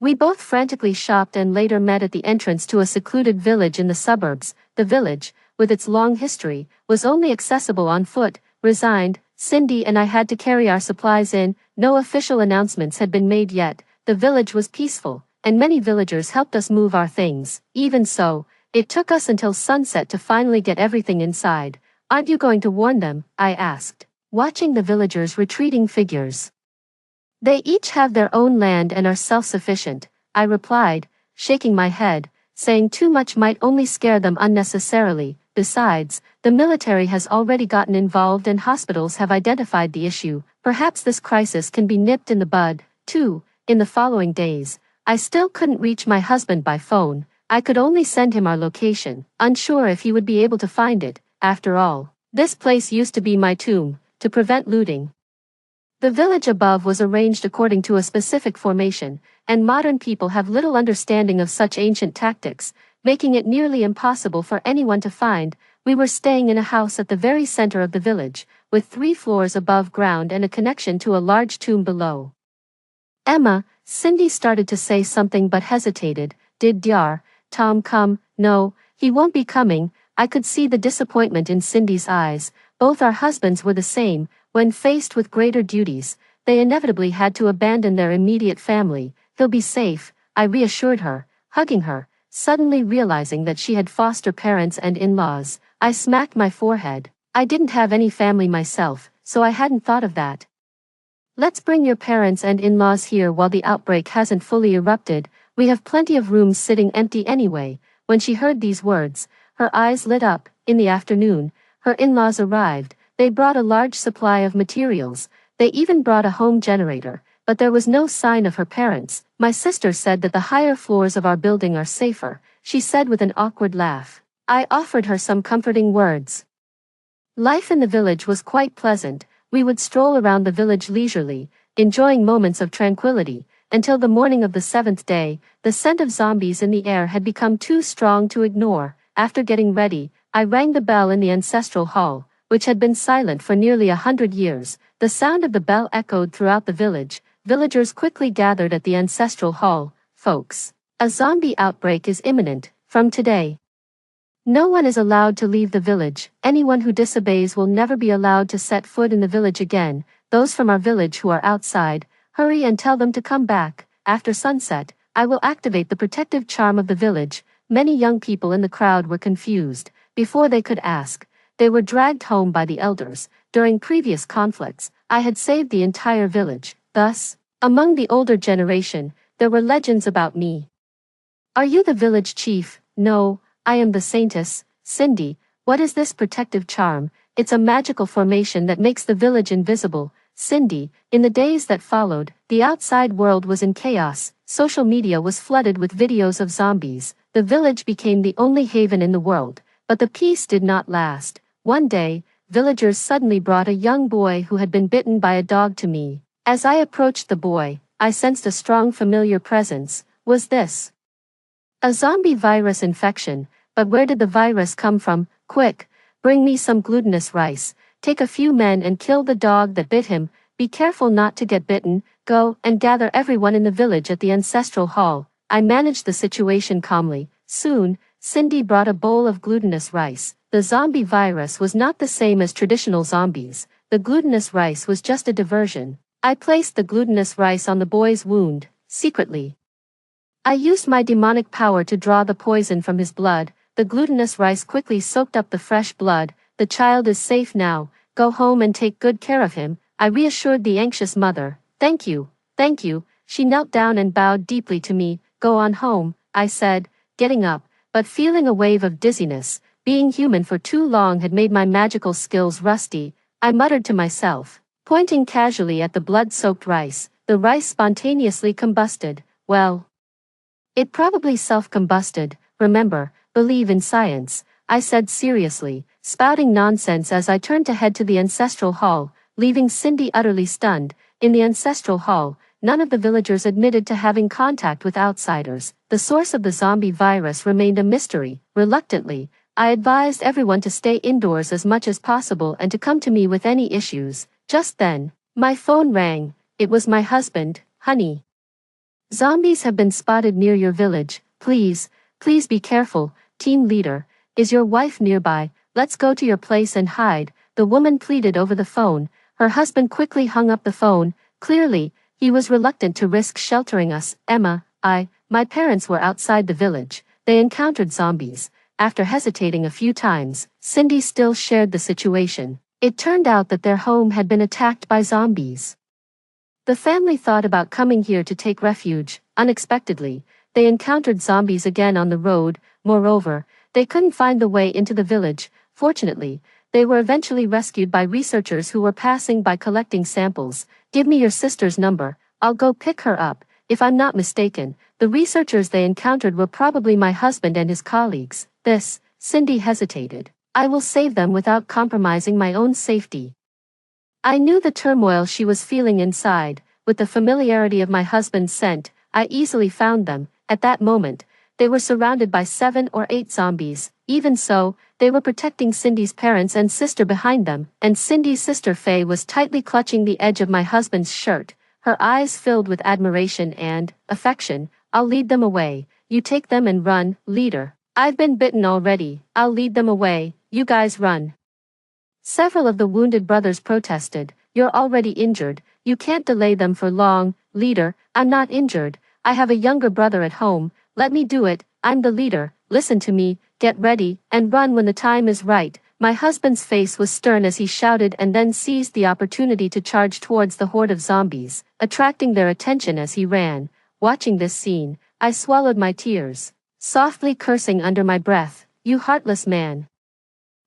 we both frantically shopped and later met at the entrance to a secluded village in the suburbs. The village, with its long history, was only accessible on foot. Resigned, Cindy and I had to carry our supplies in. No official announcements had been made yet. The village was peaceful, and many villagers helped us move our things. Even so, it took us until sunset to finally get everything inside. Aren't you going to warn them? I asked, watching the villagers' retreating figures. They each have their own land and are self-sufficient, I replied, shaking my head, saying too much might only scare them unnecessarily. Besides, the military has already gotten involved and hospitals have identified the issue. Perhaps this crisis can be nipped in the bud. 2. In the following days, I still couldn't reach my husband by phone. I could only send him our location, unsure if he would be able to find it. After all, this place used to be my tomb. To prevent looting, the village above was arranged according to a specific formation, and modern people have little understanding of such ancient tactics, making it nearly impossible for anyone to find. We were staying in a house at the very center of the village, with 3 floors above ground and a connection to a large tomb below. Emma, Cindy started to say something but hesitated. Did Dr. Tom come? No, he won't be coming. I could see the disappointment in Cindy's eyes. Both our husbands were the same. When faced with greater duties, they inevitably had to abandon their immediate family. He'll be safe, I reassured her, hugging her, suddenly realizing that she had foster parents and in-laws. I smacked my forehead. I didn't have any family myself, so I hadn't thought of that. Let's bring your parents and in-laws here while the outbreak hasn't fully erupted. We have plenty of rooms sitting empty anyway. When she heard these words, her eyes lit up. In the afternoon, her in-laws arrived. They brought a large supply of materials. They even brought a home generator, but there was no sign of her parents. My sister said that the higher floors of our building are safer, she said with an awkward laugh. I offered her some comforting words. Life in the village was quite pleasant. We would stroll around the village leisurely, enjoying moments of tranquility, Until the morning of the seventh day, the scent of zombies in the air had become too strong to ignore. After getting ready, I rang the bell in the ancestral hall, which had been silent for nearly 100 years. The sound of the bell echoed throughout the village. Villagers quickly gathered at the ancestral hall. Folks, a zombie outbreak is imminent. From today, no one is allowed to leave the village. Anyone who disobeys will never be allowed to set foot in the village again. Those from our village who are outside, hurry and tell them to come back. After sunset, I will activate the protective charm of the village. Many young people in the crowd were confused. Before they could ask, they were dragged home by the elders. During previous conflicts, I had saved the entire village. Thus, among the older generation, there were legends about me. Are you the village chief? No, I am the saintess, Cindy. What is this protective charm? It's a magical formation that makes the village invisible. Cindy, in the days that followed, the outside world was in chaos. Social media was flooded with videos of zombies. The village became the only haven in the world. But the peace did not last. One day, villagers suddenly brought a young boy who had been bitten by a dog to me. As I approached the boy, I sensed a strong familiar presence. Was this a zombie virus infection? But where did the virus come from? Quick, bring me some glutinous rice. Take a few men and kill the dog that bit him. Be careful not to get bitten. Go and gather everyone in the village at the ancestral hall. I managed the situation calmly. Soon, Cindy brought a bowl of glutinous rice. The zombie virus was not the same as traditional zombies. The glutinous rice was just a diversion. I placed the glutinous rice on the boy's wound, secretly. I used my demonic power to draw the poison from his blood. The glutinous rice quickly soaked up the fresh blood. The child is safe now. Go home and take good care of him. I reassured the anxious mother. Thank you, thank you. She knelt down and bowed deeply to me. Go on home, I said, getting up, but feeling a wave of dizziness. Being human for too long had made my magical skills rusty. I muttered to myself, pointing casually at the blood-soaked rice. The rice spontaneously combusted. Well, it probably self-combusted. Remember, believe in science, I said seriously, spouting nonsense as I turned to head to the ancestral hall, leaving Cindy utterly stunned. In the ancestral hall, none of the villagers admitted to having contact with outsiders. The source of the zombie virus remained a mystery. Reluctantly, I advised everyone to stay indoors as much as possible and to come to me with any issues. Just then, my phone rang. It was my husband. Honey, zombies have been spotted near your village. Please be careful. Team leader, is your wife nearby? Let's go to your place and hide. The woman pleaded over the phone. Her husband quickly hung up the phone. Clearly, he was reluctant to risk sheltering us. Emma, my parents were outside the village. They encountered zombies. After hesitating a few times, Cindy still shared the situation. It turned out that their home had been attacked by zombies. The family thought about coming here to take refuge. Unexpectedly, they encountered zombies again on the road. Moreover, they couldn't find the way into the village. Fortunately, they were eventually rescued by researchers who were passing by collecting samples. Give me your sister's number. I'll go pick her up. If I'm not mistaken, the researchers they encountered were probably my husband and his colleagues. Cindy hesitated. I will save them without compromising my own safety. I knew the turmoil she was feeling inside. With the familiarity of my husband's scent, I easily found them. At that moment, they were surrounded by 7 or 8 zombies. Even so, they were protecting Cindy's parents and sister behind them, and Cindy's sister Faye was tightly clutching the edge of my husband's shirt, her eyes filled with admiration and affection. I'll lead them away. You take them and run, leader. I've been bitten already. I'll lead them away. You guys run. Several of the wounded brothers protested. You're already injured. You can't delay them for long. Leader, I'm not injured. I have a younger brother at home. Let me do it. I'm the leader. Listen to me. Get ready, and run when the time is right. My husband's face was stern as he shouted and then seized the opportunity to charge towards the horde of zombies, attracting their attention as he ran. Watching this scene, I swallowed my tears, softly cursing under my breath. You heartless man.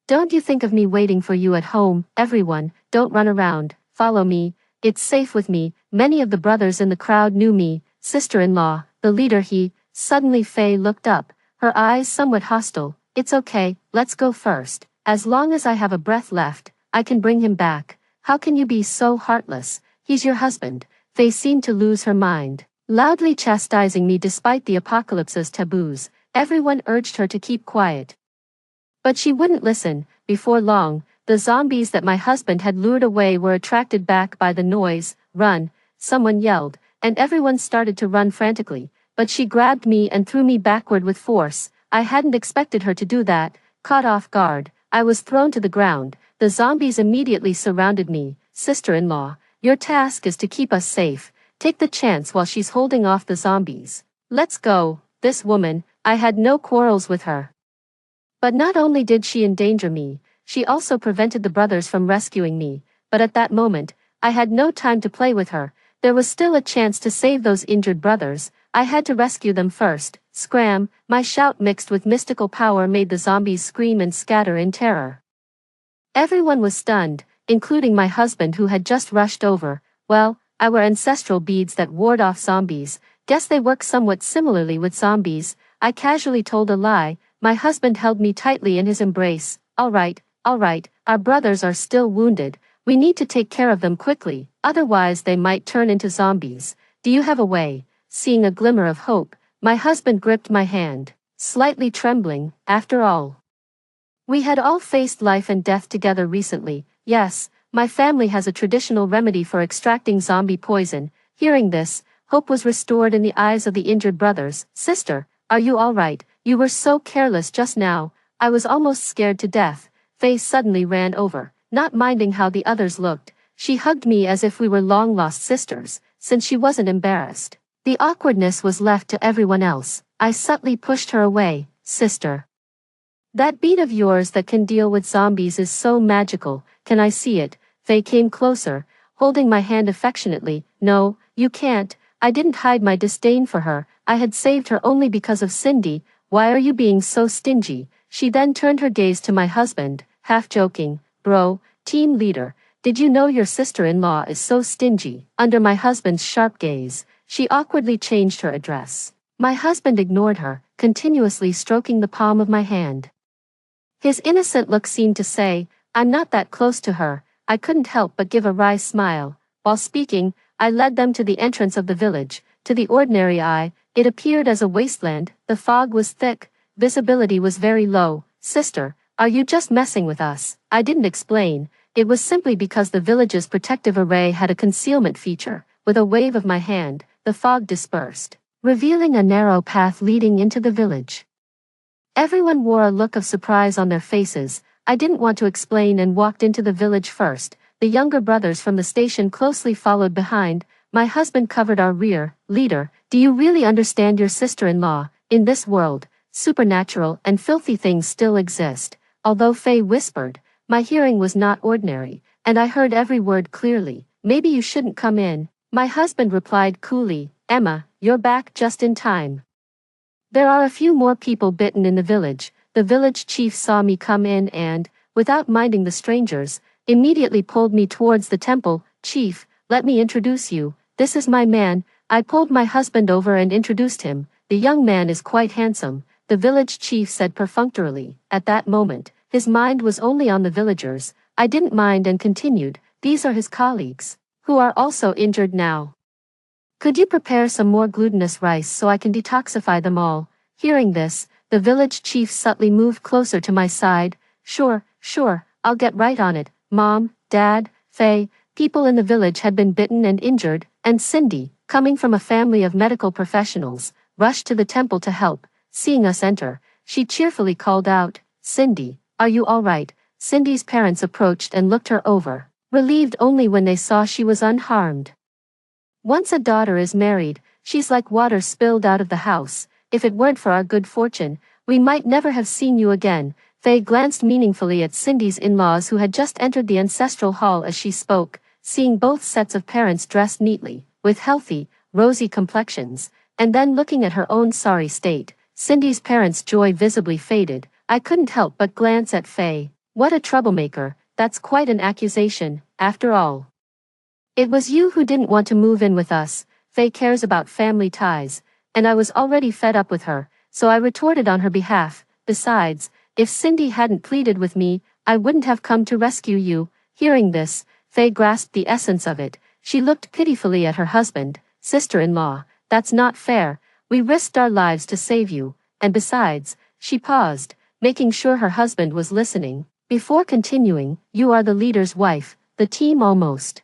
Don't you think of me waiting for you at home? Everyone, don't run around. Follow me. It's safe with me. Many of the brothers in the crowd knew me. Sister-in-law, the leader. Suddenly Faye looked up, her eyes somewhat hostile. It's okay, let's go first. As long as I have a breath left, I can bring him back. How can you be so heartless? He's your husband. Faye seemed to lose her mind. loudly chastising me despite the apocalypse's taboos. Everyone urged her to keep quiet. But she wouldn't listen. Before long, the zombies that my husband had lured away were attracted back by the noise. "Run," someone yelled, and everyone started to run frantically, but she grabbed me and threw me backward with force. I hadn't expected her to do that. Caught off guard, I was thrown to the ground. The zombies immediately surrounded me. "Sister-in-law, your task is to keep us safe. Take the chance while she's holding off the zombies. Let's go." This woman, I had no quarrels with her. But not only did she endanger me, she also prevented the brothers from rescuing me. But at that moment, I had no time to play with her. There was still a chance to save those injured brothers. I had to rescue them first. Scram! My shout mixed with mystical power made the zombies scream and scatter in terror. Everyone was stunned, including my husband who had just rushed over. "Well, our ancestral beads that ward off zombies. Guess they work somewhat similarly with zombies." I casually told a lie. My husband held me tightly in his embrace. All right, our brothers are still wounded. We need to take care of them quickly, otherwise they might turn into zombies. Do you have a way?" Seeing a glimmer of hope, my husband gripped my hand, slightly trembling. After all, we had all faced life and death together recently. "Yes, my family has a traditional remedy for extracting zombie poison." Hearing this, hope was restored in the eyes of the injured brothers. "Sister, are you all right? You were so careless just now." I was almost scared to death. Faye suddenly ran over, not minding how the others looked. She hugged me as if we were long-lost sisters, since she wasn't embarrassed. The awkwardness was left to everyone else. I subtly pushed her away. "Sister, that bead of yours that can deal with zombies is so magical. Can I see it?" Faye came closer, holding my hand affectionately. "No, you can't." I didn't hide my disdain for her. I had saved her only because of Cindy. "Why are you being so stingy?" She then turned her gaze to my husband, half joking. "Bro, team leader, did you know your sister-in-law is so stingy?" Under my husband's sharp gaze, she awkwardly changed her address. My husband ignored her, continuously stroking the palm of my hand. His innocent look seemed to say, "I'm not that close to her." I couldn't help but give a wry smile. While speaking, I led them to the entrance of the village. To the ordinary eye, it appeared as a wasteland. The fog was thick, visibility was very low. "Sister, are you just messing with us?" I didn't explain. It was simply because the village's protective array had a concealment feature. With a wave of my hand, the fog dispersed, revealing a narrow path leading into the village. Everyone wore a look of surprise on their faces. I didn't want to explain and walked into the village first. The younger brothers from the station closely followed behind. My husband covered our rear. "Leader, do you really understand your sister-in-law? In this world, supernatural and filthy things still exist." Although Faye whispered, my hearing was not ordinary, and I heard every word clearly. "Maybe you shouldn't come in." My husband replied coolly. "Emma, you're back just in time. There are a few more people bitten in the village." The village chief saw me come in and, without minding the strangers, immediately pulled me towards the temple. "Chief, let me introduce you. This is my man." I pulled my husband over and introduced him. "The young man is quite handsome," the village chief said perfunctorily. At that moment, his mind was only on the villagers. I didn't mind and continued. "These are his colleagues, who are also injured now. Could you prepare some more glutinous rice so I can detoxify them all?" Hearing this, the village chief subtly moved closer to my side. Sure, I'll get right on it." Mom, Dad, Faye, people in the village had been bitten and injured, and Cindy, coming from a family of medical professionals, rushed to the temple to help. Seeing us enter, she cheerfully called out, "Cindy, are you all right?" Cindy's parents approached and looked her over, relieved only when they saw she was unharmed. Once a daughter is married, she's like water spilled out of the house. If it weren't for our good fortune, we might never have seen you again. Faye glanced meaningfully at Cindy's in-laws who had just entered the ancestral hall as she spoke, seeing both sets of parents dressed neatly, with healthy, rosy complexions, and then looking at her own sorry state. Cindy's parents' joy visibly faded. I couldn't help but glance at Faye. What a troublemaker. That's quite an accusation, after all. It was you who didn't want to move in with us. Faye cares about family ties, and I was already fed up with her, so I retorted on her behalf. Besides, if Cindy hadn't pleaded with me, I wouldn't have come to rescue you. Hearing this, Faye grasped the essence of it. She looked pitifully at her husband. "Sister-in-law, That's not fair. We risked our lives to save you, and besides," she paused, making sure her husband was listening, before continuing, "you are the leader's wife, the team almost.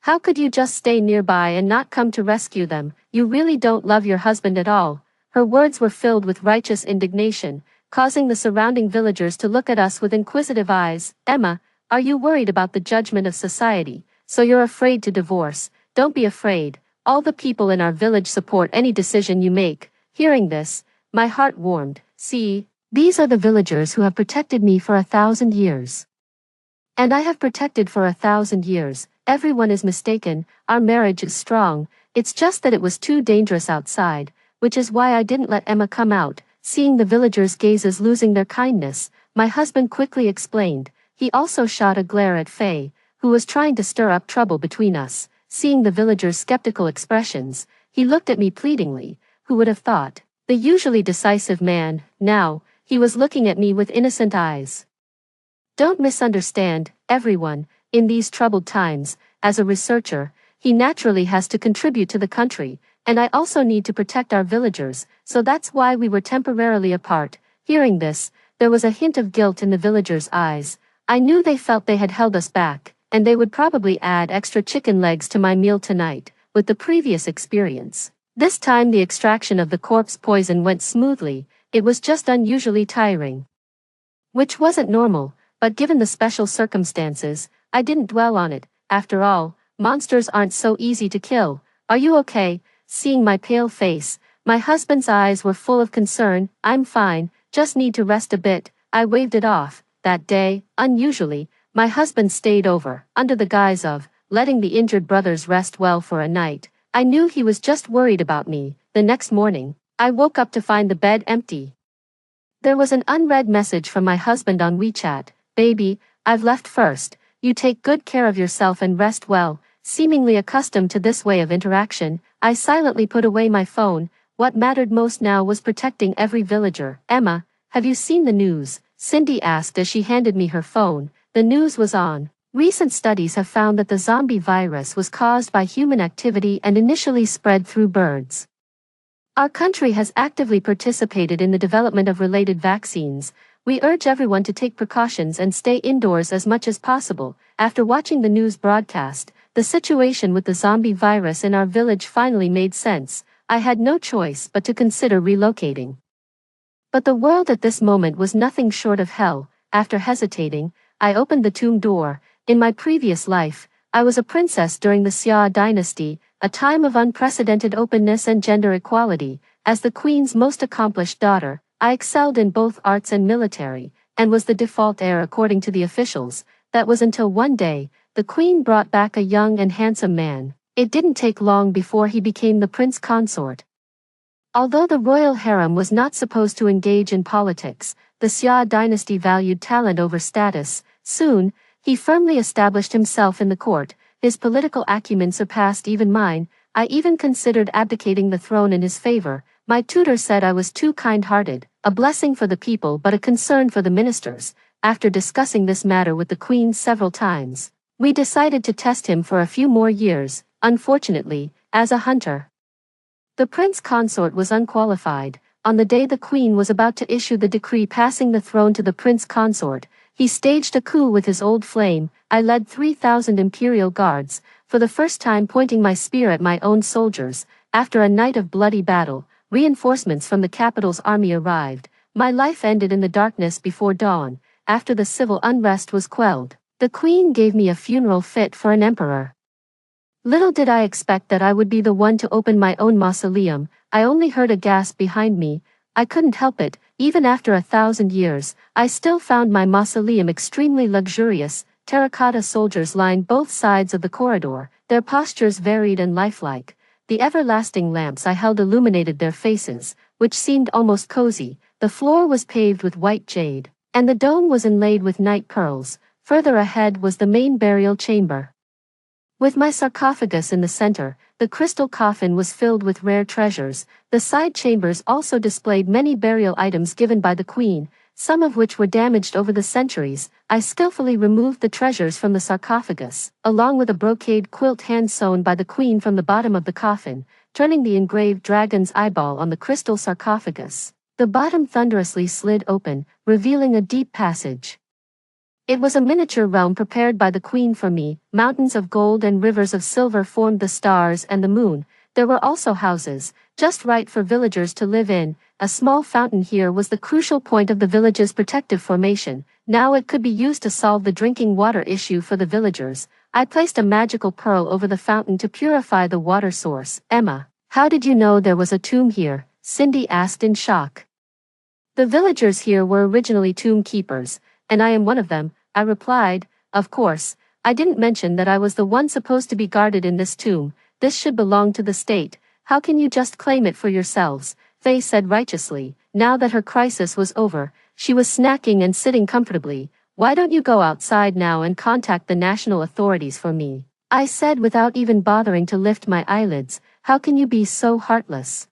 How could you just stay nearby and not come to rescue them? You really don't love your husband at all." Her words were filled with righteous indignation, causing the surrounding villagers to look at us with inquisitive eyes. "Emma, are you worried about the judgment of society, so you're afraid to divorce?" "Don't be afraid. All the people in our village support any decision you make." Hearing this, my heart warmed. "See, these are the villagers who have protected me for 1,000 years. And I have protected for 1,000 years. Everyone is mistaken. Our marriage is strong. It's just that it was too dangerous outside, which is why I didn't let Emma come out." Seeing the villagers' gazes losing their kindness, my husband quickly explained. He also shot a glare at Faye, who was trying to stir up trouble between us. Seeing the villagers' skeptical expressions, he looked at me pleadingly. Who would have thought? The usually decisive man, now, he was looking at me with innocent eyes. Don't misunderstand, everyone, in these troubled times, as a researcher, he naturally has to contribute to the country, and I also need to protect our villagers, so that's why we were temporarily apart. Hearing this, there was a hint of guilt in the villagers' eyes. I knew they felt they had held us back, and they would probably add extra chicken legs to my meal tonight, with the previous experience. This time the extraction of the corpse poison went smoothly, it was just unusually tiring. Which wasn't normal, but given the special circumstances, I didn't dwell on it. After all, monsters aren't so easy to kill. "Are you okay?" Seeing my pale face, my husband's eyes were full of concern. "I'm fine, just need to rest a bit." I waved it off. That day, unusually, my husband stayed over, under the guise of letting the injured brothers rest well for a night. I knew he was just worried about me. The next morning, I woke up to find the bed empty. There was an unread message from my husband on WeChat. "Baby, I've left first. You take good care of yourself and rest well." Seemingly accustomed to this way of interaction, I silently put away my phone. What mattered most now was protecting every villager. "Emma, have you seen the news?" Cindy asked as she handed me her phone. The news was on. Recent studies have found that the zombie virus was caused by human activity and initially spread through birds. Our country has actively participated in the development of related vaccines. We urge everyone to take precautions and stay indoors as much as possible. After watching the news broadcast, the situation with the zombie virus in our village finally made sense. I had no choice but to consider relocating. But the world at this moment was nothing short of hell. After hesitating, I opened the tomb door. In my previous life, I was a princess during the Xia dynasty, a time of unprecedented openness and gender equality. As the queen's most accomplished daughter, I excelled in both arts and military, and was the default heir according to the officials. That was until one day, the queen brought back a young and handsome man. It didn't take long before he became the prince consort. Although the royal harem was not supposed to engage in politics, the Xia dynasty valued talent over status. Soon, he firmly established himself in the court. His political acumen surpassed even mine. I even considered abdicating the throne in his favor. My tutor said I was too kind-hearted, a blessing for the people but a concern for the ministers. After discussing this matter with the queen several times, we decided to test him for a few more years, unfortunately, as a hunter. The prince consort was unqualified. On the day the queen was about to issue the decree passing the throne to the prince consort, he staged a coup with his old flame. I led 3,000 imperial guards, for the first time pointing my spear at my own soldiers. After a night of bloody battle, reinforcements from the capital's army arrived. My life ended in the darkness before dawn. After the civil unrest was quelled, the queen gave me a funeral fit for an emperor. Little did I expect that I would be the one to open my own mausoleum. I only heard a gasp behind me. I couldn't help it. Even after 1,000 years, I still found my mausoleum extremely luxurious. Terracotta soldiers lined both sides of the corridor, their postures varied and lifelike. The everlasting lamps I held illuminated their faces, which seemed almost cozy. The floor was paved with white jade, and the dome was inlaid with night pearls. Further ahead was the main burial chamber. With my sarcophagus in the center, the crystal coffin was filled with rare treasures. The side chambers also displayed many burial items given by the queen, some of which were damaged over the centuries. I skillfully removed the treasures from the sarcophagus, along with a brocade quilt hand-sewn by the queen from the bottom of the coffin. turning the engraved dragon's eyeball on the crystal sarcophagus. The bottom thunderously slid open, revealing a deep passage. It was a miniature realm prepared by the queen for me. Mountains of gold and rivers of silver formed the stars and the moon. There were also houses, just right for villagers to live in. A small fountain here was the crucial point of the village's protective formation. Now it could be used to solve the drinking water issue for the villagers. I placed a magical pearl over the fountain to purify the water source. Emma, how did you know there was a tomb here? Cindy asked in shock. The villagers here were originally tomb keepers, and I am one of them, I replied. Of course, I didn't mention that I was the one supposed to be guarded in this tomb. This should belong to the state. How can you just claim it for yourselves? Faye said righteously. Now that her crisis was over, she was snacking and sitting comfortably. Why don't you go outside now and contact the national authorities for me? I said without even bothering to lift my eyelids. How can you be so heartless?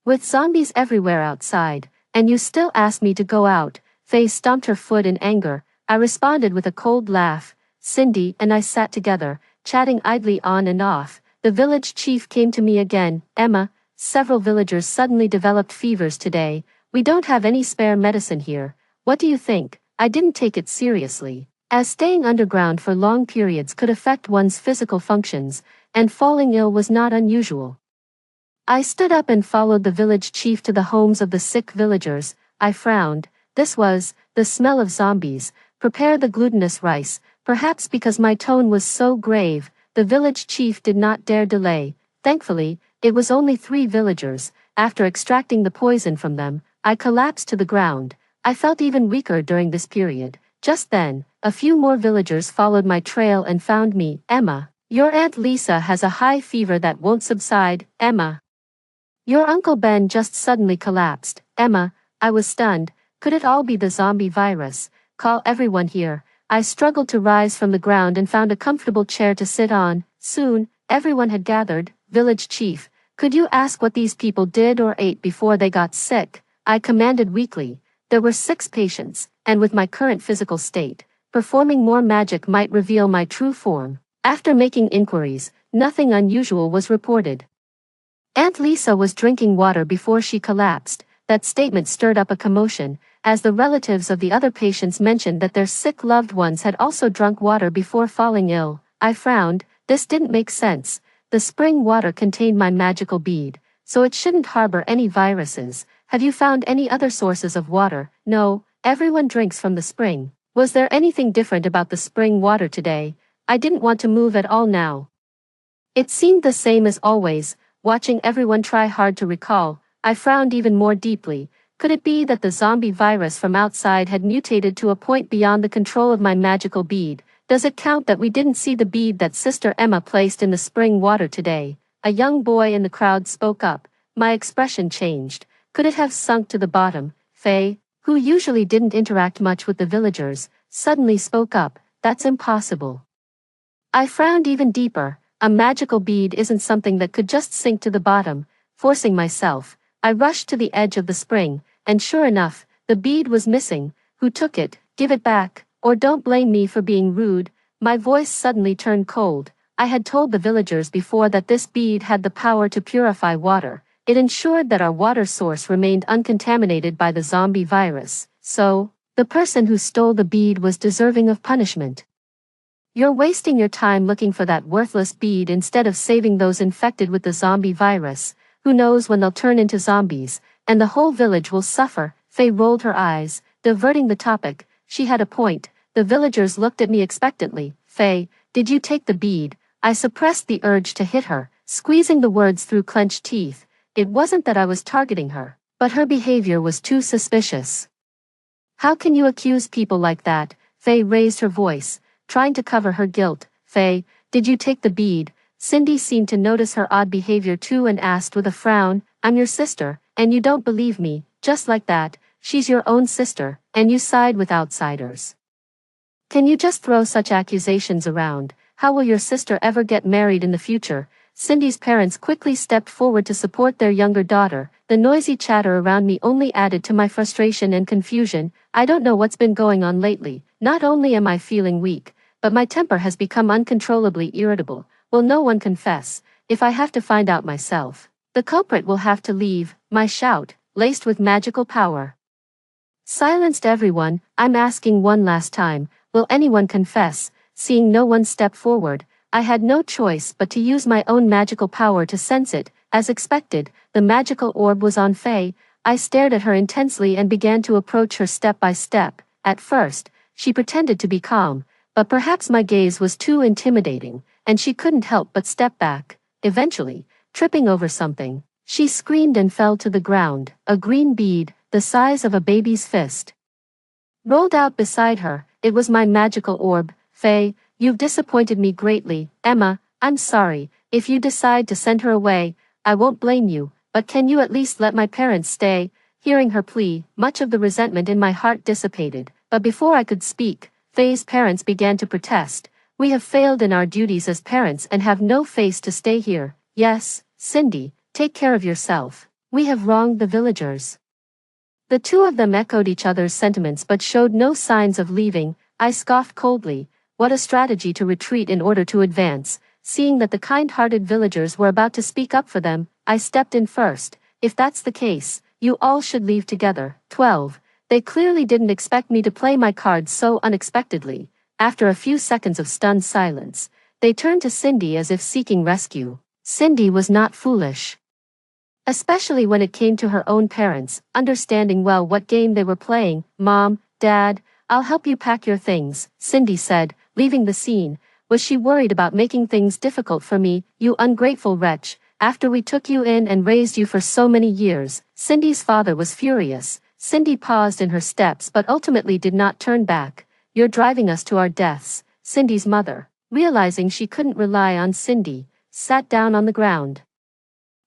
With zombies everywhere outside, and you still ask me to go out. Faye stomped her foot in anger. I responded with a cold laugh. Cindy and I sat together, chatting idly on and off. The village chief came to me again. Emma, several villagers suddenly developed fevers today. We don't have any spare medicine here. What do you think? I didn't take it seriously, as staying underground for long periods could affect one's physical functions, and falling ill was not unusual. I stood up and followed the village chief to the homes of the sick villagers. I frowned. This was the smell of zombies. Prepare the glutinous rice. Perhaps because my tone was so grave, the village chief did not dare delay. Thankfully, it was only 3 villagers. After extracting the poison from them, I collapsed to the ground. I felt even weaker during this period. Just then, a few more villagers followed my trail and found me. Emma, your Aunt Lisa has a high fever that won't subside. Emma, your Uncle Ben just suddenly collapsed. Emma, I was stunned. Could it all be the zombie virus? Call everyone here. I struggled to rise from the ground and found a comfortable chair to sit on. Soon, everyone had gathered. Village chief, could you ask what these people did or ate before they got sick? I commanded weakly. There were 6 patients, and with my current physical state, performing more magic might reveal my true form. After making inquiries, nothing unusual was reported. Aunt Lisa was drinking water before she collapsed. That statement stirred up a commotion, as the relatives of the other patients mentioned that their sick loved ones had also drunk water before falling ill. I frowned. This didn't make sense. The spring water contained my magical bead, so it shouldn't harbor any viruses. Have you found any other sources of water? No, everyone drinks from the spring. Was there anything different about the spring water today? I didn't want to move at all now. It seemed the same as always. Watching everyone try hard to recall, I frowned even more deeply. Could it be that the zombie virus from outside had mutated to a point beyond the control of my magical bead? Does it count that we didn't see the bead that Sister Emma placed in the spring water today? A young boy in the crowd spoke up. My expression changed. Could it have sunk to the bottom? Faye, who usually didn't interact much with the villagers, suddenly spoke up. That's impossible. I frowned even deeper. A magical bead isn't something that could just sink to the bottom. Forcing myself, I rushed to the edge of the spring, and sure enough, the bead was missing. Who took it? Give it back, or don't blame me for being rude. My voice suddenly turned cold. I had told the villagers before that this bead had the power to purify water. It ensured that our water source remained uncontaminated by the zombie virus. So, the person who stole the bead was deserving of punishment. You're wasting your time looking for that worthless bead instead of saving those infected with the zombie virus. Who knows when they'll turn into zombies, and the whole village will suffer. Faye rolled her eyes, diverting the topic. She had a point. The villagers looked at me expectantly. Faye, did you take the bead? I suppressed the urge to hit her, squeezing the words through clenched teeth. It wasn't that I was targeting her, but her behavior was too suspicious. How can you accuse people like that? Faye raised her voice, trying to cover her guilt. Faye, did you take the bead? Cindy seemed to notice her odd behavior too and asked with a frown, I'm your sister, and you don't believe me. Just like that, she's your own sister, and you side with outsiders. Can you just throw such accusations around? How will your sister ever get married in the future? Cindy's parents quickly stepped forward to support their younger daughter. The noisy chatter around me only added to my frustration and confusion. I don't know what's been going on lately. Not only am I feeling weak, but my temper has become uncontrollably irritable. Will no one confess? if I have to find out myself. The culprit will have to leave, my shout, laced with magical power. Silenced everyone. I'm asking one last time, will anyone confess? Seeing no one step forward, I had no choice but to use my own magical power to sense it. As expected, the magical orb was on Faye. I stared at her intensely and began to approach her step by step. At first, she pretended to be calm, but perhaps my gaze was too intimidating, and she couldn't help but step back. Eventually, tripping over something, she screamed and fell to the ground. A green bead, the size of a baby's fist, rolled out beside her. It was my magical orb. Faye, you've disappointed me greatly. Emma, I'm sorry. If you decide to send her away, I won't blame you, but can you at least let my parents stay? Hearing her plea, much of the resentment in my heart dissipated, but before I could speak, Faye's parents began to protest. We have failed in our duties as parents and have no face to stay here. Yes, Cindy, take care of yourself. We have wronged the villagers. The two of them echoed each other's sentiments but showed no signs of leaving. I scoffed coldly. What a strategy to retreat in order to advance. Seeing that the kind-hearted villagers were about to speak up for them, I stepped in first. If that's the case, you all should leave together. 12. They clearly didn't expect me to play my cards so unexpectedly. After a few seconds of stunned silence, they turned to Cindy as if seeking rescue. Cindy was not foolish, especially when it came to her own parents, understanding well what game they were playing. Mom, Dad, I'll help you pack your things, Cindy said, leaving the scene. Was she worried about making things difficult for me? You ungrateful wretch, after we took you in and raised you for so many years. Cindy's father was furious. Cindy paused in her steps but ultimately did not turn back. You're driving us to our deaths. Cindy's mother, realizing she couldn't rely on Cindy, sat down on the ground,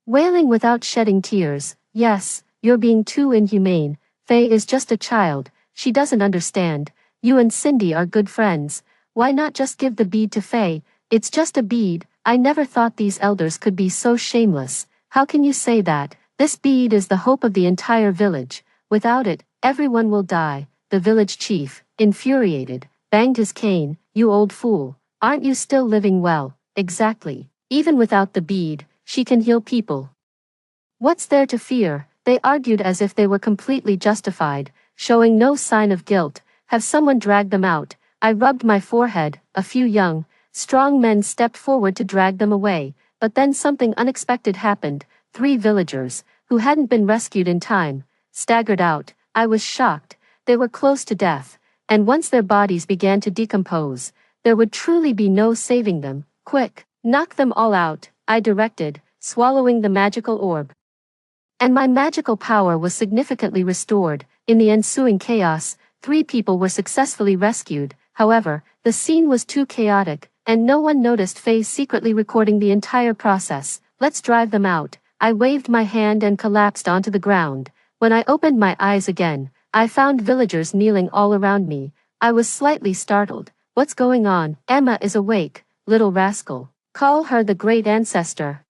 wailing without shedding tears. Yes, you're being too inhumane. Faye is just a child. She doesn't understand. You and Cindy are good friends. Why not just give the bead to Faye? It's just a bead. I never thought these elders could be so shameless. How can you say that? This bead is the hope of the entire village. Without it, everyone will die. The village chief, infuriated, banged his cane. You old fool. Aren't you still living well? Exactly. Even without the bead, she can heal people. What's there to fear? They argued as if they were completely justified, showing no sign of guilt. Have someone drag them out. I rubbed my forehead. A few young, strong men stepped forward to drag them away, but then something unexpected happened. 3 villagers, who hadn't been rescued in time, staggered out. I was shocked. They were close to death, and once their bodies began to decompose, there would truly be no saving them. Quick, knock them all out, I directed, swallowing the magical orb. And my magical power was significantly restored. In the ensuing chaos, 3 people were successfully rescued. However, the scene was too chaotic, and no one noticed Faye secretly recording the entire process. Let's drive them out. I waved my hand and collapsed onto the ground. When I opened my eyes again, I found villagers kneeling all around me. I was slightly startled. What's going on? Emma is awake, little rascal. Call her the great ancestor.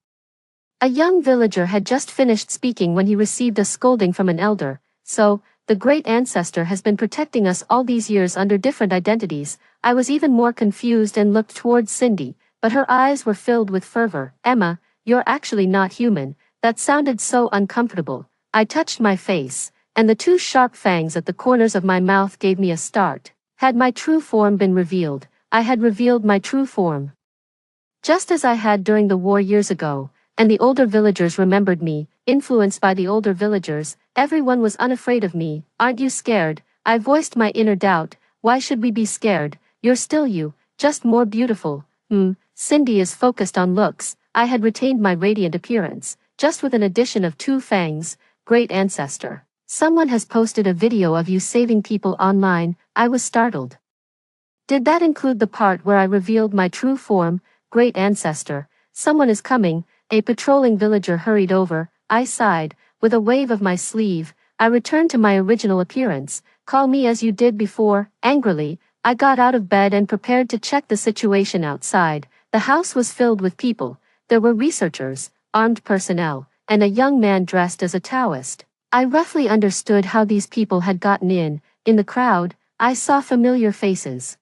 A young villager had just finished speaking when he received a scolding from an elder. So, the great ancestor has been protecting us all these years under different identities. I was even more confused and looked towards Cindy, but her eyes were filled with fervor. Emma, you're actually not human. That sounded so uncomfortable. I touched my face, and the 2 sharp fangs at the corners of my mouth gave me a start. Had my true form been revealed, I had revealed my true form, just as I had during the war years ago, and the older villagers remembered me. Influenced by the older villagers, everyone was unafraid of me. Aren't you scared? I voiced my inner doubt. Why should we be scared? You're still you, just more beautiful. Cindy is focused on looks. I had retained my radiant appearance, just with an addition of 2 fangs. Great ancestor. Someone has posted a video of you saving people online. I was startled. Did that include the part where I revealed my true form? Great ancestor. Someone is coming. A patrolling villager hurried over. I sighed. With a wave of my sleeve, I returned to my original appearance. Call me as you did before. Angrily, I got out of bed and prepared to check the situation outside. The house was filled with people. There were researchers, armed personnel, and a young man dressed as a Taoist. I roughly understood how these people had gotten in. In the crowd, I saw familiar faces.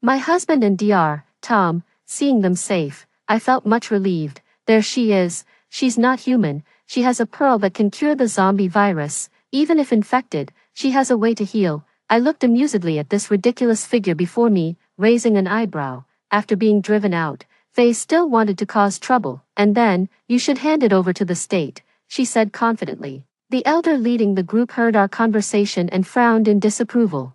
My husband and Dr. Tom. Seeing them safe, I felt much relieved. There she is. She's not human. She has a pearl that can cure the zombie virus. Even if infected, she has a way to heal. I looked amusedly at this ridiculous figure before me, raising an eyebrow. After being driven out, Faye still wanted to cause trouble, and then, you should hand it over to the state, she said confidently. The elder leading the group heard our conversation and frowned in disapproval.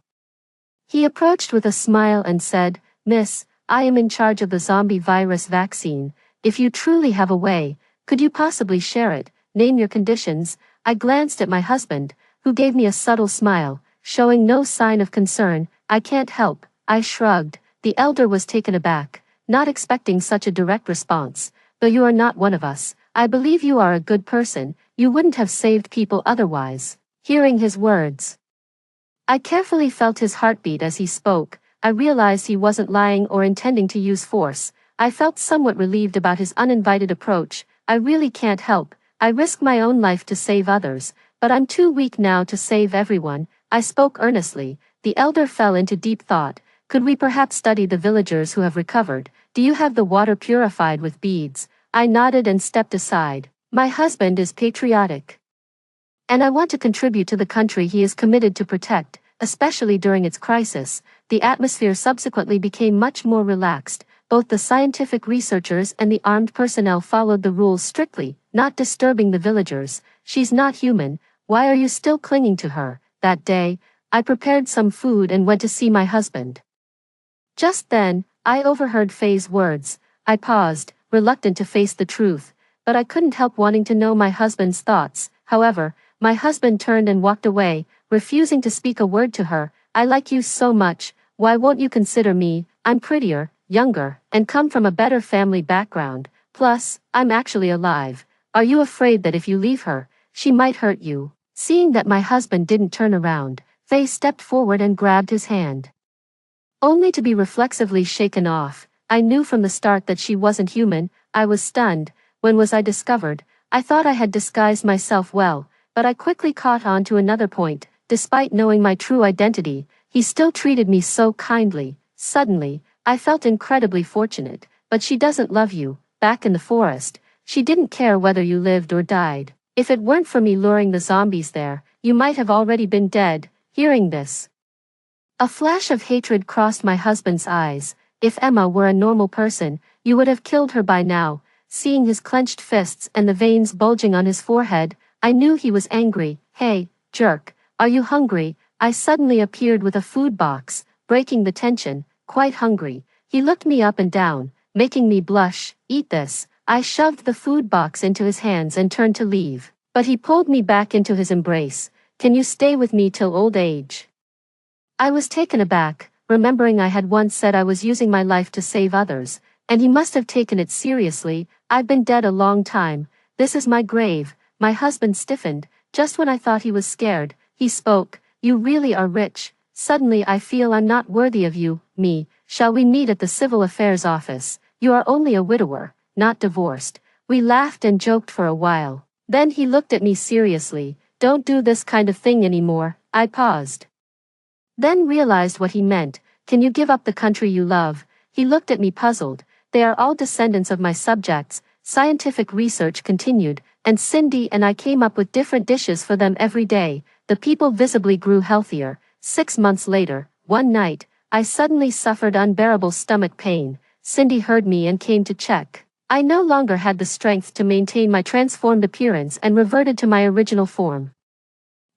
He approached with a smile and said, Miss, I am in charge of the zombie virus vaccine. If you truly have a way, could you possibly share it? Name your conditions. I glanced at my husband, who gave me a subtle smile, showing no sign of concern. I can't help, I shrugged. The elder was taken aback, not expecting such a direct response. Though you are not one of us, I believe you are a good person. You wouldn't have saved people otherwise. Hearing his words, I carefully felt his heartbeat as he spoke. I realized he wasn't lying or intending to use force. I felt somewhat relieved about his uninvited approach. I really can't help. I risk my own life to save others, but I'm too weak now to save everyone. I spoke earnestly. The elder fell into deep thought. Could we perhaps study the villagers who have recovered? Do you have the water purified with beads? I nodded and stepped aside. My husband is patriotic, and I want to contribute to the country he is committed to protect, especially during its crisis. The atmosphere subsequently became much more relaxed. Both the scientific researchers and the armed personnel followed the rules strictly, not disturbing the villagers. She's not human. Why are you still clinging to her? That day, I prepared some food and went to see my husband. Just then, I overheard Faye's words. I paused, reluctant to face the truth, but I couldn't help wanting to know my husband's thoughts. However, my husband turned and walked away, refusing to speak a word to her. I like you so much. Why won't you consider me? I'm prettier, younger, and come from a better family background. Plus, I'm actually alive. Are you afraid that if you leave her, she might hurt you? Seeing that my husband didn't turn around, Faye stepped forward and grabbed his hand, only to be reflexively shaken off. I knew from the start that she wasn't human. I was stunned. When was I discovered? I thought I had disguised myself well, but I quickly caught on to another point. Despite knowing my true identity, he still treated me so kindly. Suddenly, I felt incredibly fortunate. But she doesn't love you. Back in the forest, she didn't care whether you lived or died. If it weren't for me luring the zombies there, you might have already been dead. Hearing this, a flash of hatred crossed my husband's eyes. If Emma were a normal person, you would have killed her by now. Seeing his clenched fists and the veins bulging on his forehead, I knew he was angry. Hey, jerk, are you hungry? I suddenly appeared with a food box, breaking the tension. Quite hungry. He looked me up and down, making me blush. Eat this. I shoved the food box into his hands and turned to leave, but he pulled me back into his embrace. Can you stay with me till old age? I was taken aback, remembering I had once said I was using my life to save others, and he must have taken it seriously. I've been dead a long time. This is my grave. My husband stiffened. Just when I thought he was scared, he spoke. You really are rich. Suddenly I feel I'm not worthy of you, me. Shall we meet at the civil affairs office? You are only a widower, not divorced. We laughed and joked for a while. Then he looked at me seriously. Don't do this kind of thing anymore. I paused, then realized what he meant. Can you give up the country you love? He looked at me puzzled. They are all descendants of my subjects. Scientific research continued, and Cindy and I came up with different dishes for them every day. The people visibly grew healthier. 6 months later, one night, I suddenly suffered unbearable stomach pain. Cindy heard me and came to check. I no longer had the strength to maintain my transformed appearance and reverted to my original form.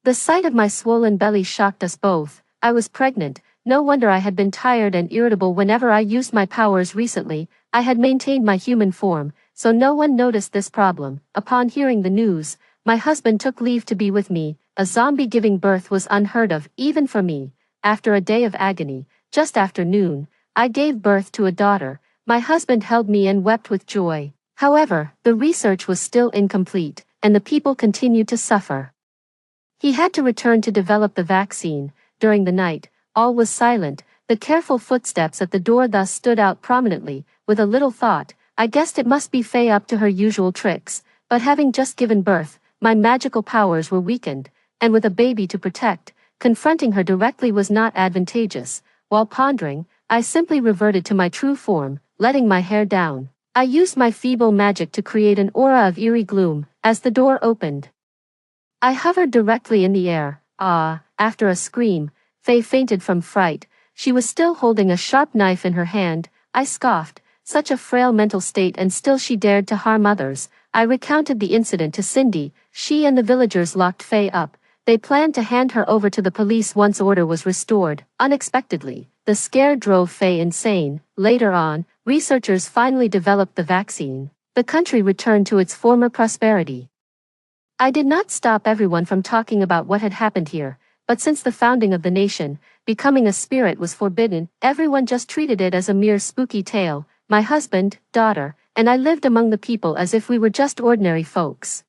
The sight of my swollen belly shocked us both. I was pregnant. No wonder I had been tired and irritable whenever I used my powers recently. I had maintained my human form, so no one noticed this problem. Upon hearing the news, my husband took leave to be with me. A zombie giving birth was unheard of, even for me. After a day of agony, just after noon, I gave birth to a daughter. My husband held me and wept with joy. However, the research was still incomplete, and the people continued to suffer. He had to return to develop the vaccine. During the night, all was silent. The careful footsteps at the door thus stood out prominently. With a little thought, I guessed it must be Faye up to her usual tricks. But having just given birth, my magical powers were weakened, and with a baby to protect, confronting her directly was not advantageous. While pondering, I simply reverted to my true form, letting my hair down. I used my feeble magic to create an aura of eerie gloom. As the door opened, I hovered directly in the air. After a scream, Faye fainted from fright. She was still holding a sharp knife in her hand. I scoffed, such a frail mental state, and still she dared to harm others. I recounted the incident to Cindy. She and the villagers locked Faye up. They planned to hand her over to the police once order was restored. Unexpectedly, the scare drove Faye insane. Later on, researchers finally developed the vaccine. The country returned to its former prosperity. I did not stop everyone from talking about what had happened here, but since the founding of the nation, becoming a spirit was forbidden. Everyone just treated it as a mere spooky tale. My husband, daughter, and I lived among the people as if we were just ordinary folks.